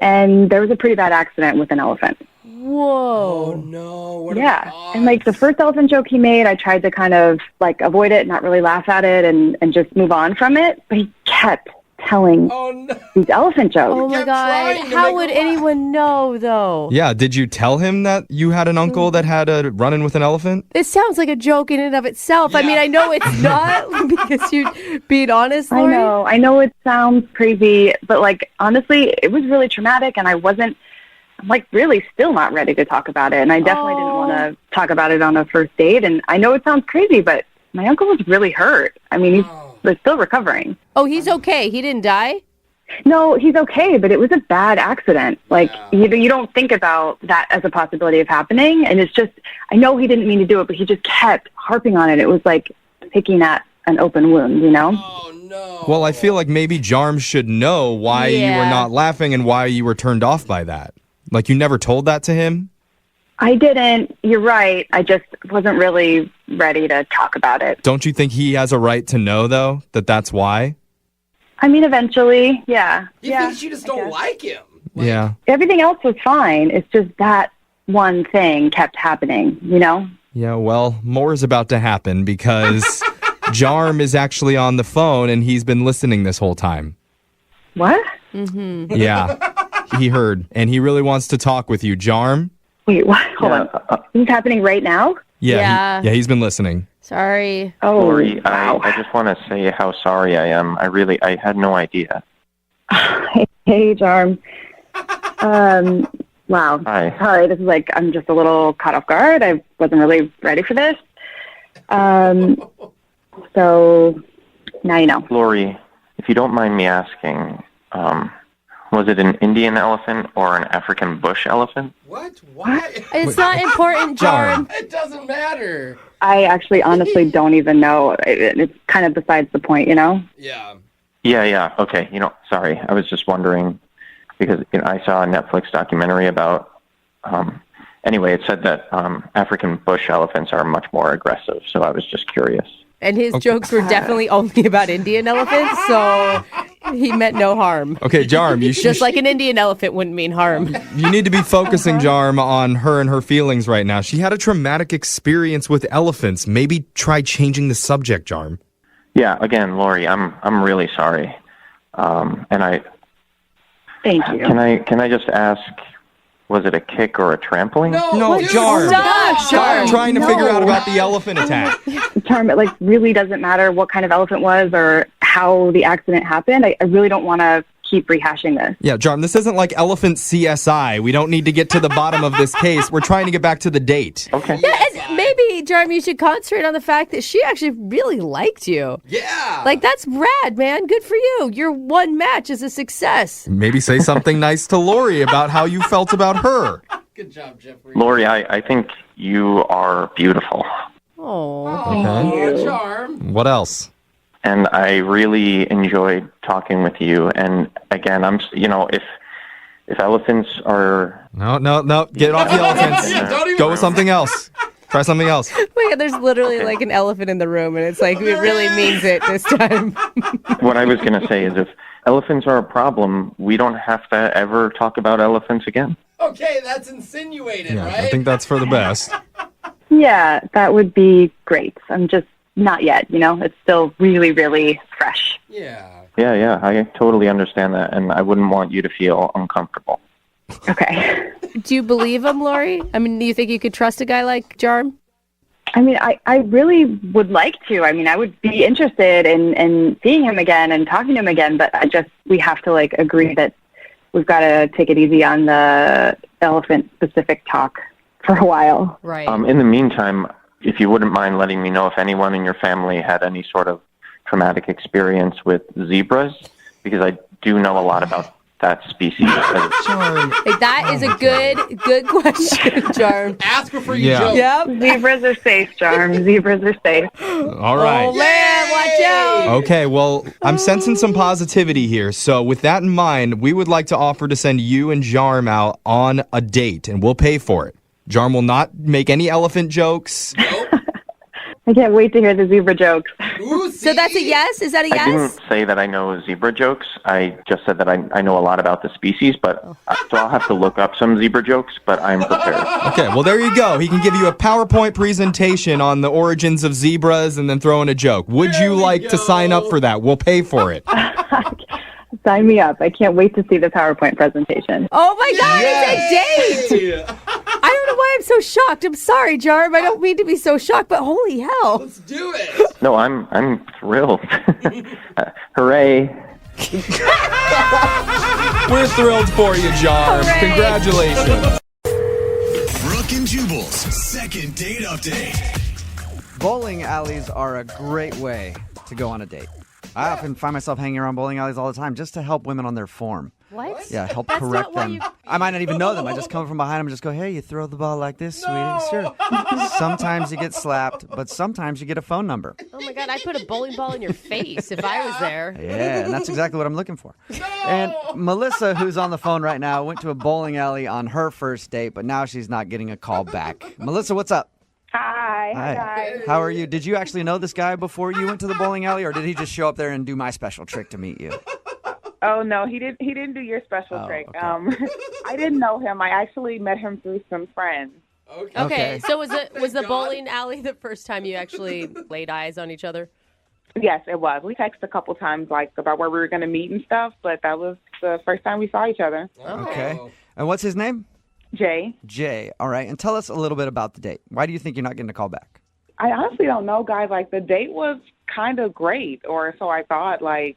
and there was a pretty bad accident with an elephant. Whoa. Oh, no. What Yeah. And the first elephant joke he made, I tried to kind of avoid it, not really laugh at it, and just move on from it. But he kept telling these elephant jokes. Oh my God. How would anyone know, though? Yeah, did you tell him that you had an uncle that had a run-in with an elephant? It sounds like a joke in and of itself. I mean, I know it's not because you're being honest, Lori. I know it sounds crazy, but honestly, it was really traumatic, and I'm really still not ready to talk about it. And I definitely didn't want to talk about it on a first date. And I know it sounds crazy, but my uncle was really hurt. I mean, he's still recovering. Oh, he's okay. He didn't die? No, he's okay, but it was a bad accident. You don't think about that as a possibility of happening. And it's just, I know he didn't mean to do it, but he just kept harping on it. It was like picking at an open wound, you know? Oh, no. Well, I feel like maybe Jarm should know why you were not laughing and why you were turned off by that. You never told that to him? I didn't. You're right. I just wasn't really ready to talk about it. Don't you think he has a right to know, though, that that's why? I mean, eventually, yeah. You think you just don't like him? Yeah. Everything else was fine. It's just that one thing kept happening, you know? Yeah, well, more is about to happen because Jarm is actually on the phone and he's been listening this whole time. What? Mm-hmm. Yeah, he heard, and he really wants to talk with you. Jarm? Wait, what? Hold on. This is happening right now? Yeah. He's been listening. Sorry. Oh, Lori, wow. I just want to say how sorry I am. I had no idea. Hey, Jarm. Wow. Hi. Sorry, this is I'm just a little caught off guard. I wasn't really ready for this. So, now you know. Lori, if you don't mind me asking, was it an Indian elephant or an African bush elephant? What? Why? It's not important, Jarm. It doesn't matter. I actually honestly don't even know. It's kind of besides the point, you know? Yeah. Yeah. Okay. Sorry. I was just wondering because I saw a Netflix documentary about anyway, it said that African bush elephants are much more aggressive. So I was just curious. And his jokes were definitely only about Indian elephants, so he meant no harm. Okay, Jarm, you should. Just like an Indian elephant wouldn't mean harm. You need to be focusing, Jarm, on her and her feelings right now. She had a traumatic experience with elephants. Maybe try changing the subject, Jarm. Yeah, again, Lori, I'm really sorry. And I Thank you. Can I just ask, was it a kick or a trampoline? No, Jarm. Stop, trying to figure out about the elephant attack. Charm, it really doesn't matter what kind of elephant was or how the accident happened. I really don't want to keep rehashing this. Yeah, Jarm, this isn't like Elephant CSI. We don't need to get to the bottom of this case. We're trying to get back to the date. Okay. Yeah, and maybe, Jarm, you should concentrate on the fact that she actually really liked you. Yeah. That's rad, man. Good for you. Your one match is a success. Maybe say something nice to Lori about how you felt about her. Good job, Jeffrey. Lori, I think you are beautiful. Oh, Okay. Charm. What else? And I really enjoyed talking with you. And again, if elephants are... No. Get off the elephants. Don't even- Go with something else. Try something else. Wait, there's literally like an elephant in the room, and it's like, it really means it this time. What I was going to say is if elephants are a problem, we don't have to ever talk about elephants again. Okay, that's insinuated, Yeah, right? I think that's for the best. Yeah, that would be great. I'm just not yet, It's still really, really fresh. Yeah. Yeah, I totally understand that, and I wouldn't want you to feel uncomfortable. Okay. Do you believe him, Lori? I mean, do you think you could trust a guy like Jarm? I mean, I really would like to. I mean, I would be interested in seeing him again and talking to him again, but we have to agree that we've got to take it easy on the elephant-specific talk for a while. Right. In the meantime, if you wouldn't mind letting me know if anyone in your family had any sort of traumatic experience with zebras, because I do know a lot about that species. That is a good question, Jarm. Ask her for Yeah. your joke. Yep. Zebras are safe, Jarm. Zebras are safe. All right. Oh, man, watch out. Okay, well, I'm sensing some positivity here. So, with that in mind, we would like to offer to send you and Jarm out on a date, and we'll pay for it. Jarm will not make any elephant jokes. I can't wait to hear the zebra jokes. Ooh, So that's a yes? Is that a I yes? didn't say that I know zebra jokes. I just said that I know a lot about the species, but so I'll have to look up some zebra jokes, but I'm prepared. Okay, well, there you go. He can give you a PowerPoint presentation on the origins of zebras and then throw in a joke. Would you like to sign up for that? We'll pay for it. Sign me up. I can't wait to see the PowerPoint presentation. Oh, my God, it's a date. I don't know why I'm so shocked. I'm sorry, Jarm. I don't mean to be so shocked, but holy hell. Let's do it. No, I'm thrilled. Hooray. We're thrilled for you, Jarm. Hooray. Congratulations. Brooke and Jubal's second date update. Bowling alleys are a great way to go on a date. I often find myself hanging around bowling alleys all the time just to help women on their form. What? Yeah, help That's correct not why them. you- I might not even know them. I just come from behind them and just go, hey, you throw the ball like this, sweetie. Sure. Sometimes you get slapped, but sometimes you get a phone number. Oh my God, I'd put a bowling ball in your face if I was there. Yeah, and that's exactly what I'm looking for. And Melissa, who's on the phone right now, went to a bowling alley on her first date, but now she's not getting a call back. Melissa, what's up? Hi. Hi. Guys. How are you? Did you actually know this guy before you went to the bowling alley, or did he just show up there and do my special trick to meet you? Oh no, he didn't do your special trick. okay. I didn't know him. I actually met him through some friends. Okay, so was the bowling alley the first time you actually laid eyes on each other? Yes, it was. We texted a couple times about where we were going to meet and stuff, but that was the first time we saw each other. Okay. And what's his name? Jay. Jay. All right. And tell us a little bit about the date. Why do you think you're not getting a call back? I honestly don't know, guys. The date was kind of great, or so I thought. Right.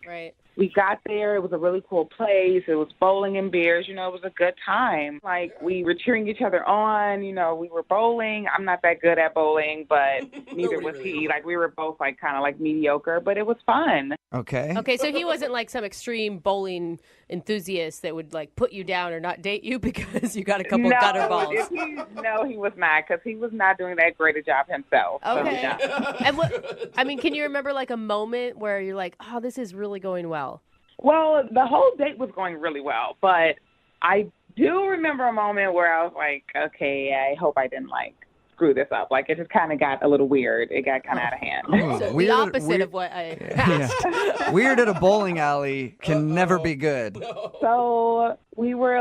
We got there. It was a really cool place. It was bowling and beers. It was a good time. We were cheering each other on. We were bowling. I'm not that good at bowling, but neither was he. We were both kind of mediocre, but it was fun. Okay. Okay, so he wasn't like some extreme bowling enthusiast that would put you down or not date you because you got a couple gutter balls. No, he was not, because he was not doing that great a job himself. Okay. So, And can you remember a moment where you're like, oh, this is really going well? Well, the whole date was going really well, but I do remember a moment where I was like, okay, I hope I didn't like screw this up. Like it just kind of got a little weird. It got kind of out of hand. So the opposite of what I asked. Weird at a bowling alley can never be good. So we were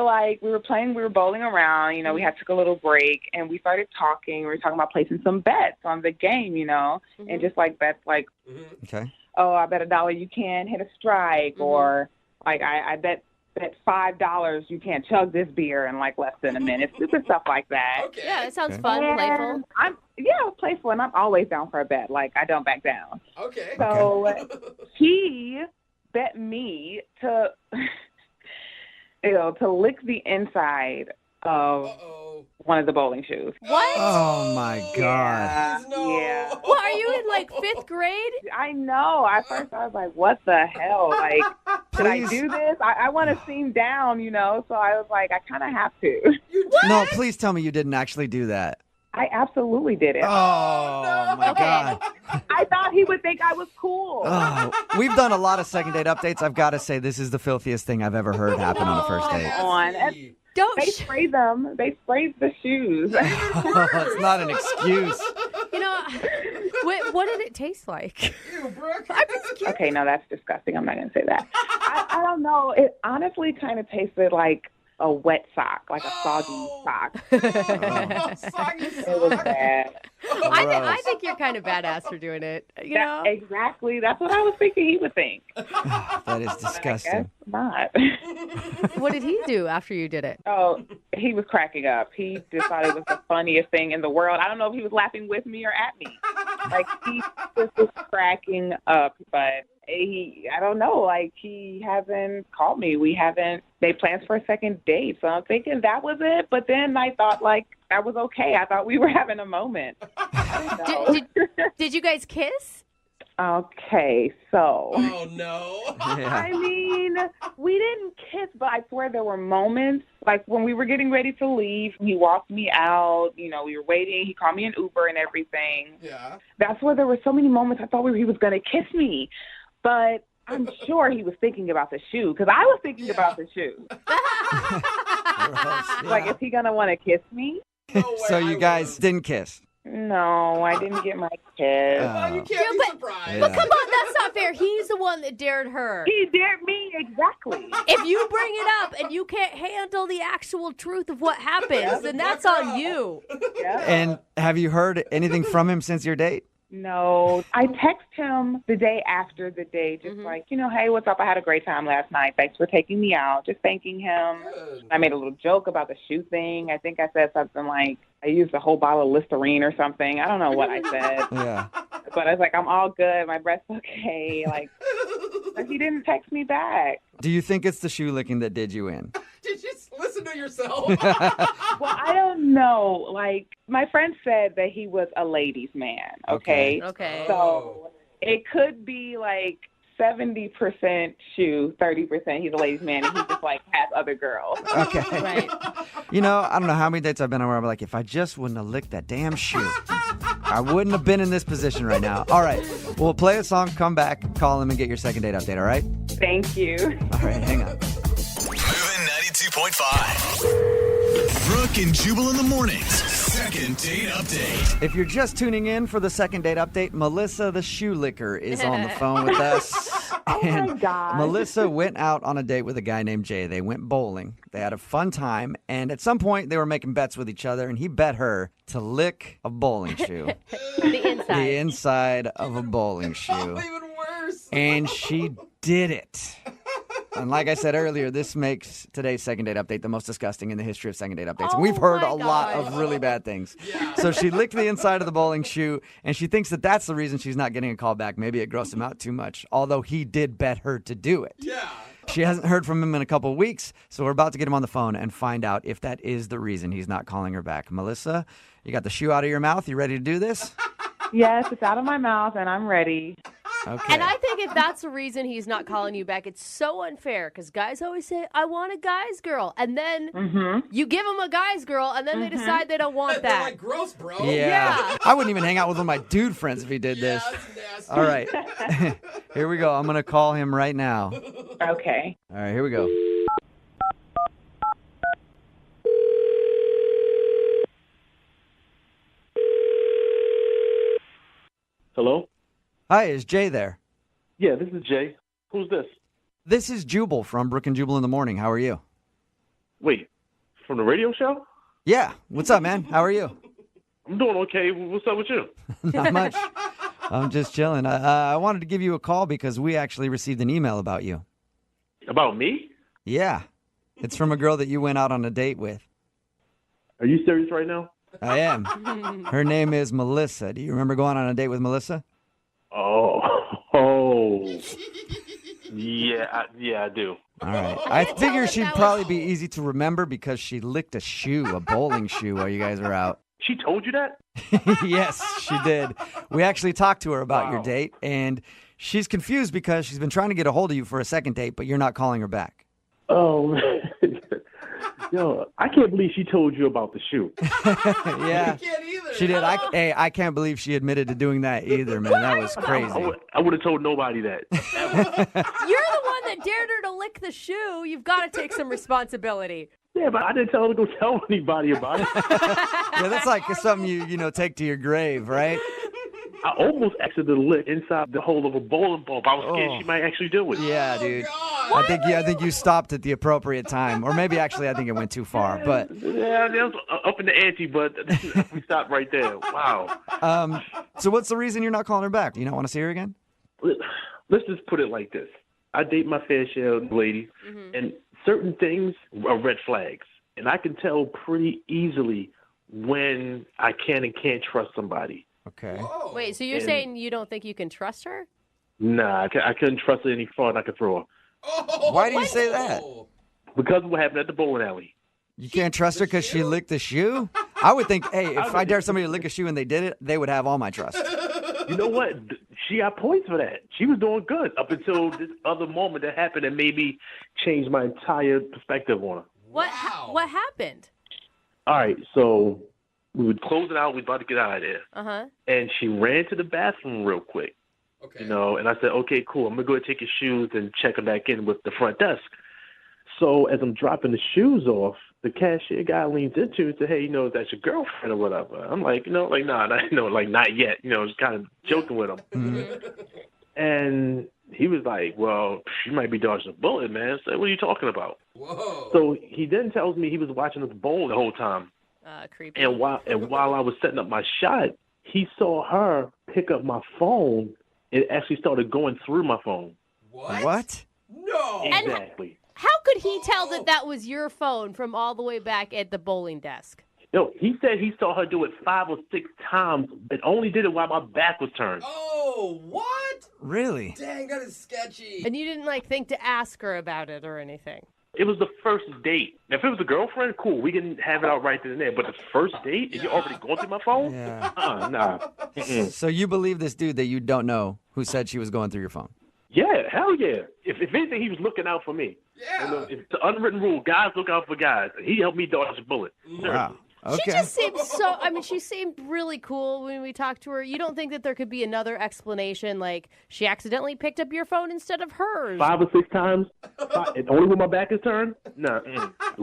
bowling around, you know, we took a little break and we started talking. We were talking about placing some bets on the game, you know, and just like bets like, Okay. oh, I bet $1 you can't hit a strike, or like I bet $5 you can't chug this beer in like less than a minute. Stupid stuff like that. Okay. Yeah, it sounds fun, playful. I'm playful, and I'm always down for a bet. Like I don't back down. Okay. So he bet me to, to lick the inside of one of the bowling shoes. What? Oh my God. Yeah. What, are you in like 5th grade? I know. At first I was like, what the hell? Like, should I do this? I want to seem down, you know? So I was like, I kind of have to. No, please tell me you didn't actually do that. I absolutely did it. Oh, my God. I thought he would think I was cool. Oh, we've done a lot of second date updates. I've got to say, this is the filthiest thing I've ever heard happen on a first date. They spray them. They sprayed the shoes. It's not an excuse. You know, what did it taste like? Ew, Brooke. Okay, no, that's disgusting. I'm not going to say that. I don't know. It honestly kind of tasted like a wet sock, like a soggy sock. It was bad. I think you're kind of badass for doing it. You know? Exactly. That's what I was thinking he would think. That is disgusting. Not. What did he do after you did it? Oh, he was cracking up. He just thought it was the funniest thing in the world. I don't know if he was laughing with me or at me. Like, he just was cracking up, but I don't know, like, he hasn't called me. We haven't made plans for a second date, so I'm thinking that was it. But then I thought, like, that was okay. I thought we were having a moment. Did you guys kiss? Okay, so. Oh, no. I mean, we didn't kiss, but I swear there were moments, like when we were getting ready to leave, he walked me out, you know, we were waiting, he called me an Uber and everything. Yeah. That's where there were so many moments I thought he was going to kiss me, but I'm sure he was thinking about the shoe, because I was thinking about the shoe. Like, is he going to want to kiss me? So you guys didn't kiss? No, I didn't get my kiss. You can't be surprised. But come on, that's not fair. He's the one that dared her. He dared me, exactly. If you bring it up and you can't handle the actual truth of what happens, then that's on you. Yeah. And have you heard anything from him since your date? No, I text him the day after the date, just like, you know, hey, what's up? I had a great time last night. Thanks for taking me out. Just thanking him. I made a little joke about the shoe thing. I think I said something like, I used a whole bottle of Listerine or something. I don't know what I said. Yeah. But I was like, I'm all good. My breath's okay. Like, but he didn't text me back. Do you think it's the shoe licking that did you in? Did you listen to yourself? Well, I don't know. Like, my friend said that he was a ladies' man, okay? Okay. So it could be like 70% shoe, 30% he's a ladies' man, and he just, like, has other girls. Okay. Right. You know, I don't know how many dates I've been on where I'm like, if I just wouldn't have licked that damn shoe, I wouldn't have been in this position right now. All right. We'll play a song, come back, call him, and get your second date update, all right? Thank you. All right, hang on. Moving 92.5. Brooke and Jubal in the mornings. Second date update. If you're just tuning in for the second date update, Melissa the shoe licker is on the phone with us. Oh, my God. Melissa went out on a date with a guy named Jay. They went bowling. They had a fun time. And at some point, they were making bets with each other. And he bet her to lick a bowling shoe. The inside. The inside of a bowling shoe. Even worse. And she did it. And like I said earlier, this makes today's second date update the most disgusting in the history of second date updates. And we've heard a lot of really bad things. Yeah. So she licked the inside of the bowling shoe, and she thinks that that's the reason she's not getting a call back. Maybe it grossed him out too much, although he did bet her to do it. Yeah. She hasn't heard from him in a couple of weeks, so we're about to get him on the phone and find out if that is the reason he's not calling her back. Melissa, you got the shoe out of your mouth. You ready to do this? Yes, it's out of my mouth, and I'm ready. Okay. And I think if that's the reason he's not calling you back, it's so unfair because guys always say, I want a guy's girl. And then you give them a guy's girl, and then they decide they don't want They're that. like, gross, bro. Yeah. I wouldn't even hang out with one of my dude friends if he did this. That's nasty. All right. Here we go. I'm going to call him right now. Okay. All right, here we go. Hello? Hi, is Jay there? Yeah, this is Jay. Who's this? This is Jubal from Brooke and Jubal in the morning. How are you? Wait, from the radio show? Yeah. What's up, man? How are you? I'm doing okay. What's up with you? Not much. I'm just chilling. I wanted to give you a call because we actually received an email about you. About me? Yeah. It's from a girl that you went out on a date with. Are you serious right now? I am. Her name is Melissa. Do you remember going on a date with Melissa? Oh. Yeah, I do. All right. I figure she'd probably be easy to remember because she licked a bowling shoe while you guys were out. She told you that? Yes, she did. We actually talked to her about your date, and she's confused because she's been trying to get a hold of you for a second date, but you're not calling her back. Oh, yo, I can't believe she told you about the shoe. Yeah, she did. I can't believe she admitted to doing that either, man. That was crazy. I would have told nobody that. You're the one that dared her to lick the shoe. You've got to take some responsibility. Yeah, but I didn't tell her to go tell anybody about it. Yeah, that's like something you take to your grave, right? I almost accidentally licked inside the hole of a bowling ball. I was scared she might actually do it. Yeah, dude. I think you stopped at the appropriate time, or maybe actually I think it went too far. But yeah, that was up in the ante, but we stopped right there. Wow. So what's the reason you're not calling her back? Do you not want to see her again? Let's just put it like this: I date my fair share of ladies, and certain things are red flags, and I can tell pretty easily when I can and can't trust somebody. Okay. Wait, so you're saying you don't think you can trust her? Nah, I couldn't trust her any farther I could throw her. Why do you say that? Because of what happened at the bowling alley. You can't trust her because she licked the shoe? I would think, hey, if I dare somebody to lick a shoe and they did it, they would have all my trust. You know what? She got points for that. She was doing good up until this other moment that happened and made me change my entire perspective on her. What happened? All right, so we would close it out. We were about to get out of there. Uh-huh. And she ran to the bathroom real quick. Okay. And I said, okay, cool. I'm going to go ahead and take your shoes and check them back in with the front desk. So as I'm dropping the shoes off, the cashier guy leans into it and said, hey, that's your girlfriend or whatever. I'm like, nah, not yet. Just kind of joking with him. Mm-hmm. And he was like, well, she might be dodging a bullet, man. So what are you talking about? Whoa. So he then tells me he was watching us bowl the whole time. Creepy. And while I was setting up my shot, he saw her pick up my phone and actually started going through my phone. What? No. Exactly. How could he tell that was your phone from all the way back at the bowling desk? No, he said he saw her do it 5 or 6 times, but only did it while my back was turned. Oh, what? Really? Dang, that is sketchy. And you didn't think to ask her about it or anything? It was the first date. Now, if it was a girlfriend, cool. We can have it out right then and there. But the first date, and you're already going through my phone? Yeah. Nah. Mm-mm. So you believe this dude that you don't know who said she was going through your phone? Yeah, hell yeah. If anything, he was looking out for me. Yeah. It's the unwritten rule. Guys look out for guys. He helped me dodge a bullet. Wow. Okay. She just seemed she seemed really cool when we talked to her. You don't think that there could be another explanation, like she accidentally picked up your phone instead of hers? 5 or 6 times? Only when my back is turned? Nah.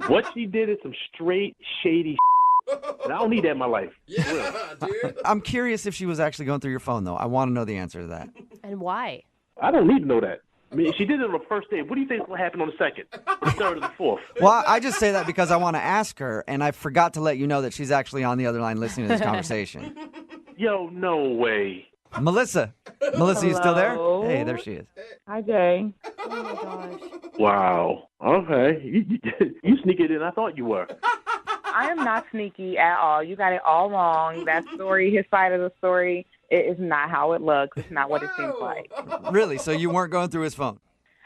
What she did is some straight, shady and I don't need that in my life. Yeah, dude. I'm curious if she was actually going through your phone, though. I want to know the answer to that. And why? I don't need to know that. I mean, she did it on the first date. What do you think is going to happen on the second, or the third, or the fourth? Well, I just say that because I want to ask her, and I forgot to let you know that she's actually on the other line listening to this conversation. Yo, no way. Melissa, you still there? Hello? Hey, there she is. Hi, Jay. Oh my gosh. Wow. Okay. You sneakier than I thought you were. I am not sneaky at all. You got it all wrong. That story, his side of the story, it is not how it looks. It's not what it seems like. Really? So you weren't going through his phone?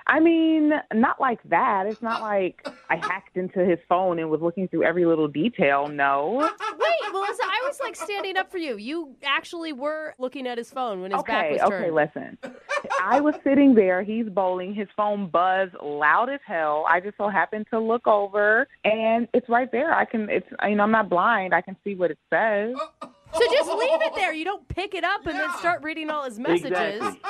I mean, not like that. It's not like I hacked into his phone and was looking through every little detail. No. Wait, Melissa, I was standing up for you. You actually were looking at his phone when his back was turned. Okay, listen. I was sitting there. He's bowling. His phone buzzed loud as hell. I just so happened to look over, and it's right there. I'm not blind. I can see what it says. So just leave it there. You don't pick it up and then start reading all his messages. Exactly.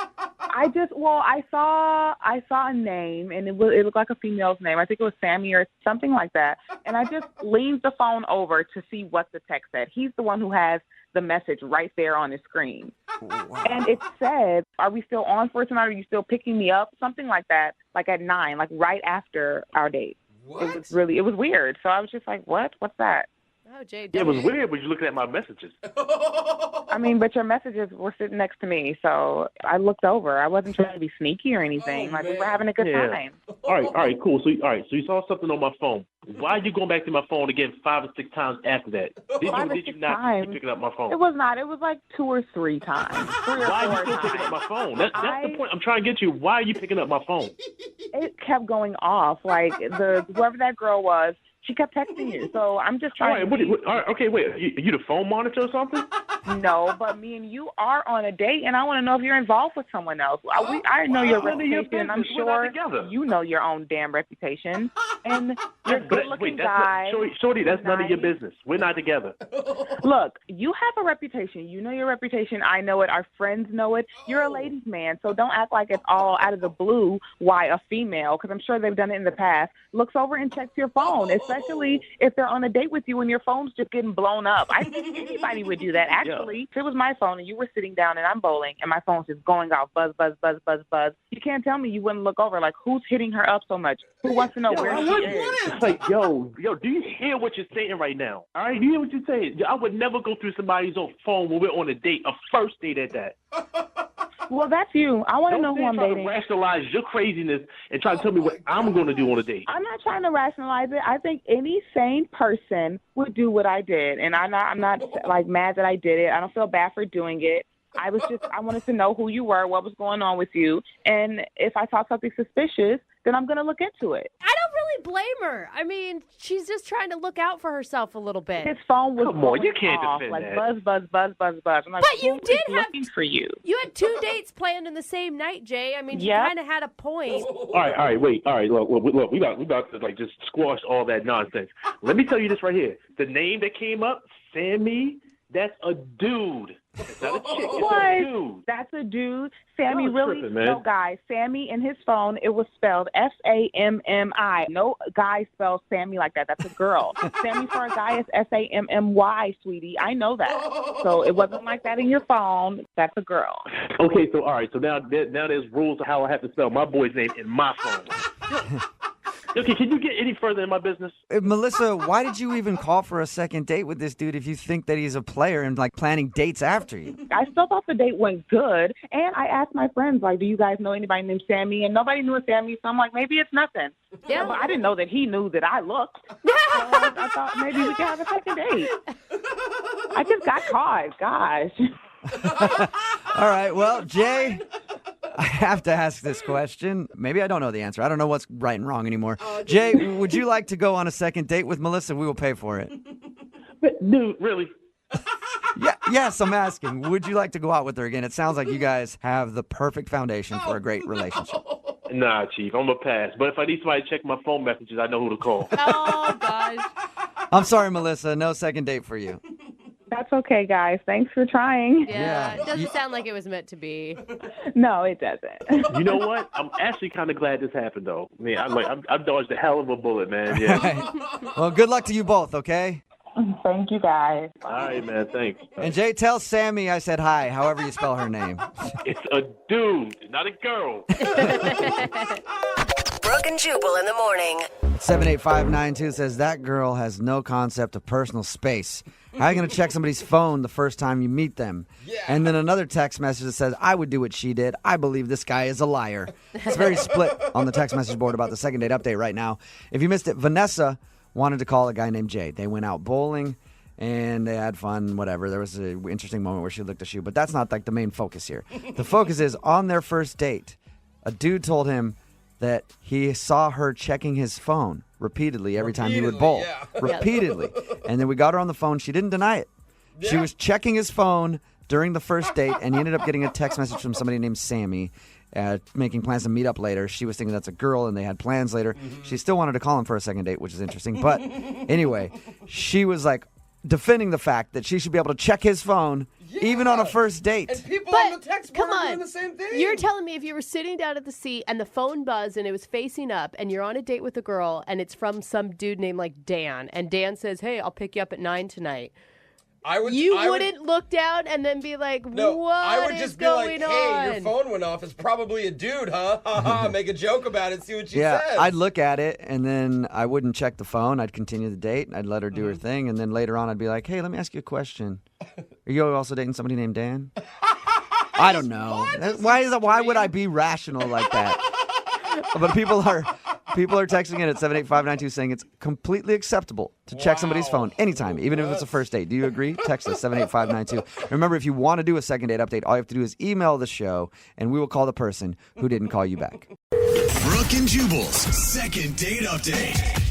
I saw a name, and it looked like a female's name. I think it was Sammy or something like that. And I just leaned the phone over to see what the text said. He's the one who has the message right there on his screen. And it said, "Are we still on for tonight? Are you still picking me up?" Something like that, like at 9, like right after our date. What? It was weird. So I was just like, "What? What's that?" Oh, Jay. Yeah, it was weird, but you're looking at my messages. I mean, but your messages were sitting next to me, so I looked over. I wasn't trying to be sneaky or anything. We were having a good time. All right, cool. So you saw something on my phone. Why are you going back to my phone again 5 or 6 times after that? Did you not keep picking up my phone? It was not. It was like 2 or 3 times. 3 or 4 Why are you still times. picking up my phone? That's the point I'm trying to get you. Why are you picking up my phone? It kept going off. Like whoever that girl was, she kept texting you. So I'm just trying Okay, wait. Are you the phone monitor or something? No, but me and you are on a date, and I want to know if you're involved with someone else. I know your reputation, and I'm sure you know your own damn reputation. And you're a good-looking guy. Shorty, that's none of your business. We're not together. Look, you have a reputation. You know your reputation. I know it. Our friends know it. You're a ladies' man, so don't act like it's all out of the blue why a female, because I'm sure they've done it in the past, looks over and checks your phone, especially if they're on a date with you and your phone's just getting blown up. I think anybody would do that. Actually, if it was my phone and you were sitting down and I'm bowling and my phone's just going off, buzz, buzz, buzz, buzz, buzz, you can't tell me you wouldn't look over. Like, who's hitting her up so much? Who wants to know where she is? It's like, yo, do you hear what you're saying right now? All right, do you hear what you're saying? I would never go through somebody's phone when we're on a date, a first date at that. Well, that's you. I want to know who I'm dating. Don't rationalize your craziness and try to tell me what I'm going to do on a date. I'm not trying to rationalize it. I think any sane person would do what I did, and I'm not like mad that I did it. I don't feel bad for doing it. I wanted to know who you were, what was going on with you, and if I saw something suspicious, then I'm going to look into it. I don't really blame her. I mean, she's just trying to look out for herself a little bit. His phone was Come on, you can't off, defend like that. buzz, buzz, buzz, buzz, buzz. I'm like, But you did have looking for you. You had 2 dates planned in the same night, Jay. I mean, you kind of had a point. All right, wait. All right, look, we about to like just squash all that nonsense. Let me tell you this right here. The name that came up, Sammy, that's a dude. It's not a chick. It's a dude. That's a dude. Sammy, You're really? tripping, man. No, guys. Sammy in his phone, it was spelled Sammi. No guy spells Sammy like that. That's a girl. Sammy for a guy is Sammy, sweetie. I know that. So it wasn't like that in your phone. That's a girl. Okay, so all right. So now there's rules of how I have to spell my boy's name in my phone. Okay, can you get any further in my business? Melissa, why did you even call for a second date with this dude if you think that he's a player and like planning dates after you? I still thought the date went good, and I asked my friends, like, do you guys know anybody named Sammy? And nobody knew a Sammy, so I'm like, maybe it's nothing. Yeah, but I didn't know that he knew that I looked. So I thought maybe we could have a second date. I just got caught, gosh. All right, well, Jay, I have to ask this question. Maybe I don't know the answer. I don't know what's right and wrong anymore. Jay, would you like to go on a second date with Melissa? We will pay for it. Dude, really? Yeah, yes, I'm asking. Would you like to go out with her again? It sounds like you guys have the perfect foundation for a great relationship. Nah, Chief, I'm going to pass. But if I need somebody to check my phone messages, I know who to call. Oh, gosh. I'm sorry, Melissa. No second date for you. That's okay, guys. Thanks for trying. Yeah, it doesn't sound like it was meant to be. No, it doesn't. You know what? I'm actually kind of glad this happened, though. I mean, I dodged a hell of a bullet, man. Yeah. Well, good luck to you both, okay? Thank you, guys. All right, man. Thanks. And Jay, tell Sammy I said hi, however you spell her name. It's a dude, not a girl. Brooke and Jubal in the morning. 78592 says that girl has no concept of personal space. How are you going to check somebody's phone the first time you meet them? Yeah. And then another text message that says, I would do what she did. I believe this guy is a liar. It's very split on the text message board about the second date update right now. If you missed it, Vanessa wanted to call a guy named Jay. They went out bowling and they had fun, whatever. There was an interesting moment where she licked a shoe, but that's not like the main focus here. The focus is on their first date, a dude told him that he saw her checking his phone repeatedly every time he would bowl. Yeah. Repeatedly. And then we got her on the phone. She didn't deny it. Yeah. She was checking his phone during the first date, and he ended up getting a text message from somebody named Sammy making plans to meet up later. She was thinking that's a girl, and they had plans later. Mm-hmm. She still wanted to call him for a second date, which is interesting. But anyway, she was like defending the fact that she should be able to check his phone even on a first date. And people on the text board are doing the same thing. You're telling me if you were sitting down at the seat and the phone buzzed and it was facing up and you're on a date with a girl and it's from some dude named like Dan, and Dan says, hey, I'll pick you up at 9 tonight. I would. You wouldn't look down and then be like, No, what I would is just be going like, hey, your on? phone went off. It's probably a dude, huh? Ha ha. Make a joke about it. See what she Yeah, says. I'd look at it, and then I wouldn't check the phone. I'd continue the date. I'd let her do her thing, and then later on, I'd be like, hey, let me ask you a question. Are you also dating somebody named Dan? I don't know. Why would I be rational like that? But people are texting in at 78592 saying it's completely acceptable to check somebody's phone anytime, even if it's a first date. Do you agree? Text us 78592. Remember, if you want to do a second date update, all you have to do is email the show, and we will call the person who didn't call you back. Brooke and Jubal's second date update.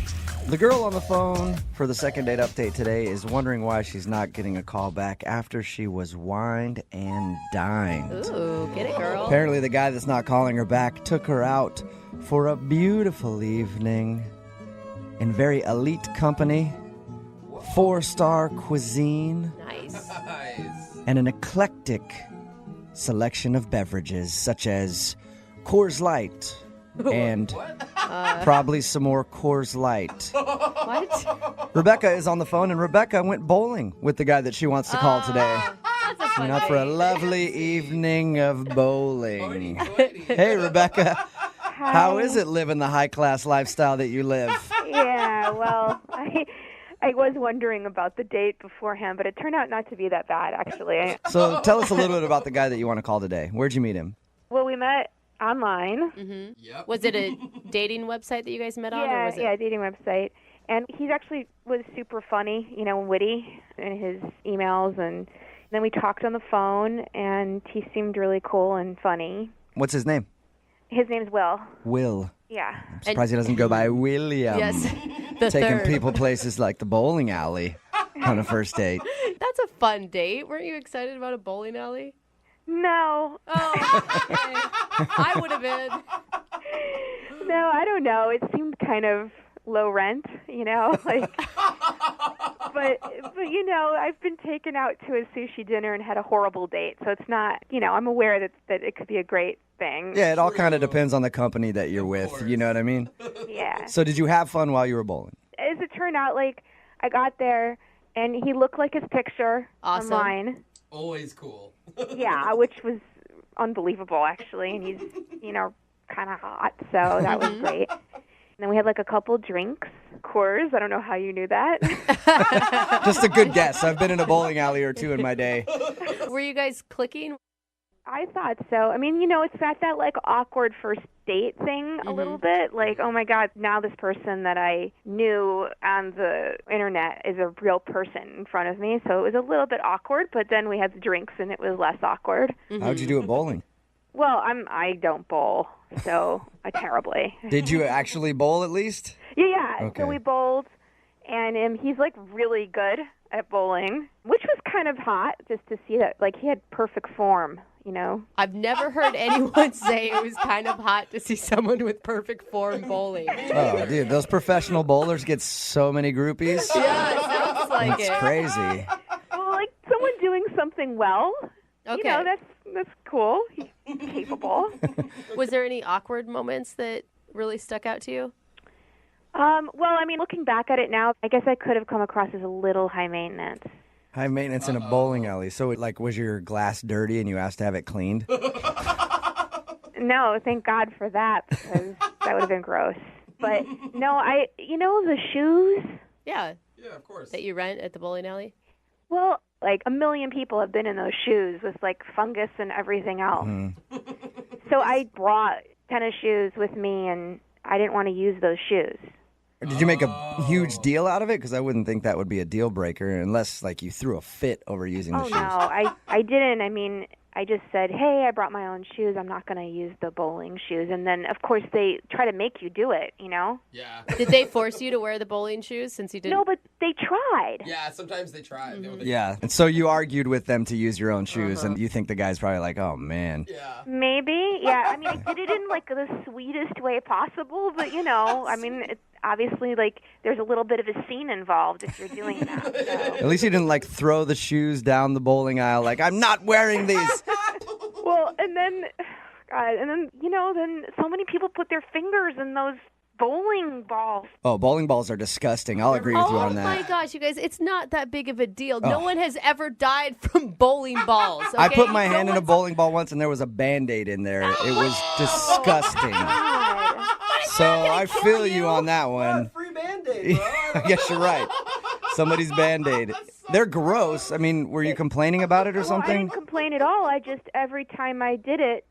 The girl on the phone for the second date update today is wondering why she's not getting a call back after she was wined and dined. Ooh, get it, girl. Apparently, the guy that's not calling her back took her out for a beautiful evening in very elite company, 4-star cuisine, Nice. and an eclectic selection of beverages such as Coors Light and probably some more Coors Light. What? Rebecca is on the phone, and Rebecca went bowling with the guy that she wants to call today. That's a fun Went out for a date. lovely evening of bowling. Hey, Rebecca. How is it living the high-class lifestyle that you live? Yeah, well, I was wondering about the date beforehand, but it turned out not to be that bad, actually. So tell us a little bit about the guy that you want to call today. Where'd you meet him? Well, we met online. Mm-hmm. Yep. Was it a dating website that you guys met on? Or was it... Yeah, dating website. And he actually was super funny, witty in his emails. And then we talked on the phone, and he seemed really cool and funny. What's his name? His name's Will. Will. Yeah. I'm surprised he doesn't go by William. Yes, the Taking third. people places like the bowling alley on a first date. That's a fun date. Weren't you excited about a bowling alley? No. Oh, okay. I would have been. No, I don't know. It seemed kind of low rent, like. But I've been taken out to a sushi dinner and had a horrible date, so it's not. I'm aware that it could be a great thing. Yeah, it all kind of depends on the company that you're with. You know what I mean? Yeah. So did you have fun while you were bowling? As it turned out, I got there and he looked like his picture Awesome. online. Always cool. Yeah, which was unbelievable actually, and he's kind of hot, so that was great. And then we had a couple drinks, Coors. I don't know how you knew that. Just a good guess. I've been in a bowling alley or two in my day. Were you guys clicking? I thought so. I mean, it's at that awkward first date thing a little bit. Oh my God, now this person that I knew on the internet is a real person in front of me. So it was a little bit awkward, but then we had the drinks and it was less awkward. How'd you do at bowling? Well, I don't bowl, so terribly. Did you actually bowl at least? Yeah. Okay. So we bowled, and he's really good at bowling, which was kind of hot just to see that. He had perfect form, I've never heard anyone say it was kind of hot to see someone with perfect form bowling. Oh, dude, those professional bowlers get so many groupies. Yeah, it sounds like It's it. crazy. Well, someone doing something well. Okay. That's cool. He's capable. Was there any awkward moments that really stuck out to you? Well, looking back at it now, I guess I could have come across as a little high maintenance. High maintenance in a bowling alley. So, was your glass dirty and you asked to have it cleaned? No, thank God for that, because that would have been gross. But no, the shoes. Yeah. Yeah, of course. That you rent at the bowling alley? Well, 1 million people have been in those shoes with fungus and everything else. So I brought tennis shoes with me, and I didn't want to use those shoes. Did you make a huge deal out of it? Because I wouldn't think that would be a deal breaker unless you threw a fit over using the Oh shoes. no, I didn't. I just said, hey, I brought my own shoes. I'm not going to use the bowling shoes. And then, of course, they try to make you do it, Yeah. Did they force you to wear the bowling shoes since you didn't? No, but they tried. Yeah, sometimes they try. Yeah. And so you argued with them to use your own shoes, and you think the guy's probably like, oh, man. Maybe. Yeah, I did it in, the sweetest way possible. But, it's obviously, there's a little bit of a scene involved if you're doing that. So. At least you didn't, throw the shoes down the bowling aisle I'm not wearing these. Well, and then, then so many people put their fingers in those bowling balls. Oh, bowling balls are disgusting. I'll agree with you on Oh that. my gosh, you guys, it's not that big of a deal. Oh. No one has ever died from bowling balls. I okay? put my No hand in a one's- bowling ball once and there was a Band-Aid in there. It was disgusting. So I feel you on that one. Free Band-Aid, bro. I guess you're right. Somebody's Band-Aid. They're gross. I mean, were you complaining about it or Well, I something? didn't complain at all. I just, every time I did it,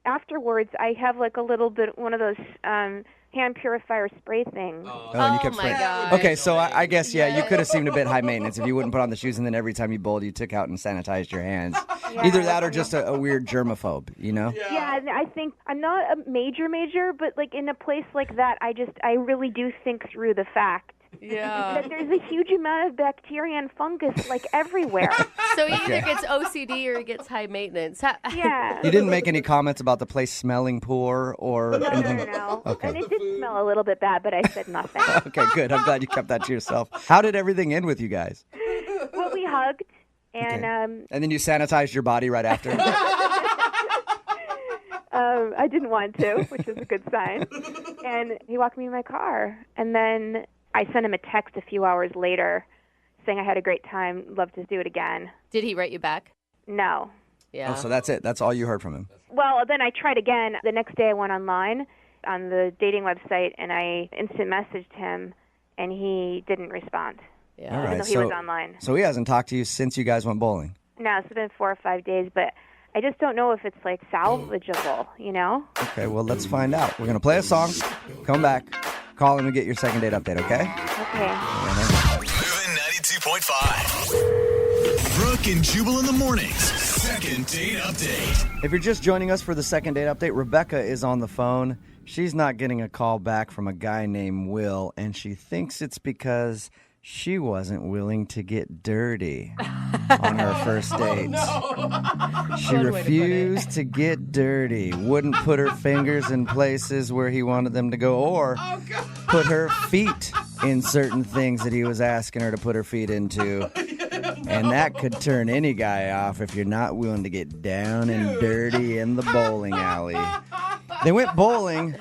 afterwards, I have like a little bit, one of those hand purifier spray things. Oh, and you kept my spraying. God. Okay, so I guess, yeah, you could have seemed a bit high maintenance if you wouldn't put on the shoes and then every time you bowled, you took out and sanitized your hands. Yeah. Either that or just a weird germaphobe, you know? Yeah, and I think I'm not a major, but like in a place like that, I really do think through the fact that there's a huge amount of bacteria and fungus like everywhere. So he either Okay. gets OCD or he gets high maintenance. Yeah. You didn't make any comments about the place smelling poor or anything? No. Okay. And it did smell a little bit bad, but I said nothing. Okay, good. I'm glad you kept that to yourself. How did everything end with you guys? Well, we hugged, and And then you sanitized your body right after? I didn't want to, which is a good sign. And he walked me in my car, and then I sent him a text a few hours later saying I had a great time, love to do it again. Did he write you back? No. Yeah. Oh, so that's it. That's all you heard from him. Well, then I tried again. The next day I went online on the dating website, and I instant messaged him, and he didn't respond. Yeah. All Even right. though he was online. So he hasn't talked to you since you guys went bowling? No, it's been 4 or 5 days, but I just don't know if it's like salvageable, you know? Okay, well, let's find out. We're going to play a song, come back, call him and get your second date update, okay? Okay. Moving 92.5. Brooke and Jubal in the mornings. Second date update. If you're just joining us for the second date update, Rebecca is on the phone. She's not getting a call back from a guy named Will, and she thinks it's because she wasn't willing to get dirty on her first date. She refused to get dirty, wouldn't put her fingers in places where he wanted them to go, or put her feet in certain things that he was asking her to put her feet into. And that could turn any guy off if you're not willing to get down and dirty in the bowling alley. They went bowling,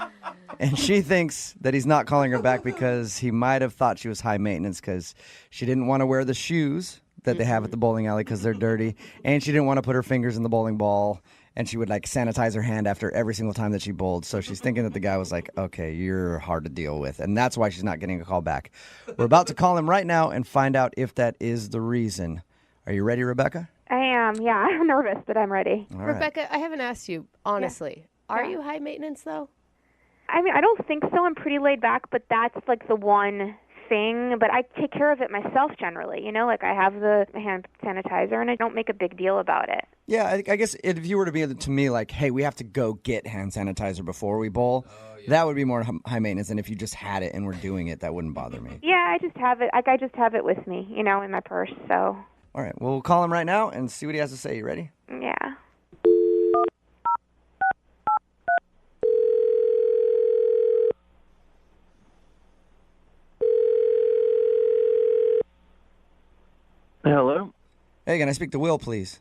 and she thinks that he's not calling her back because he might have thought she was high maintenance because she didn't want to wear the shoes that they have at the bowling alley because they're dirty, and she didn't want to put her fingers in the bowling ball, and she would like sanitize her hand after every single time that she bowled. So she's thinking that the guy was like, okay, you're hard to deal with, and that's why she's not getting a call back. We're about to call him right now and find out if that is the reason. Are you ready, Rebecca? I am, yeah. I'm nervous, but I'm ready. All right. Rebecca, I haven't asked you, honestly. Are you high maintenance, though? I mean, I don't think so. I'm pretty laid back, but that's like the one thing. But I take care of it myself generally. You know, like I have the hand sanitizer, and I don't make a big deal about it. Yeah, I guess if you were to be to me like, hey, we have to go get hand sanitizer before we bowl, that would be more high maintenance than if you just had it and were doing it. That wouldn't bother me. Yeah, I just have it. Like I just have it with me, you know, in my purse. So All right, well, we'll call him right now and see what he has to say. You ready? yeah. Hello? Hey, can I speak to Will, please?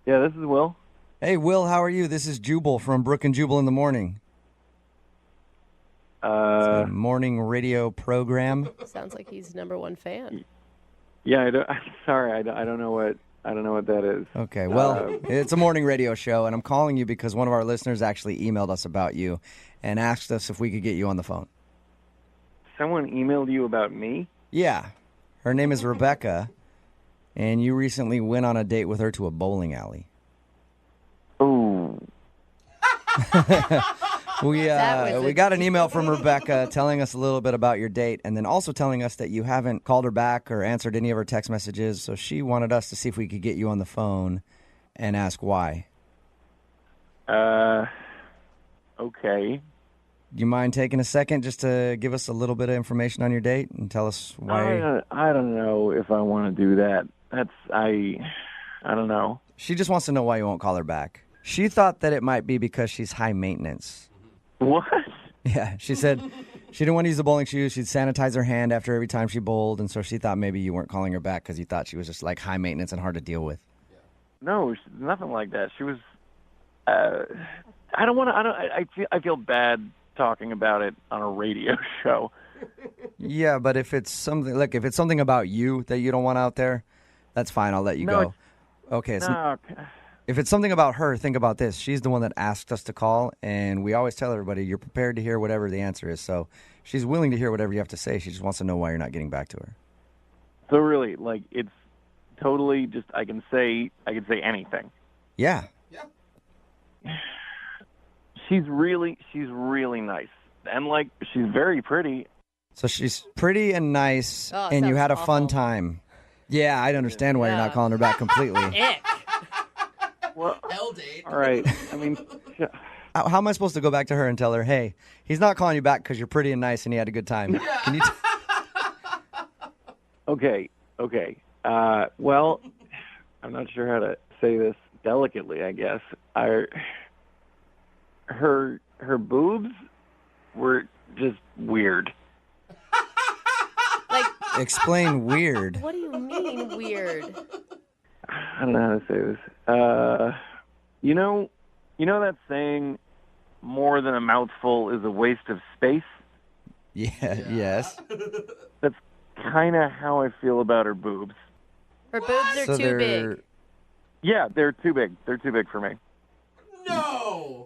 Yeah, this is Will. Hey, Will, how are you? This is Jubal from Brooke and Jubal in the morning. It's a morning radio program. Sounds like he's number one fan. Yeah, I'm sorry, I don't know what that is. Okay, well, it's a morning radio show, and I'm calling you because one of our listeners actually emailed us about you and asked us if we could get you on the phone. Someone emailed you about me? Yeah, her name is Rebecca, and you recently went on a date with her to a bowling alley. Oh. We got an email from Rebecca telling us a little bit about your date and then also telling us that you haven't called her back or answered any of her text messages, so she wanted us to see if we could get you on the phone and ask why. Okay. Do you mind taking a second just to give us a little bit of information on your date and tell us why? I don't know if I want to do that. I don't know. She just wants to know why you won't call her back. She thought that it might be because she's high maintenance. What? Yeah, she said she didn't want to use the bowling shoes. She'd sanitize her hand after every time she bowled, and so she thought maybe you weren't calling her back because you thought she was just like high maintenance and hard to deal with. No, nothing like that. She was. I don't want to. I feel bad talking about it on a radio show. Yeah, but if it's something about you that you don't want out there, that's fine. I'll let you go. Okay. If it's something about her, think about this. She's the one that asked us to call, and we always tell everybody you're prepared to hear whatever the answer is. So she's willing to hear whatever you have to say. She just wants to know why you're not getting back to her. So really, like, it's totally just I can say anything. Yeah. She's really nice, and like she's very pretty. So she's pretty and nice, Oh, and you sounds had a fun awful. time. Yeah, I'd understand why you're not calling her back completely. Ick. Well, all right. I mean, How am I supposed to go back to her and tell her, hey, he's not calling you back because you're pretty and nice and he had a good time? Can you okay. Well, I'm not sure how to say this delicately. I guess her boobs were just weird. Like, explain weird? what do you mean weird? I don't know how to say this. You know that saying, more than a mouthful is a waste of space? Yeah. Yes. That's kind of how I feel about her boobs. Her boobs are too big. Yeah, they're too big. They're too big for me.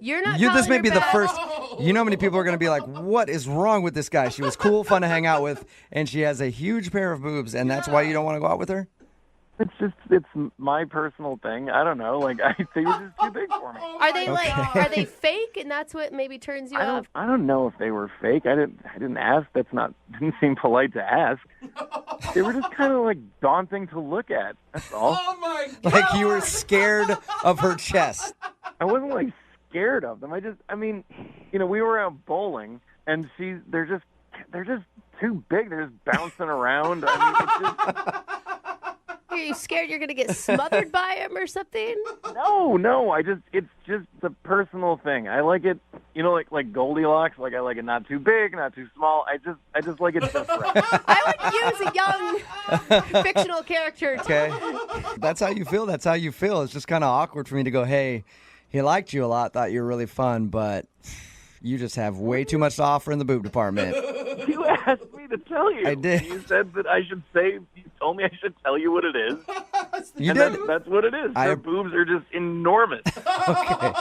You're not. This may calling be her the back? first. You know how many people are going to be like, what is wrong with this guy? She was cool, fun to hang out with, and she has a huge pair of boobs, and that's why you don't want to go out with her? It's my personal thing. I don't know. Like, they were just too big for me. Are they are they fake, and that's what maybe turns you off? I don't know if they were fake. I didn't ask. Didn't seem polite to ask. They were just kind of like daunting to look at. That's all. Oh my God. Like you were scared of her chest. I wasn't like scared of them. I mean, we were out bowling, and they're just too big. They're just bouncing around. I mean, it's just. Are you scared you're gonna get smothered by him or something? No. It's just the personal thing. I like it, like Goldilocks. Like I like it not too big, not too small. I just like it just right. I would use a young fictional character. Okay. That's how you feel. That's how you feel. It's just kind of awkward for me to go, hey, he liked you a lot, thought you were really fun, but you just have way too much to offer in the boob department. You asked me to tell you. I did. You said that I should say. You told me I should tell you what it is. You and did. That's what it is. Their boobs are just enormous. Okay.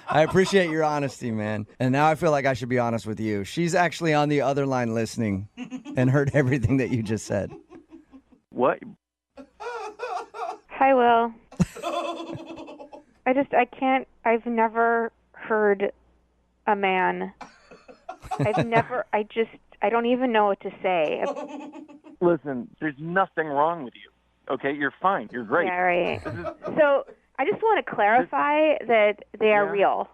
I appreciate your honesty, man. And now I feel like I should be honest with you. She's actually on the other line listening and heard everything that you just said. What? Hi, Will. I've never heard a man. I don't even know what to say. Listen, there's nothing wrong with you. Okay, you're fine. You're great. Yeah, right. So I just want to clarify that they are real.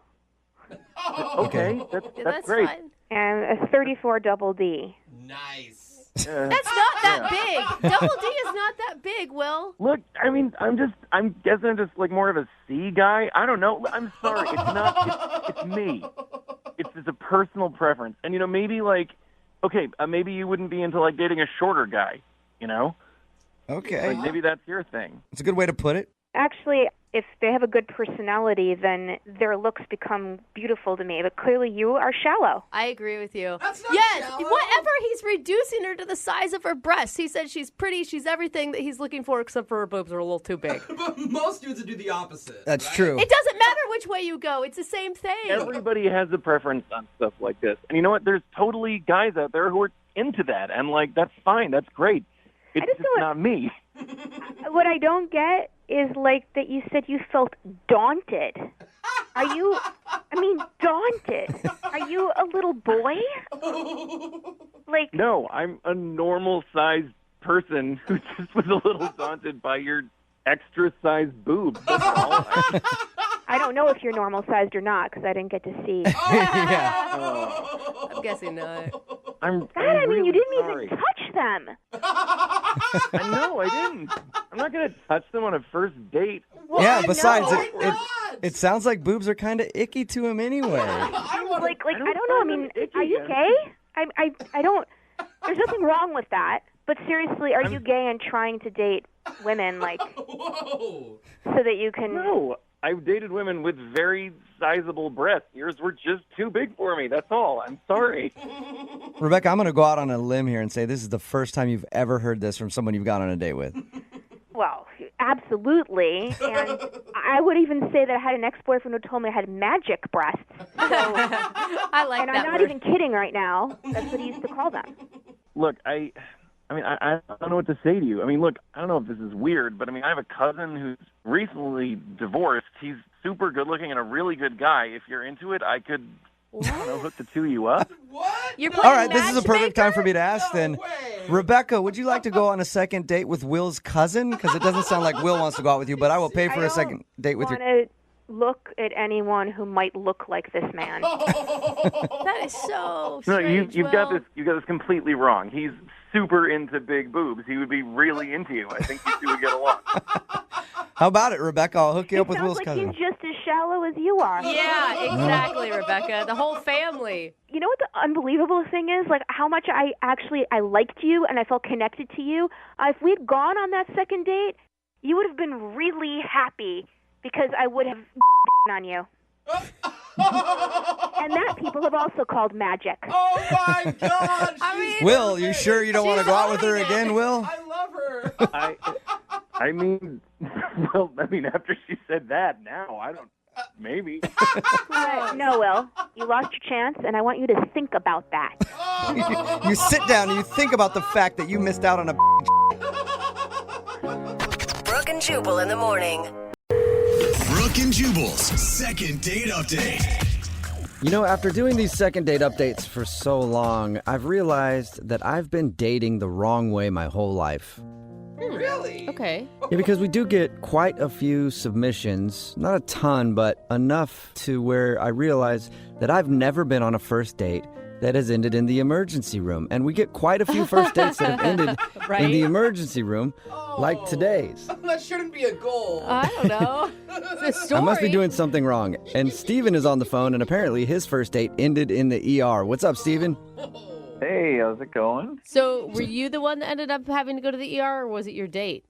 Okay, that's great. Fine. And a 34 double D. Nice. That's not that big. Double D is not that big, Will. Look, I mean, I'm guessing I'm just like more of a C guy. I don't know. I'm sorry. It's not. It's me. It's just a personal preference. And, maybe like, okay, maybe you wouldn't be into like dating a shorter guy, Okay. Like maybe that's your thing. It's a good way to put it. Actually, if they have a good personality, then their looks become beautiful to me. But clearly you are shallow. I agree with you. That's not yes, shallow. whatever, he's reducing her to the size of her breasts. He said she's pretty, she's everything that he's looking for, except for her boobs are a little too big. But most dudes would do the opposite. That's right? true. It doesn't matter which way you go. It's the same thing. Everybody has a preference on stuff like this. And you know what? There's totally guys out there who are into that. And, like, that's fine. That's great. It's just not me. What I don't get is like that you said you felt daunted. Are you, daunted? Are you a little boy? Like, No, I'm a normal-sized person who just was a little daunted by your extra-sized boobs. That's all. I don't know if you're normal-sized or not because I didn't get to see. I'm guessing not. I'm you really didn't sorry. even touch them. No, I didn't. I'm not going to touch them on a first date. Yeah, besides, it sounds like boobs are kind of icky to him anyway. I don't know. I mean, are you gay? I don't. There's nothing wrong with that. But seriously, are you gay and trying to date women, like, so that you can? No, I've dated women with very sizable breasts. Yours were just too big for me. That's all. I'm sorry. Rebecca, I'm going to go out on a limb here and say this is the first time you've ever heard this from someone you've gone on a date with. Well, absolutely. And I would even say that I had an ex-boyfriend who told me I had magic breasts. So, I like and that I'm not word. even kidding right now. That's what he used to call them. Look, I don't know what to say to you. I mean, look, I don't know if this is weird, but I mean, I have a cousin who's recently divorced. He's super good looking and a really good guy. If you're into it, I could, I don't know, hook the two of you up. You're All right, this is a perfect time for me to ask then. Rebecca, would you like to go on a second date with Will's cousin? Because it doesn't sound like Will wants to go out with you, but I will pay for a second date with your... I want to look at anyone who might look like this man. That is so No, strange. you've got this completely wrong. He's super into big boobs. He would be really into you. I think you two would get along. How about it, Rebecca? I'll hook you up with Will's Sounds like cousin. he's just as shallow as you are. Yeah, exactly, Rebecca. The whole family. You know what the unbelievable thing is? Like how much I liked you and I felt connected to you. If we'd gone on that second date, you would have been really happy because I would have on you. And that people have also called magic. Oh my God! Will, you sure you don't want to go out with her again, Will? I love her. I mean, well, I mean, after she said that, now I don't. Maybe. No, Will. You lost your chance, and I want you to think about that. You sit down and you think about the fact that you missed out on a... Brooke and Jubal in the morning. Brooke and Jubal's second date update. You know, after doing these second date updates for so long, I've realized that I've been dating the wrong way my whole life. Really? Okay. Yeah, because we do get quite a few submissions, not a ton, but enough to where I realize that I've never been on a first date that has ended in the emergency room. And we get quite a few first dates that have ended in the emergency room, like today's. That shouldn't be a goal. I don't know. It's a story. I must be doing something wrong. And Steven is on the phone, and apparently his first date ended in the ER. What's up, Steven? Hey, how's it going? So, were you the one that ended up having to go to the ER, or was it your date?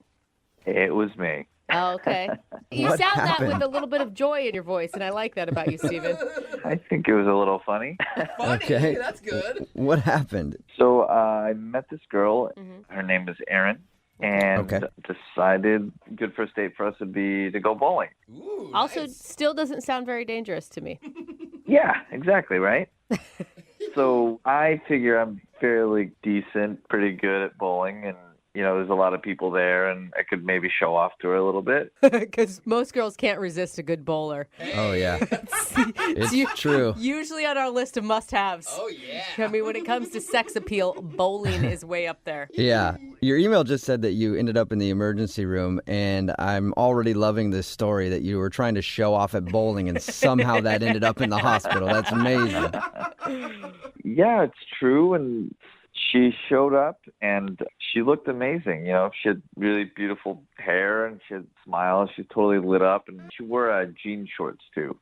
It was me. Oh, okay. You What sound happened? that with a little bit of joy in your voice, and I like that about you, Steven. I think it was a little funny. Okay. That's good. What happened? So I met this girl. Her name is Erin. And decided good first date for us would be to go bowling. Ooh, Also, nice. still doesn't sound very dangerous to me. Yeah, exactly, right? So I figure I'm fairly decent, pretty good at bowling, and you know, there's a lot of people there, and I could maybe show off to her a little bit. Because most girls can't resist a good bowler. Oh, yeah. It's true. Usually on our list of must-haves. Oh, yeah. I mean, when it comes to sex appeal, bowling is way up there. Yeah. Your email just said that you ended up in the emergency room, and I'm already loving this story that you were trying to show off at bowling, and somehow that ended up in the hospital. That's amazing. Yeah, it's true, and she showed up, and she looked amazing. You know, she had really beautiful hair, and she had a smile. She totally lit up, and she wore jean shorts, too.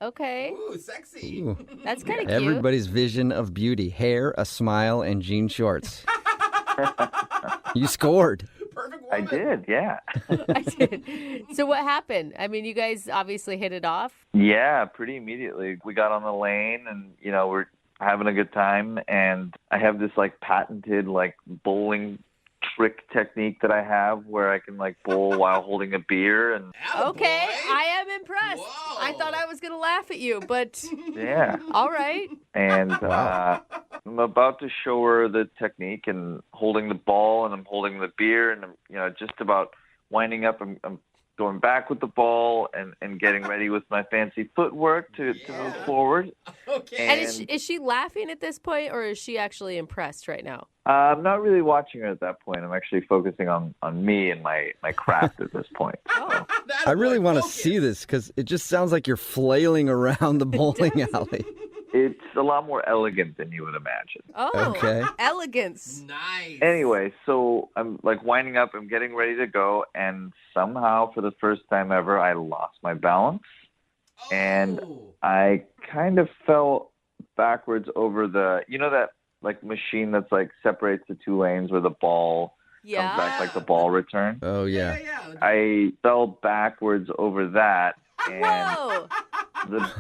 Okay. Ooh, sexy. Ooh. That's kind of cute. Everybody's vision of beauty. Hair, a smile, and jean shorts. You scored. Perfect I woman. did, yeah. I did. So what happened? I mean, you guys obviously hit it off. Yeah, pretty immediately. We got on the lane, and, you know, we're having a good time, and I have this like patented like bowling trick technique that I have where I can like bowl while holding a beer, and Okay, I am impressed. I thought I was going to laugh at you, but yeah. all right. And I'm about to show her the technique and holding the ball, and I'm holding the beer, and I'm, you know, just about winding up. I'm going back with the ball and getting ready with my fancy footwork to move forward. Okay. And is she laughing at this point, or is she actually impressed right now? I'm not really watching her at that point. I'm actually focusing on me and my craft at this point. Oh. I really want to see this because it just sounds like you're flailing around the bowling alley. It's a lot more elegant than you would imagine. Oh, Okay. elegance. Nice. Anyway, so I'm like winding up, I'm getting ready to go, and somehow for the first time ever, I lost my balance. And I kind of fell backwards over the, you know, that like machine that's like separates the two lanes where the ball Yeah. comes back like the ball return. Oh, yeah. I fell backwards over that and Whoa! the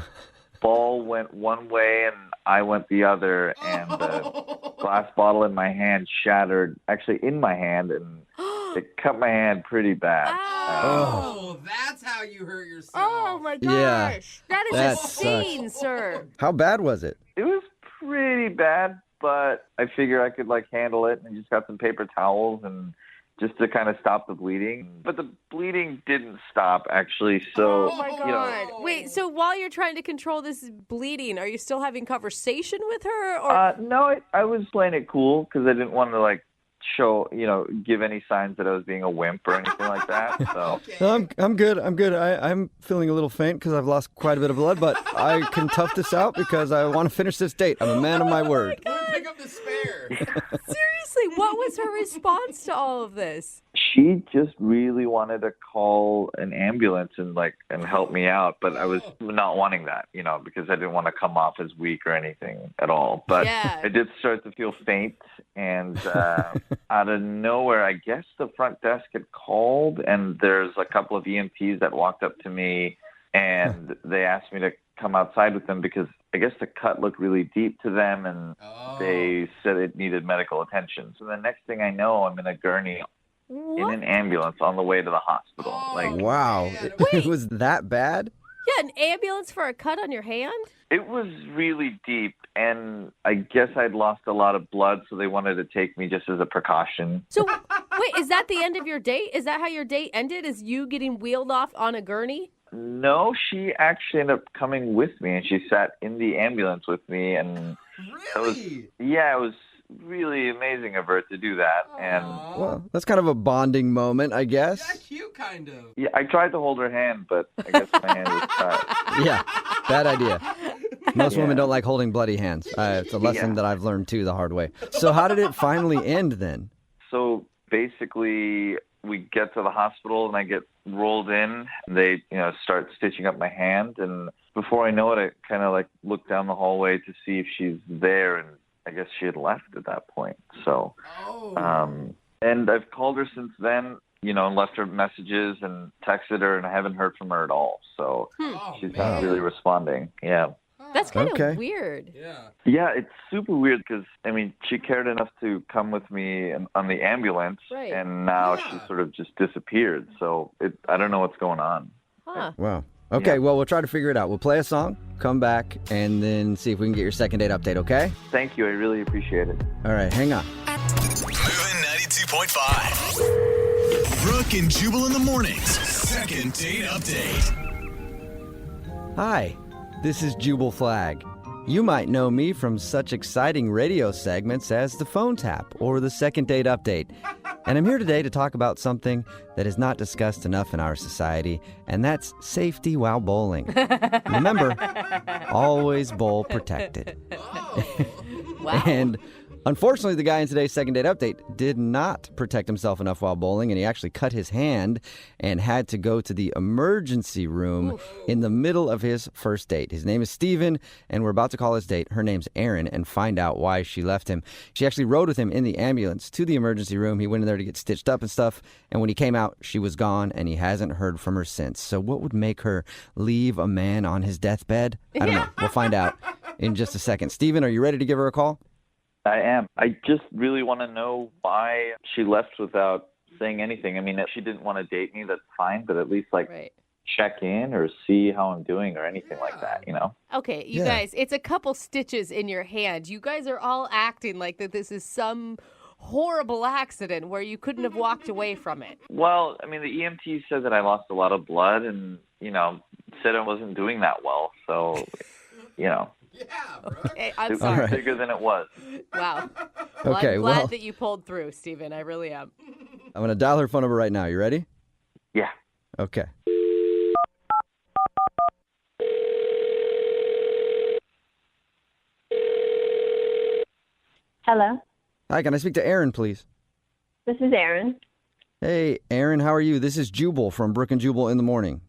ball went one way and I went the other, and the glass bottle in my hand shattered, actually in my hand, and it cut my hand pretty bad. Oh, that's how you hurt yourself. Oh my Yeah. gosh. That is That a sucks. scene, sir. How bad was it? It was pretty bad, but I figure I could handle it, and just got some paper towels and just to kind of stop the bleeding. But the bleeding didn't stop, actually. So, Oh my God. Wait, so while you're trying to control this bleeding, are you still having conversation with her? Or no, I was playing it cool because I didn't want to show, give any signs that I was being a wimp or anything like that. So No, I'm good. I'm feeling a little faint because I've lost quite a bit of blood, but I can tough this out because I want to finish this date. I'm a man of my word. Pick up the spare. seriously, what was her response to all of this? she just really wanted to call an ambulance and help me out, but I was not wanting that, because I didn't want to come off as weak or anything at all. But Yeah. I did start to feel faint, and out of nowhere, I guess the front desk had called, and there's a couple of EMTs that walked up to me, and they asked me to come outside with them because I guess the cut looked really deep to them, and they said it needed medical attention. So the next thing I know, I'm in a gurney in an ambulance on the way to the hospital. Wow. It was that bad? Yeah, an ambulance for a cut on your hand? It was really deep, and I guess I'd lost a lot of blood, so they wanted to take me just as a precaution. So, wait, is that the end of your date? Is that how your date ended? Is you getting wheeled off on a gurney? No, she actually ended up coming with me, and she sat in the ambulance with me, and it was really amazing of her to do that. And Well, that's kind of a bonding moment, I guess. Cute, kind of. yeah, I tried to hold her hand, but I guess my hand was cut. Yeah, bad idea. Most Yeah. women don't like holding bloody hands. It's a lesson that I've learned, too, the hard way. So how did it finally end, then? So basically, we get to the hospital, and I get rolled in. They, start stitching up my hand, and before I know it, I kind of look down the hallway to see if she's there, and I guess she had left at that point. So, and I've called her since then, and left her messages and texted her, and I haven't heard from her at all. So she's not really responding. Yeah. That's kind Okay. of weird. Yeah, it's super weird because, she cared enough to come with me on the ambulance, Right. and now she sort of just disappeared. So I don't know what's going on. Huh. Wow. Okay, well, we'll try to figure it out. We'll play a song, come back, and then see if we can get your second date update, okay? Thank you. I really appreciate it. All right, hang on. Moving 92.5. Brooke and Jubal in the mornings. Second date update. Hi, this is Jubal Flag. You might know me from such exciting radio segments as the phone tap or the second date update. And I'm here today to talk about something that is not discussed enough in our society, and that's safety while bowling. Remember, always bowl protected. Wow. And unfortunately, the guy in today's second date update did not protect himself enough while bowling, and he actually cut his hand and had to go to the emergency room in the middle of his first date. His name is Steven, and we're about to call his date. Her name's Erin, and find out why she left him. She actually rode with him in the ambulance to the emergency room. He went in there to get stitched up and stuff, and when he came out, she was gone, and he hasn't heard from her since. So what would make her leave a man on his deathbed? I don't know. We'll find out in just a second. Steven, are you ready to give her a call? I am. I just really want to know why she left without saying anything. If she didn't want to date me, that's fine, but at least check in or see how I'm doing or anything like that, Okay, you guys, it's a couple stitches in your hand. You guys are all acting like that this is some horrible accident where you couldn't have walked away from it. Well, the EMT said that I lost a lot of blood and, said I wasn't doing that well. So, Okay, I'm it sorry. was bigger than it was. Wow. Well, Okay, I'm glad well- that you pulled through, Steven. I really am. I'm going to dial her phone number right now. You ready? Yeah. Okay. Hello, Hi, can I speak to Erin, please? this is Erin. Hey, Erin, how are you? This is Jubal from Brooke and Jubal in the morning.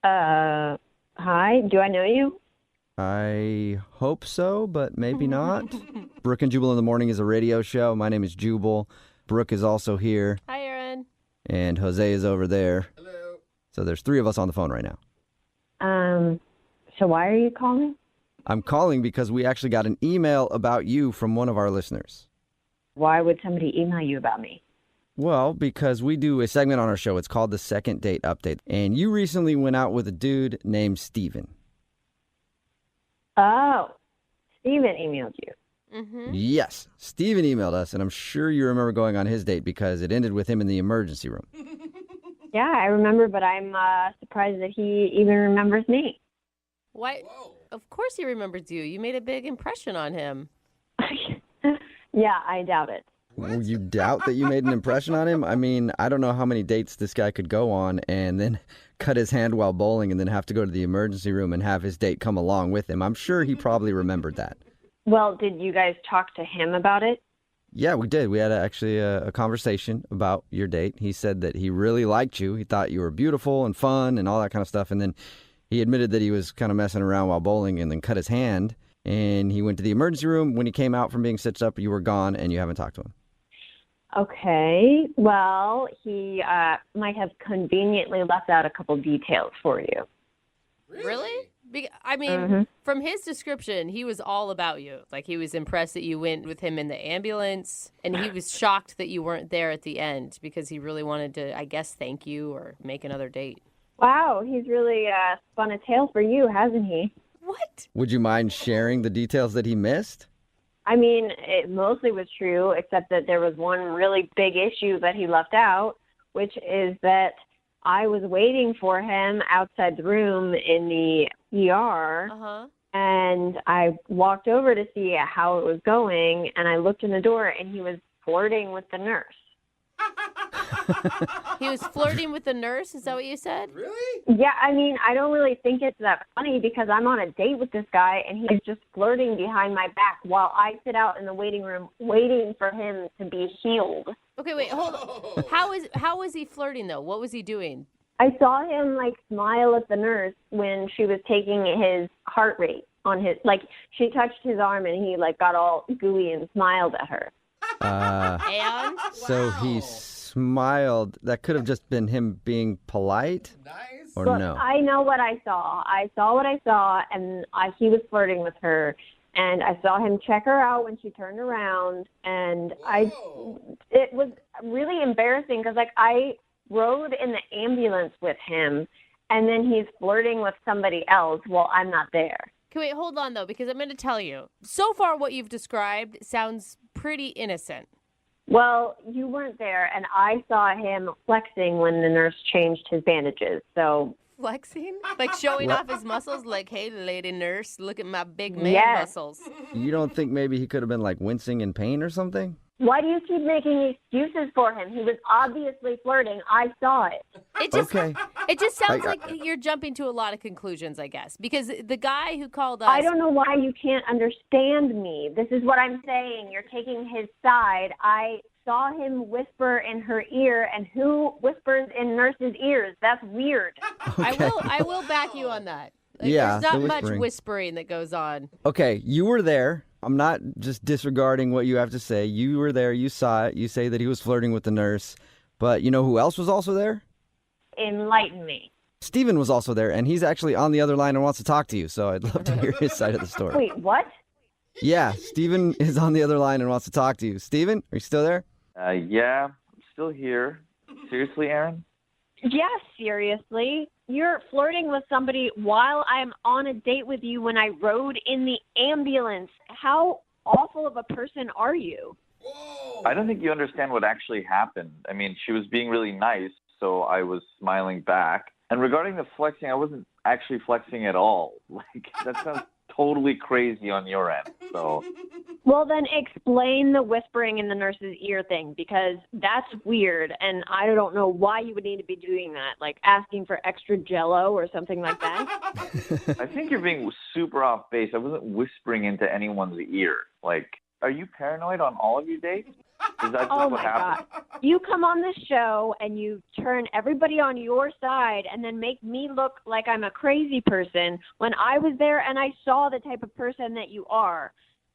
Hi, do I know you? I hope so, but maybe not. Brooke and Jubal in the morning is a radio show. My name is Jubal. Brooke is also here, Hi, Erin. and Jose is over there. Hello. So there's three of us on the phone right now. So why are you calling? I'm calling because we actually got an email about you from one of our listeners. Why would somebody email you about me? Well, because we do a segment on our show. It's called the Second Date Update. And you recently went out with a dude named Steven. Oh, Steven emailed you. Yes, Steven emailed us, and I'm sure you remember going on his date because it ended with him in the emergency room. Yeah, I remember, but I'm surprised that he even remembers me. Why? Of course he remembers you. You made a big impression on him. Yeah, I doubt it. Well, you doubt that you made an impression on him? I mean, I don't know how many dates this guy could go on and then cut his hand while bowling and then have to go to the emergency room and have his date come along with him. I'm sure he probably remembered that. Well, did you guys talk to him about it? Yeah, we did. We had actually a conversation about your date. He said that he really liked you. He thought you were beautiful and fun and all that kind of stuff. And then he admitted that he was kind of messing around while bowling and then cut his hand. And he went to the emergency room. When he came out from being stitched up, you were gone and you haven't talked to him. Okay. Well, he might have conveniently left out a couple details for you. Really? I mean, from his description, he was all about you. Like, he was impressed that you went with him in the ambulance, and he was shocked that you weren't there at the end because he really wanted to, I guess, thank you or make another date. Wow, he's really spun a tale for you, hasn't he? What? Would you mind sharing the details that he missed? I mean, it mostly was true, except that there was one really big issue that he left out, which is that I was waiting for him outside the room in the ER, and I walked over to see how it was going, and I looked in the door, and he was flirting with the nurse. He was flirting with the nurse? Is that what you said? Really? Yeah, I mean, I don't really think it's that funny because I'm on a date with this guy, and he's just flirting behind my back while I sit out in the waiting room waiting for him to be healed. Okay, wait, hold on. How was he flirting, though? What was he doing? I saw him, smile at the nurse when she was taking his heart rate on his, she touched his arm, and he, got all gooey and smiled at her. And? So he smiled. That could have just been him being polite? Nice. Or Look, no? I know what I saw. I saw what I saw, and he was flirting with her. And I saw him check her out when she turned around, and it was really embarrassing because, I rode in the ambulance with him, and then he's flirting with somebody else while I'm not there. Okay, wait, hold on, though, because I'm going to tell you. So far, what you've described sounds pretty innocent. Well, you weren't there, and I saw him flexing when the nurse changed his bandages, so... Flexing? Like showing off his muscles? Like, hey, lady nurse, look at my big man muscles. You don't think maybe he could have been, wincing in pain or something? Why do you keep making excuses for him? He was obviously flirting. I saw it. It just, Okay. It just sounds like you're jumping to a lot of conclusions, I guess. Because the guy who called us... I don't know why you can't understand me. This is what I'm saying. You're taking his side. I saw him whisper in her ear, and who whispers in nurses' ears? That's weird. Okay. I will back you on that. Yeah, There's not the much whispering. whispering that goes on. Okay, you were there. I'm not just disregarding what you have to say. You were there. You saw it. You say that he was flirting with the nurse. But you know who else was also there? Enlighten me. Steven was also there, and he's actually on the other line and wants to talk to you. So I'd love to hear his side of the story. Wait, what? Yeah, Steven is on the other line and wants to talk to you. Steven, are you still there? Yeah, I'm still here. Seriously, Aaron? Yes, seriously. You're flirting with somebody while I'm on a date with you when I rode in the ambulance. How awful of a person are you? I don't think you understand what actually happened. I mean, she was being really nice, so I was smiling back. And regarding the flexing, I wasn't actually flexing at all. That sounds totally crazy on your end. So, Well, then explain the whispering in the nurse's ear thing, because that's weird, and I don't know why you would need to be doing that, like asking for extra Jell-O or something like that. I think you're being super off base. I wasn't whispering into anyone's ear. Are you paranoid on all of your dates? Is that just Oh what my happened? God. You come on this show and you turn everybody on your side and then make me look like I'm a crazy person when I was there and I saw the type of person that you are.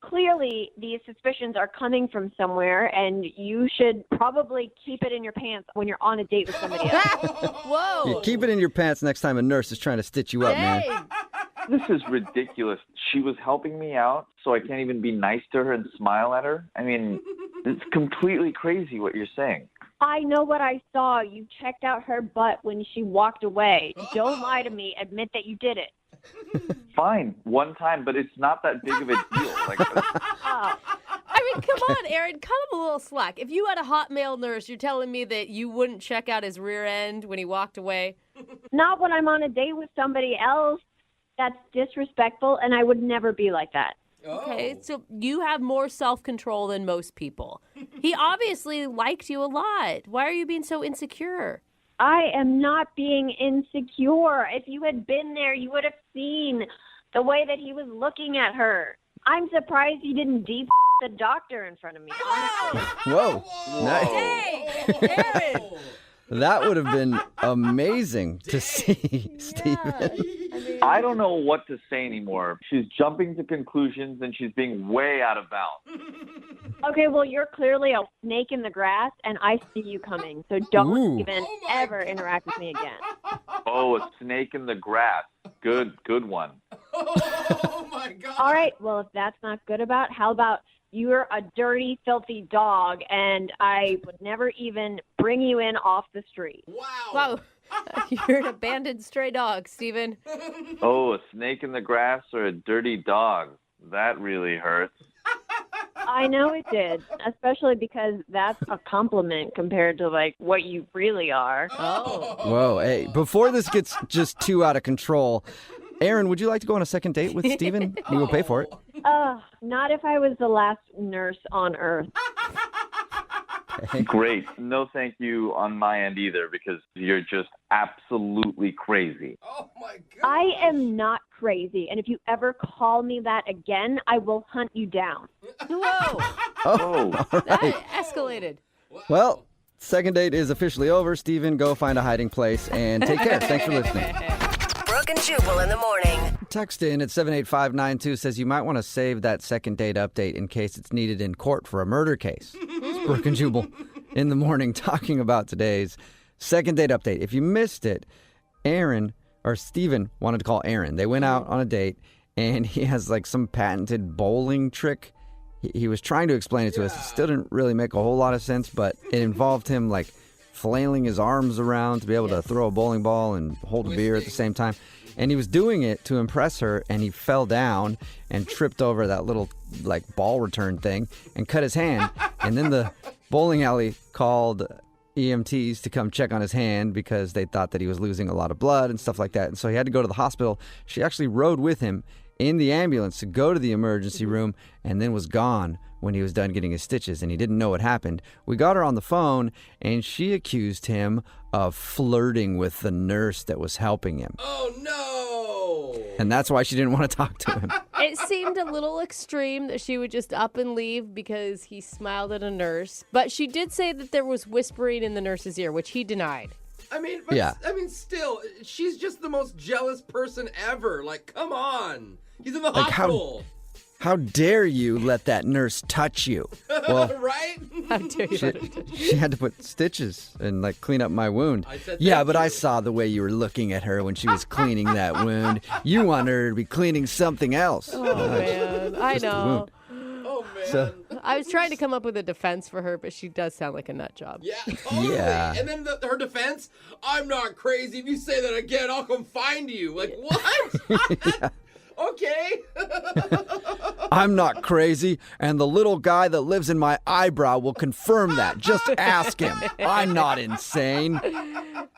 clearly these suspicions are coming from somewhere, and you should probably keep it in your pants when you're on a date with somebody else. Whoa. You keep it in your pants next time a nurse is trying to stitch you up, man. This is ridiculous. She was helping me out, so I can't even be nice to her and smile at her. I mean, it's completely crazy what you're saying. I know what I saw. You checked out her butt when she walked away. Don't lie to me. Admit that you did it. Fine, one time, but it's not that big of a deal. Like, I mean, come on, Aaron, cut him a little slack. If you had a hot male nurse, you're telling me that you wouldn't check out his rear end when he walked away? Not when I'm on a date with somebody else. That's disrespectful, and I would never be like that. Okay, so you have more self-control than most people. He obviously liked you a lot. Why are you being so insecure? I am not being insecure. If you had been there, you would have seen the way that he was looking at her. I'm surprised he didn't deep the doctor in front of me, honestly. Whoa. Nice. Dang, Aaron! That would have been amazing to see, Steven. I don't know what to say anymore. She's jumping to conclusions and she's being way out of bounds. Okay, well, you're clearly a snake in the grass, and I see you coming. So don't even ever interact with me again. Oh, a snake in the grass. Good one. Oh, my God. All right, well, if that's not good about, how about you're a dirty, filthy dog, and I would never even bring you in off the street. Wow. You're an abandoned stray dog, Steven. Oh, a snake in the grass or a dirty dog. That really hurts. I know it did, especially because that's a compliment compared to, like, what you really are. Oh. Whoa, hey, before this gets just too out of control, Aaron, would you like to go on a second date with Steven? We will pay for it. Not if I was the last nurse on Earth. Great. No thank you on my end either, because you're just absolutely crazy. Oh, my God. I am not crazy, and if you ever call me that again, I will hunt you down. Whoa. Oh, all right. That escalated. Well, second date is officially over. Steven, go find a hiding place and take care. Thanks for listening. Brooke and Jubal in the morning. Text in at 78592 says you might want to save that second date update in case it's needed in court for a murder case. It's Brooke and Jubal in the morning talking about today's second date update. If you missed it, Steven wanted to call Aaron. They went out on a date and he has like some patented bowling trick. He was trying to explain it to us. It still didn't really make a whole lot of sense, but it involved him like flailing his arms around to be able to throw a bowling ball and hold a beer at the same time. And he was doing it to impress her, and he fell down and tripped over that little like ball return thing and cut his hand. And then the bowling alley called EMTs to come check on his hand because they thought that he was losing a lot of blood and stuff like that. And so he had to go to the hospital. She actually rode with him in the ambulance to go to the emergency room and then was gone when he was done getting his stitches, and he didn't know what happened. We got her on the phone, and she accused him of flirting with the nurse that was helping him. Oh, no. And that's why she didn't want to talk to him. It seemed a little extreme that she would just up and leave because he smiled at a nurse. But she did say that there was whispering in the nurse's ear, which he denied. I mean, still, she's just the most jealous person ever. Like, come on. He's in the hospital. How dare you let that nurse touch you? Well, right? How dare you let her touch you? she had to put stitches and like clean up my wound. I saw the way you were looking at her when she was cleaning that wound. You want her to be cleaning something else. Oh, man. I know. Oh, man. So, I was trying to come up with a defense for her, but she does sound like a nut job. Yeah, totally. Yeah. And then her defense, I'm not crazy. If you say that again, I'll come find you. Like, what? Okay. I'm not crazy, and the little guy that lives in my eyebrow will confirm that. Just ask him. I'm not insane.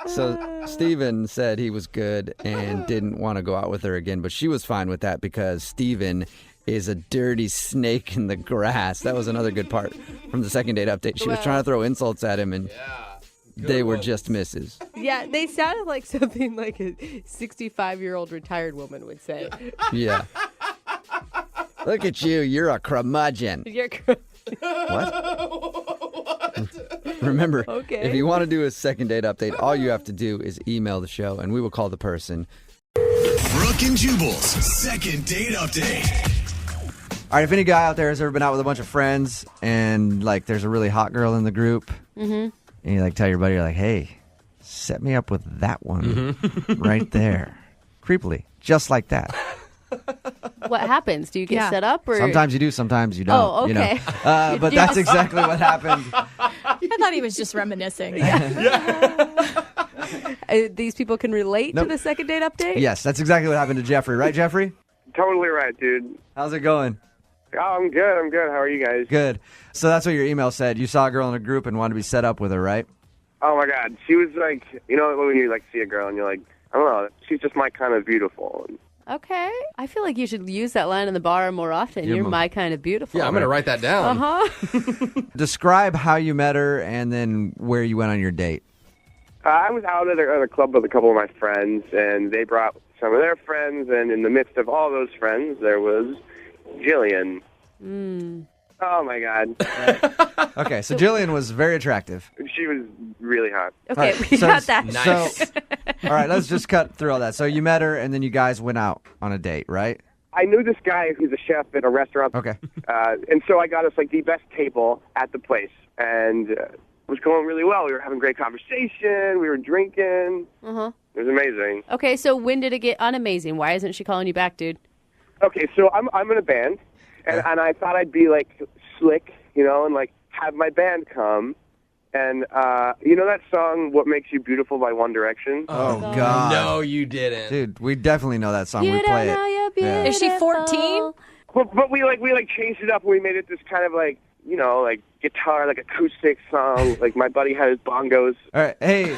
So Steven said he was good and didn't want to go out with her again, but she was fine with that because Steven is a dirty snake in the grass. That was another good part from the second date update. She was trying to throw insults at him, and they were just misses. Yeah, they sounded like something like a 65-year-old retired woman would say. Yeah. Look at you. You're a curmudgeon. What? Remember, if you want to do a second date update, all you have to do is email the show, and we will call the person. Brooke and Jubal's second date update. All right, if any guy out there has ever been out with a bunch of friends and like there's a really hot girl in the group, and you like tell your buddy, you're like, hey, set me up with that one right there. Creepily, just like that. What happens? Do you get set up? Or Sometimes you do, sometimes you don't. Oh, okay. You know? But that's exactly what happened. I thought he was just reminiscing. These people can relate to the second date update? Yes, that's exactly what happened to Jeffrey. Right, Jeffrey? Totally right, dude. How's it going? Oh, I'm good. How are you guys? Good. So that's what your email said. You saw a girl in a group and wanted to be set up with her, right? Oh, my God. She was like, you know, when you like see a girl and you're like, I don't know, she's just my kind of beautiful. Okay. I feel like you should use that line in the bar more often. You're my kind of beautiful. Yeah, I'm going to write that down. Describe how you met her and then where you went on your date. I was out at a club with a couple of my friends, and they brought some of their friends, and in the midst of all those friends, there was Jillian. Oh, my God. Okay, so Jillian was very attractive. She was really hot. Okay, All right, we got that. So, all right, let's just cut through all that. So you met her, and then you guys went out on a date, right? I knew this guy who's a chef at a restaurant. Okay. And so I got us, like, the best table at the place, and it was going really well. We were having great conversation. We were drinking. It was amazing. Okay, so when did it get unamazing? Why isn't she calling you back, dude? Okay, so I'm in a band, and I thought I'd be, like, slick, you know, and, like, have my band come. And you know that song, What Makes You Beautiful by One Direction? Oh, God. No, you didn't. Dude, we definitely know that song. You We don't play know it. you're beautiful. Yeah. Is she 14? But we changed it up. We made it this kind of, like, you know, like, guitar, like, acoustic song. Like, my buddy had his bongos. All right, hey,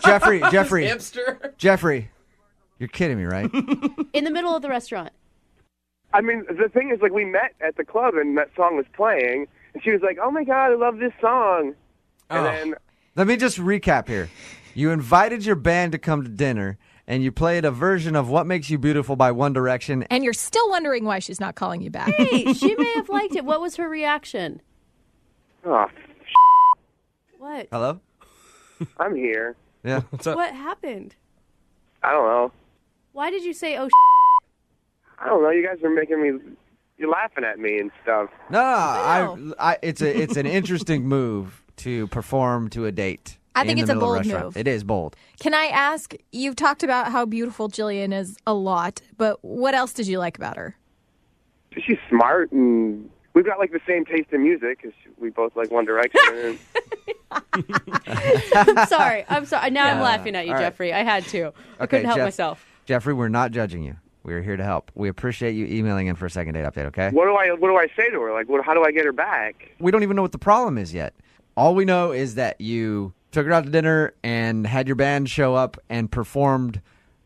Jeffrey, Hipster. Jeffrey, you're kidding me, right? In the middle of the restaurant. I mean, the thing is, like, we met at the club, and that song was playing, and she was like, oh, my God, I love this song. And then... Let me just recap here. You invited your band to come to dinner, and you played a version of What Makes You Beautiful by One Direction. And you're still wondering why she's not calling you back. Hey, she may have liked it. What was her reaction? Oh, What? Hello? I'm here. Yeah. What's up? What happened? I don't know. Why did you say, oh, I don't know. You guys are making me... You're laughing at me and stuff. No, it's an interesting move to perform to a date. I think in it's the a middle of bold restaurant. move. It is bold. Can I ask, you've talked about how beautiful Jillian is a lot, but what else did you like about her? She's smart, and we've got, like, the same taste in music, because we both like One Direction. I'm sorry. Now I'm laughing at you, All right. Jeffrey. I had to. I Okay, couldn't help myself. Jeffrey, we're not judging you. We're here to help. We appreciate you emailing in for a second date update, okay? What do I say to her? Like, how do I get her back? We don't even know what the problem is yet. All we know is that you took her out to dinner and had your band show up and performed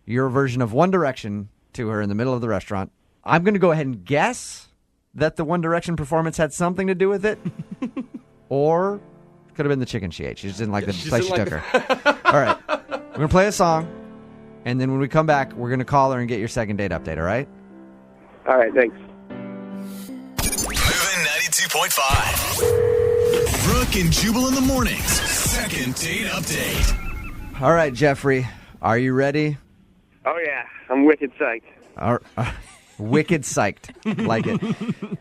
your version of One Direction to her in the middle of the restaurant. I'm going to go ahead and guess that the One Direction performance had something to do with it. Or it could have been the chicken she ate. She just didn't like the place she took her. All right. We're going to play a song. And then when we come back, we're going to call her and get your second date update, all right? All right, thanks. Moving 92.5. Brooke and Jubal in the mornings. Second date update. All right, Jeffrey. Are you ready? Oh, yeah. I'm wicked psyched. Wicked psyched. Like it.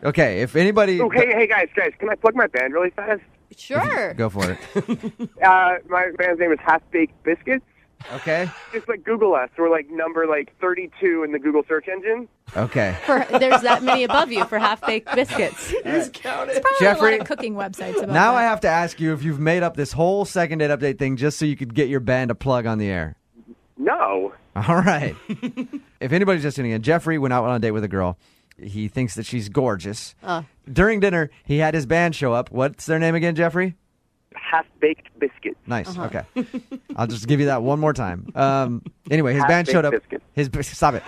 Okay, if anybody... Oh, hey, guys, can I plug my band really fast? Sure. Go for it. My band's name is Half Baked Biscuits. Okay. Just like Google us. We're like number 32 in the Google search engine. Okay. There's that many above you for half-baked biscuits. There's probably Jeffrey, a lot of cooking websites about Now that. I have to ask you if you've made up this whole second date update thing just so you could get your band a plug on the air. No. All right. If anybody's just tuning in, Jeffrey went out on a date with a girl. He thinks that she's gorgeous. During dinner, he had his band show up. What's their name again, Jeffrey? Half-Baked Biscuits. Nice. Okay. I'll just give you that one more time. Anyway, his band showed up. Stop it.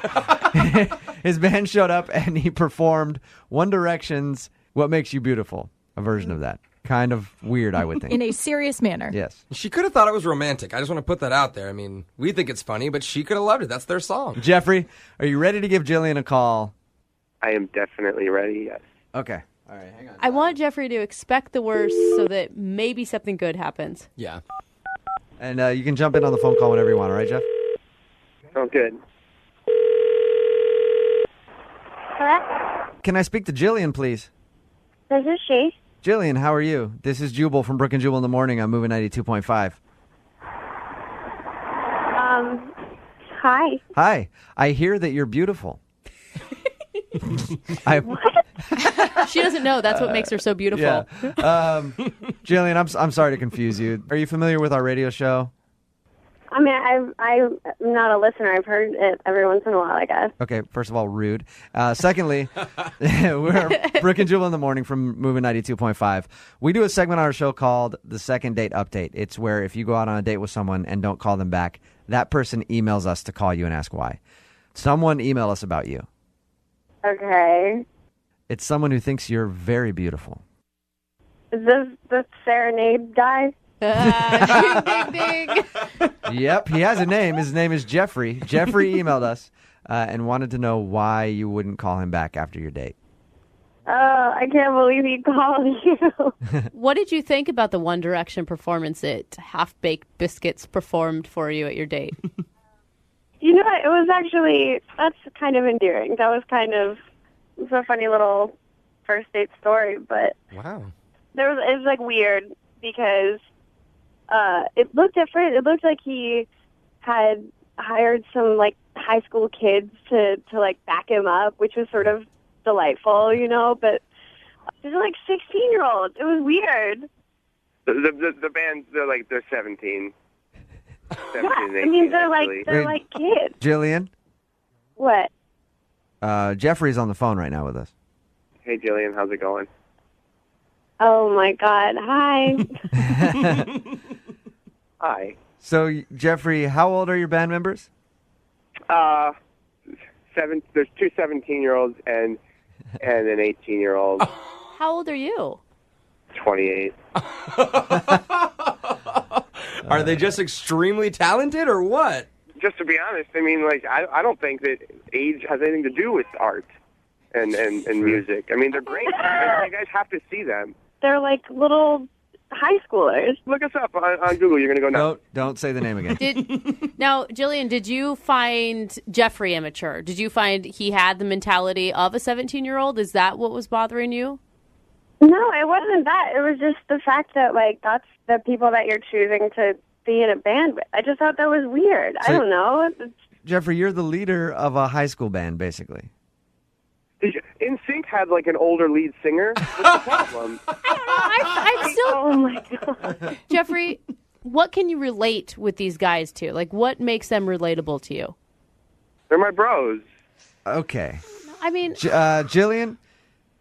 His band showed up and he performed One Direction's "What Makes You Beautiful," a version of that. Kind of weird, I would think. In a serious manner. Yes. She could have thought it was romantic. I just want to put that out there. I mean, we think it's funny, but she could have loved it. That's their song. Jeffrey, are you ready to give Jillian a call? I am definitely ready, yes. Okay. All right, hang on. I want Jeffrey to expect the worst so that maybe something good happens. Yeah. And you can jump in on the phone call whenever you want, all right, Jeff? Sounds good. Hello? Can I speak to Jillian, please? This is she. Jillian, how are you? This is Jubal from Brooke and Jubal in the morning. I'm moving 92.5. Hi. Hi. I hear that you're beautiful. She doesn't know. That's what makes her so beautiful. Yeah. Jillian, I'm sorry to confuse you. Are you familiar with our radio show? I mean, I'm not a listener. I've heard it every once in a while, I guess. Okay, first of all, rude. Secondly, we're Brooke and Jubal in the morning from Moving 92.5. We do a segment on our show called The Second Date Update. It's where if you go out on a date with someone and don't call them back, that person emails us to call you and ask why. Someone emailed us about you. Okay. It's someone who thinks you're very beautiful. Is this the serenade guy? Ding, ding, ding. Yep, he has a name. His name is Jeffrey. Jeffrey emailed us and wanted to know why you wouldn't call him back after your date. Oh, I can't believe he called you. What did you think about the One Direction performance that Half Baked Biscuits performed for you at your date? You know what? It was actually, that's kind of endearing. That was kind of, it was a funny little first date story, but Wow. it was like weird because it looked different. It looked like he had hired some like high school kids to like back him up, which was sort of delightful, you know, but these are like 16-year-olds. It was weird. The band, they're 17. 17 Yeah, and I mean, 18, they're actually. like kids. Jillian, What? Jeffrey's on the phone right now with us. Hey, Jillian, how's it going? Oh my God! Hi. Hi. So, Jeffrey, how old are your band members? There's two 17-year-olds and an 18-year-old. How old are you? 28. Are they just extremely talented or what? Just to be honest, I mean, like, I don't think that age has anything to do with art and music. I mean, they're great. You guys have to see them. They're like little high schoolers. Look us up on Google. You're going to go nuts. Don't say the name again. Now, Jillian, did you find Jeffrey immature? Did you find he had the mentality of a 17-year-old? Is that what was bothering you? No, it wasn't that. It was just the fact that, like, that's the people that you're choosing to be in a band with. I just thought that was weird. So- I don't know. Jeffrey, you're the leader of a high school band, basically. NSYNC had like an older lead singer. What's the problem? I'm still. Oh my God. Jeffrey, what can you relate with these guys to? Like, what makes them relatable to you? They're my bros. Okay. I mean, Jillian,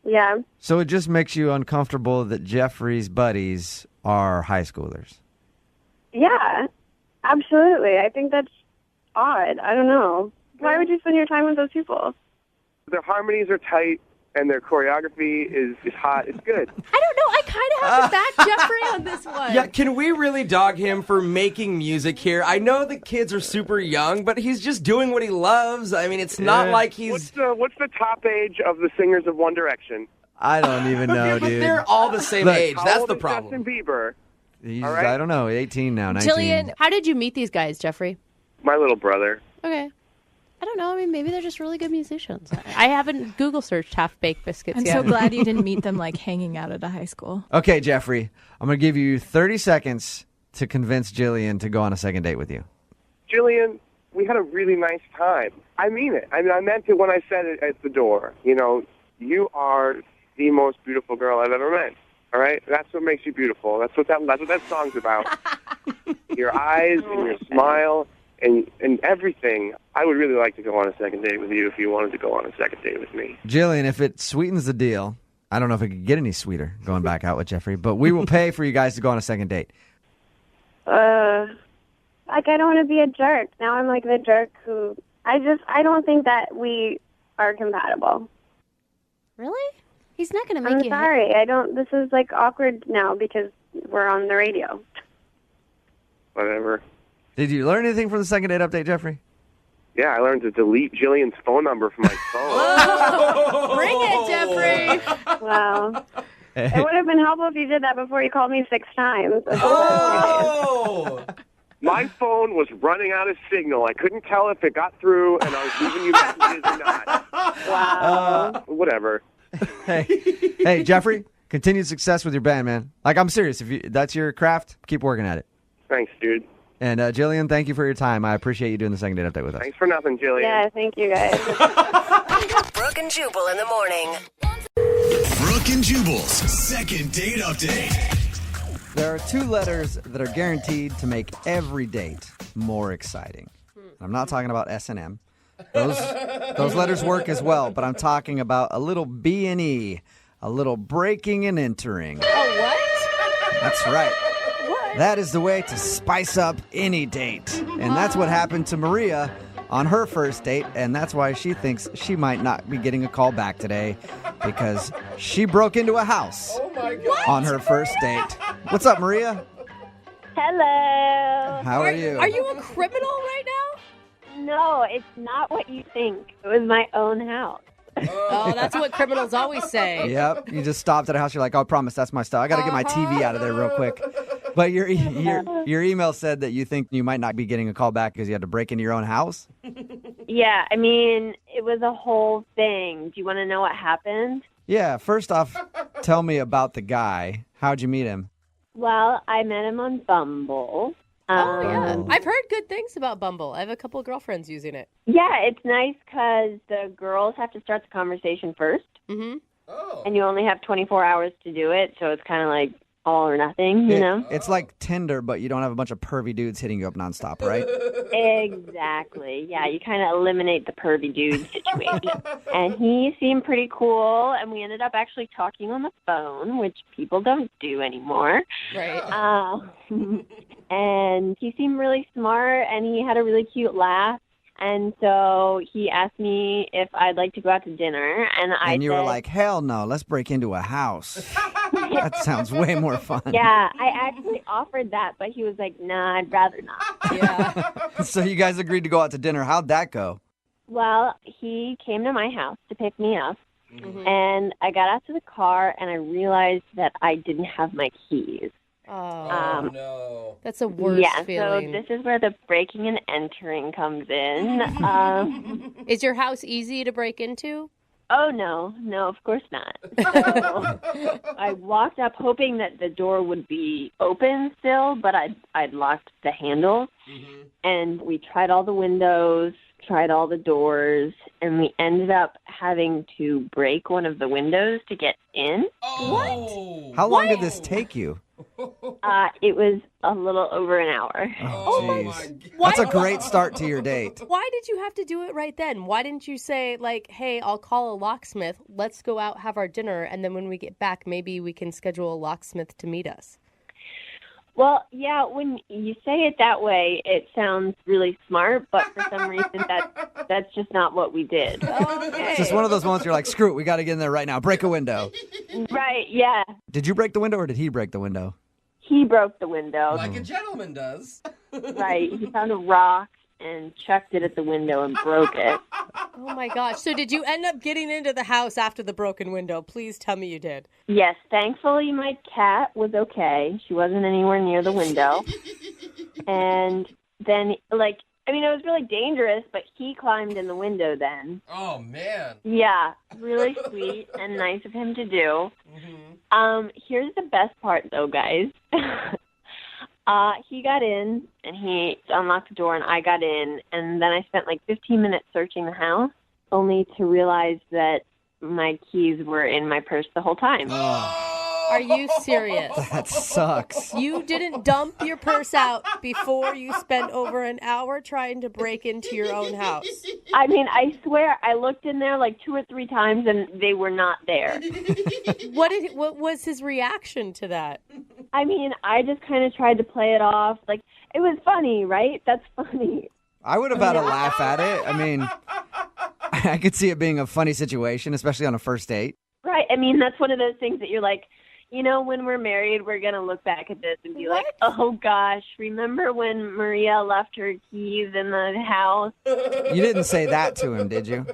Yeah. so it just makes you uncomfortable that Jeffrey's buddies are high schoolers. Yeah. Absolutely. I think that's odd. I don't know. Why would you spend your time with those people? Their harmonies are tight and their choreography is hot. It's good. I don't know. I kind of have to back Jeffrey on this one. Yeah, can we really dog him for making music here? I know the kids are super young, but he's just doing what he loves. I mean, it's not like he's... What's the top age of the singers of One Direction? I don't even know, dude. They're all the same Look, age. How That's old the is problem. Justin Bieber? He's, All right. I don't know, 18 now, 19. Jillian, how did you meet these guys, Jeffrey? My little brother. Okay. I don't know. I mean, maybe they're just really good musicians. I haven't Google searched Half-Baked Biscuits I'm yet. so glad you didn't meet them like hanging out at a high school. Okay, Jeffrey, I'm going to give you 30 seconds to convince Jillian to go on a second date with you. Jillian, we had a really nice time. I mean it. I mean, I meant it when I said it at the door. You know, you are the most beautiful girl I've ever met. All right? That's what makes you beautiful. That's what that song's about. Your eyes and your smile and everything. I would really like to go on a second date with you if you wanted to go on a second date with me. Jillian, if it sweetens the deal, I don't know if it could get any sweeter going back out with Jeffrey, but we will pay for you guys to go on a second date. Like, I don't want to be a jerk. Now I'm like the jerk who, I don't think that we are compatible. Really? He's not going to make I'm you... sorry. This is like awkward now because we're on the radio. Whatever. Did you learn anything from the second date update, Jeffrey? Yeah, I learned to delete Jillian's phone number from my phone. Bring it, Jeffrey. Wow. It would have been helpful if you did that before you called me 6 times. Oh! My phone was running out of signal. I couldn't tell if it got through, and I was leaving you messages or not. Wow. Whatever. Hey, Jeffrey, continued success with your band, man. Like, I'm serious. If that's your craft, keep working at it. Thanks, dude. And Jillian, thank you for your time. I appreciate you doing the second date update with us. Thanks for nothing, Jillian. Yeah, thank you guys. Brooke and Jubal in the morning. Brooke and Jubal's second date update. There are 2 letters that are guaranteed to make every date more exciting. I'm not talking about S&M. Those letters work as well, but I'm talking about a little B&E, a little breaking and entering. Oh, what? That's right. What? That is the way to spice up any date. And that's what happened to Maria on her first date, and that's why she thinks she might not be getting a call back today because she broke into a house on her first date. What's up, Maria? Hello. How are you? Are you a criminal right now? No, it's not what you think. It was my own house. Oh, that's what criminals always say. Yep. You just stopped at a house. You're like, oh, I promise that's my stuff. I got to get my TV out of there real quick. But your email said that you think you might not be getting a call back because you had to break into your own house? Yeah, I mean, it was a whole thing. Do you want to know what happened? Yeah. First off, tell me about the guy. How'd you meet him? Well, I met him on Bumble. Oh, yeah. I've heard good things about Bumble. I have a couple of girlfriends using it. Yeah, it's nice because the girls have to start the conversation first. Mm-hmm. And you only have 24 hours to do it, so it's kind of like all or nothing, you know? It's like Tinder, but you don't have a bunch of pervy dudes hitting you up nonstop, right? Exactly. Yeah, you kind of eliminate the pervy dude situation. And he seemed pretty cool, and we ended up actually talking on the phone, which people don't do anymore. Right. And he seemed really smart, and he had a really cute laugh. And so he asked me if I'd like to go out to dinner, and you said, were like, hell no, let's break into a house. That sounds way more fun. yeah, I actually offered that, but he was like, nah, I'd rather not. Yeah. So you guys agreed to go out to dinner. How'd that go? Well, he came to my house to pick me up, and I got out to the car, and I realized that I didn't have my keys. Oh, no. That's a worse feeling. So this is where the breaking and entering comes in. Is your house easy to break into? Oh, no, of course not. So I walked up hoping that the door would be open still, but I'd locked the handle. And we tried all the windows, tried all the doors, and we ended up having to break one of the windows to get in. What? How long did this take you? It was a little over an hour. Oh, jeez. That's a great start to your date. Why did you have to do it right then? Why didn't you say, like, hey, I'll call a locksmith, let's go out, have our dinner, and then when we get back, maybe we can schedule a locksmith to meet us? Well, yeah, when you say it that way, it sounds really smart, but for some reason that's just not what we did. It's just one of those moments you're like, screw it, we got to get in there right now. Break a window. Right, yeah. Did you break the window or did he break the window? He broke the window. Like a gentleman does. Right. He found a rock and chucked it at the window and broke it. Oh, my gosh. So did you end up getting into the house after the broken window? Please tell me you did. Yes. Thankfully, my cat was okay. She wasn't anywhere near the window. And then, it was really dangerous, but he climbed in the window then. Oh, man. Yeah. Really sweet and nice of him to do. Here's the best part, though, guys. He got in, and he unlocked the door, and I got in, and then I spent 15 minutes searching the house, only to realize that my keys were in my purse the whole time. Are you serious? That sucks. You didn't dump your purse out before you spent over an hour trying to break into your own house? I mean, I swear, I looked in there 2 or 3 times, and they were not there. What was his reaction to that? I mean, I just kind of tried to play it off. It was funny, right? That's funny. I would have had a laugh at it. I mean, I could see it being a funny situation, especially on a first date. Right. I mean, that's one of those things that you're like, when we're married, we're going to look back at this and be like, oh, gosh, remember when Maria left her keys in the house? You didn't say that to him, did you?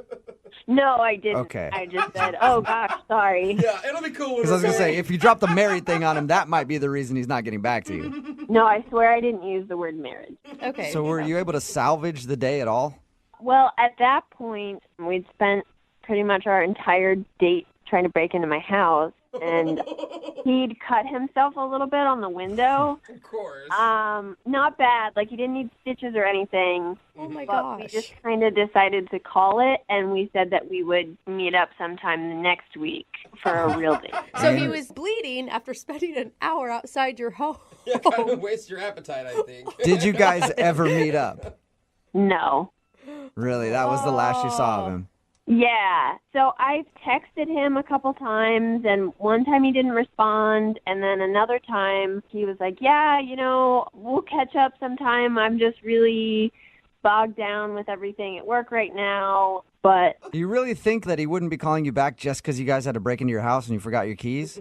No, I didn't. Okay. I just said, oh, gosh, sorry. Yeah, it'll be cool. Because I was going to say, if you drop the married thing on him, that might be the reason he's not getting back to you. No, I swear I didn't use the word marriage. Okay. So were you able to salvage the day at all? Well, at that point, we'd spent pretty much our entire date trying to break into my house, and he'd cut himself a little bit on the window. Of course. Not bad. Like, he didn't need stitches or anything. Oh my but we gosh. just kind of decided to call it, and we said that we would meet up sometime next week for a real date. So he was bleeding after spending an hour outside your home. Yeah, kind of waste your appetite, I think. Did you guys ever meet up? No. Really? That was the last you saw of him? Yeah. So I've texted him a couple times, and one time he didn't respond, and then another time he was like, yeah, we'll catch up sometime. I'm just really bogged down with everything at work right now. But Do you really think that he wouldn't be calling you back just because you guys had to break into your house and you forgot your keys?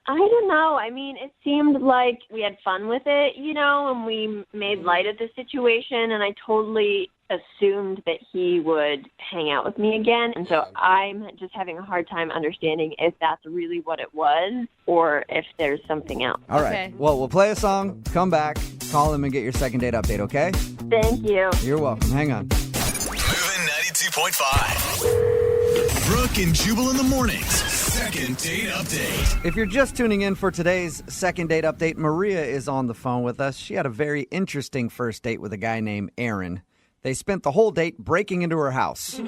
I don't know. I mean, it seemed like we had fun with it, and we made light of the situation, and I totally assumed that he would hang out with me again. And so I'm just having a hard time understanding if that's really what it was or if there's something else. All right. Well, we'll play a song, come back, call him, and get your second date update, okay? Thank you. You're welcome. Hang on. Moving 92.5. Brooke and Jubal in the mornings. Second date update. If you're just tuning in for today's second date update, Maria is on the phone with us. She had a very interesting first date with a guy named Aaron. They spent the whole date breaking into her house.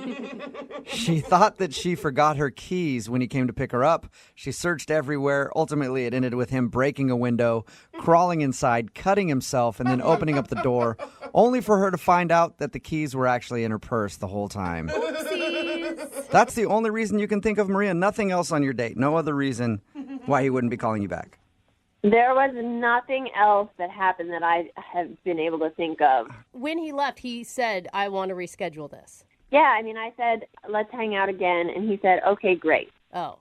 She thought that she forgot her keys when he came to pick her up. She searched everywhere. Ultimately, it ended with him breaking a window, crawling inside, cutting himself, and then opening up the door, only for her to find out that the keys were actually in her purse the whole time. Oopsies. That's the only reason you can think of, Maria. Nothing else on your date. No other reason why he wouldn't be calling you back. There was nothing else that happened that I have been able to think of. When he left, he said, I want to reschedule this. Yeah, I mean, I said, let's hang out again, and he said, okay, great. Oh,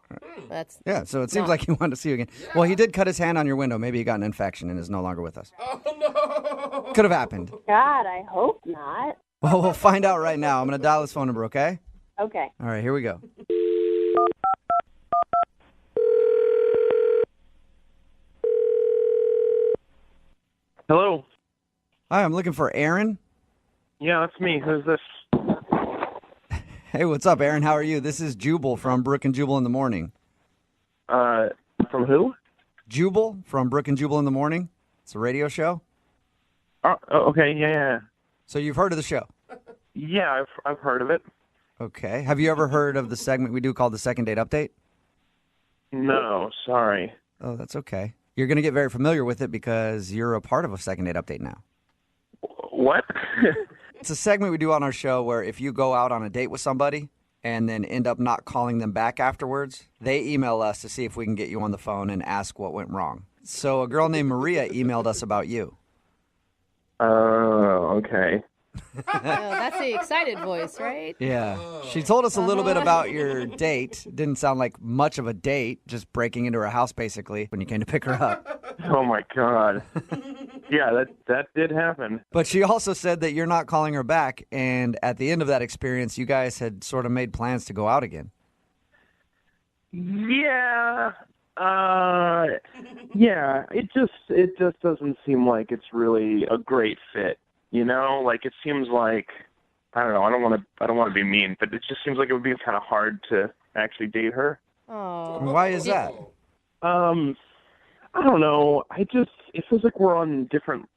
that's... Yeah, so it seems like he wanted to see you again. Yeah. Well, he did cut his hand on your window. Maybe he got an infection and is no longer with us. Oh, no. Could have happened. God, I hope not. Well, we'll find out right now. I'm going to dial his phone number, okay? Okay. All right, here we go. Hello. Hi, I'm looking for Aaron. Yeah, that's me. Who's this? Hey, what's up, Aaron? How are you? This is Jubal from Brooke and Jubal in the Morning. From who? Jubal from Brooke and Jubal in the Morning. It's a radio show. Oh, okay, yeah. So you've heard of the show? Yeah, I've heard of it. Okay. Have you ever heard of the segment we do called the Second Date Update? No, sorry. Oh, that's okay. You're going to get very familiar with it because you're a part of a Second Date Update now. What? It's a segment we do on our show where if you go out on a date with somebody and then end up not calling them back afterwards, they email us to see if we can get you on the phone and ask what went wrong. So a girl named Maria emailed us about you. Oh, okay. Oh, that's the excited voice, right? Yeah. She told us a little bit about your date. Didn't sound like much of a date, just breaking into her house basically when you came to pick her up. Oh my God. Yeah, that did happen. But she also said that you're not calling her back, and at the end of that experience, you guys had sort of made plans to go out again. Yeah. Yeah, it just doesn't seem like it's really a great fit. You know, like it seems like I don't know. I don't want to be mean, but it just seems like it would be kind of hard to actually date her. Oh, why is that? I don't know. It feels like we're on different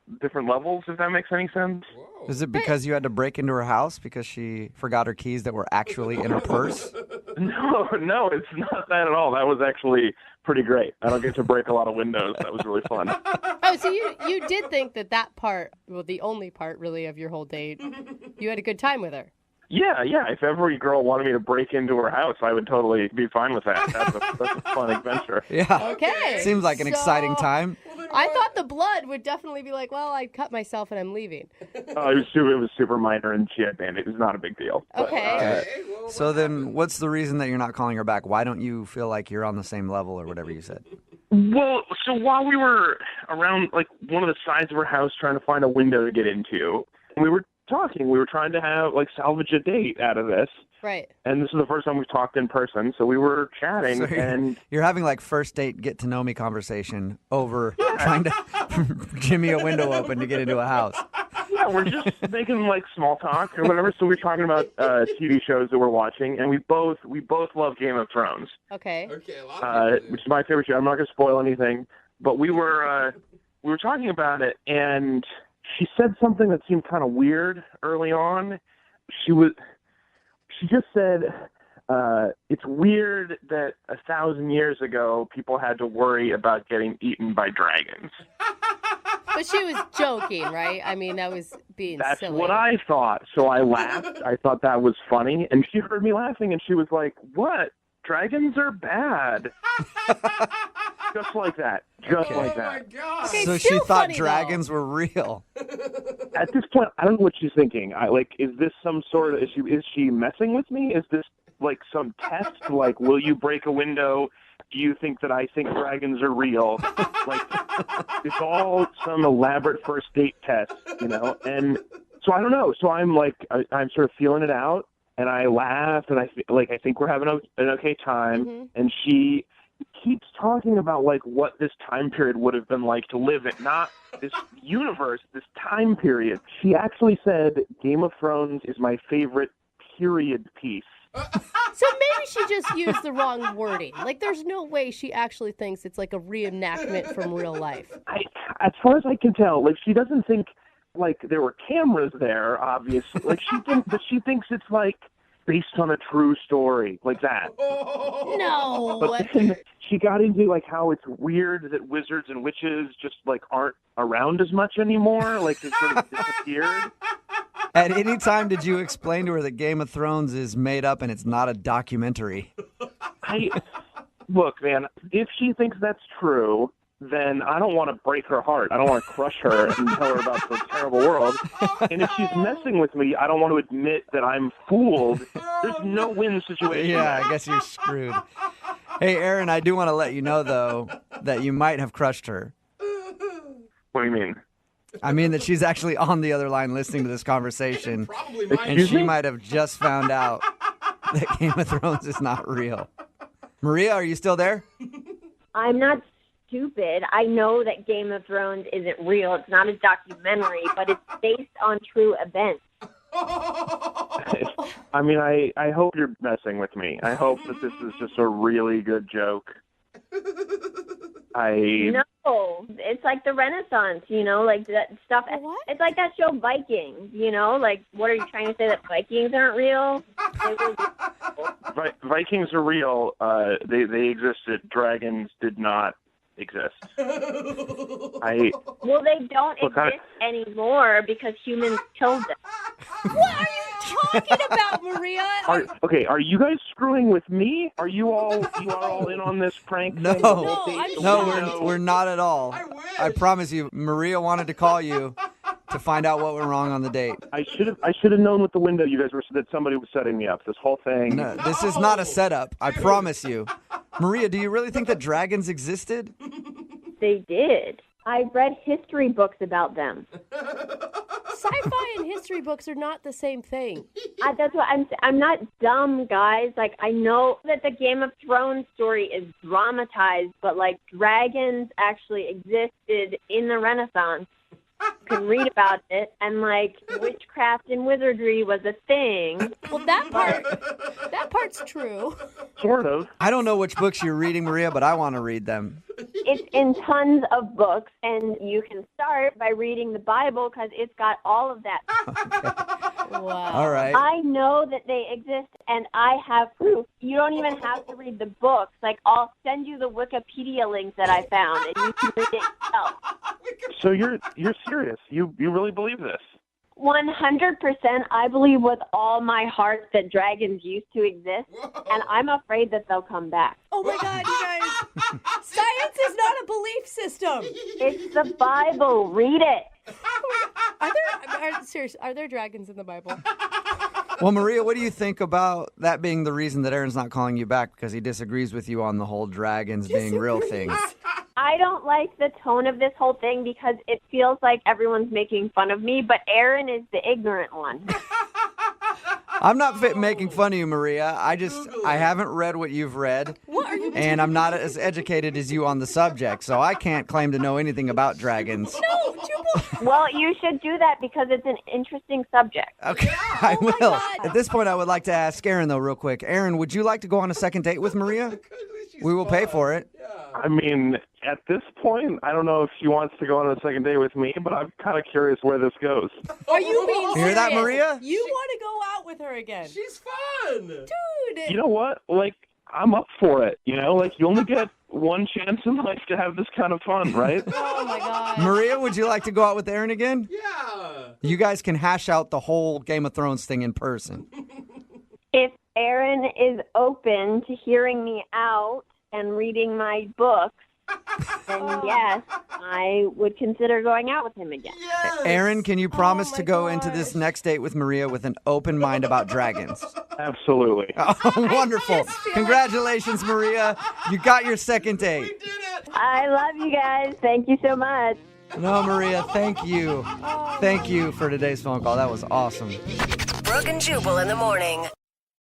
levels. If that makes any sense. Is it because you had to break into her house because she forgot her keys that were actually in her purse? No, it's not that at all. That was actually pretty great. I don't get to break a lot of windows. That was really fun. Oh, so you did think that part, well, the only part really of your whole date, you had a good time with her. Yeah. If every girl wanted me to break into her house, I would totally be fine with that. That's a fun adventure. Yeah. Okay. Seems like an exciting time. I thought the blood would definitely be like, well, I cut myself and I'm leaving. Oh, it was super minor, and she had bandage. It was not a big deal. Okay. So then what's the reason that you're not calling her back? Why don't you feel like you're on the same level or whatever you said? Well, so while we were around, like, one of the sides of her house trying to find a window to get into, we were talking. We were trying to have, like, salvage a date out of this. Right. And this is the first time we've talked in person, so we were chatting. So and you're having, like, first date get-to-know-me conversation over trying to jimmy a window open to get into a house. Yeah, we're just making like small talk or whatever. So we're talking about TV shows that we're watching, and we both love Game of Thrones. Okay. Which is my favorite show. I'm not going to spoil anything, but we were talking about it, and she said something that seemed kind of weird early on. She just said, it's weird that 1,000 years ago people had to worry about getting eaten by dragons. But she was joking, right? I mean, that was being That's silly. what I thought. So I laughed. I thought that was funny. And she heard me laughing, and she was like, what? Dragons are bad. Just like that. Just like that. Okay, So she still thought funny, dragons were real. At this point, I don't know what she's thinking. Is this some sort of issue? Is she messing with me? Is this like some test? Like, will you break a window? Do you think that I think dragons are real? Like, it's all some elaborate first date test, you know? And so I don't know. So I'm like, I'm sort of feeling it out, and I laugh, and I think we're having an okay time. Mm-hmm. And she keeps talking about like what this time period would have been like to live in, not this universe, this time period. She actually said Game of Thrones is my favorite period piece. So maybe she just used the wrong wording. Like, there's no way she actually thinks it's like a reenactment from real life. As far as I can tell, like, she doesn't think like there were cameras there, obviously. Like, she thinks it's like based on a true story, like that. No. But then she got into like how it's weird that wizards and witches just like aren't around as much anymore. Like, they sort of disappeared. At any time did you explain to her that Game of Thrones is made up and it's not a documentary? Look, man, if she thinks that's true, then I don't want to break her heart. I don't want to crush her and tell her about the terrible world. And if she's messing with me, I don't want to admit that I'm fooled. There's no win situation. Yeah, I guess you're screwed. Hey, Aaron, I do want to let you know, though, that you might have crushed her. What do you mean? I mean that she's actually on the other line listening to this conversation. And Excuse she me? might have just found out that Game of Thrones is not real. Maria, are you still there? I'm not stupid. I know that Game of Thrones isn't real. It's not a documentary, but it's based on true events. I mean, I hope you're messing with me. I hope that this is just a really good joke. No, it's like the Renaissance, you know, like that stuff. What? It's like that show Vikings, you know, like what are you trying to say, that Vikings aren't real? Vikings are real. They existed. Dragons did not exist. Well, they don't exist anymore because humans killed them. What are you talking about, Maria? Are you guys screwing with me? Are you all in on this prank? No, we're not at all. I promise you, Maria wanted to call you to find out what went wrong on the date. I should have known with the window you guys were that somebody was setting me up. This whole thing. No, this is not a setup. I promise you. Maria, do you really think that dragons existed? They did. I read history books about them. Sci-fi and history books are not the same thing. That's what I'm not dumb, guys. Like, I know that the Game of Thrones story is dramatized, but like dragons actually existed in the Renaissance. You can read about it, and like witchcraft and wizardry was a thing. Well, that part's true. Sort of. I don't know which books you're reading, Maria, but I want to read them. It's in tons of books, and you can start by reading the Bible because it's got all of that. Wow. All right. I know that they exist, and I have proof. You don't even have to read the books. Like, I'll send you the Wikipedia link that I found, and you can read it yourself. So you're serious? You really believe this? 100%. I believe with all my heart that dragons used to exist, and I'm afraid that they'll come back. Oh my God, you guys! Science is not a belief system. It's the Bible. Read it. Are there dragons in the Bible? Well, Maria, what do you think about that being the reason that Aaron's not calling you back, because he disagrees with you on the whole dragons being real things? I don't like the tone of this whole thing because it feels like everyone's making fun of me, but Aaron is the ignorant one. I'm not making fun of you, Maria. I haven't read what you've read. What are you doing? And I'm not as educated as you on the subject, so I can't claim to know anything about dragons. No, Jubal Well, you should do that because it's an interesting subject. Okay, I will. At this point, I would like to ask Aaron, though, real quick. Aaron, would you like to go on a second date with Maria? We will pay for it. I mean, at this point, I don't know if she wants to go on a second date with me, but I'm kind of curious where this goes. Are you being serious? Hear that, Maria? You want to go out with her again? She's fun. Dude. You know what? Like, I'm up for it. You know, like, you only get one chance in life to have this kind of fun, right? Oh, my God. Maria, would you like to go out with Aaron again? Yeah. You guys can hash out the whole Game of Thrones thing in person. If Aaron is open to hearing me out and reading my books, then yes, I would consider going out with him again. Aaron, can you promise to go into this next date with Maria with an open mind about dragons? Absolutely. Oh, wonderful. Congratulations, Maria. You got your second date. I love you guys. Thank you so much. No, Maria, thank you. Thank you for today's phone call. That was awesome. Brooke and Jubal in the morning.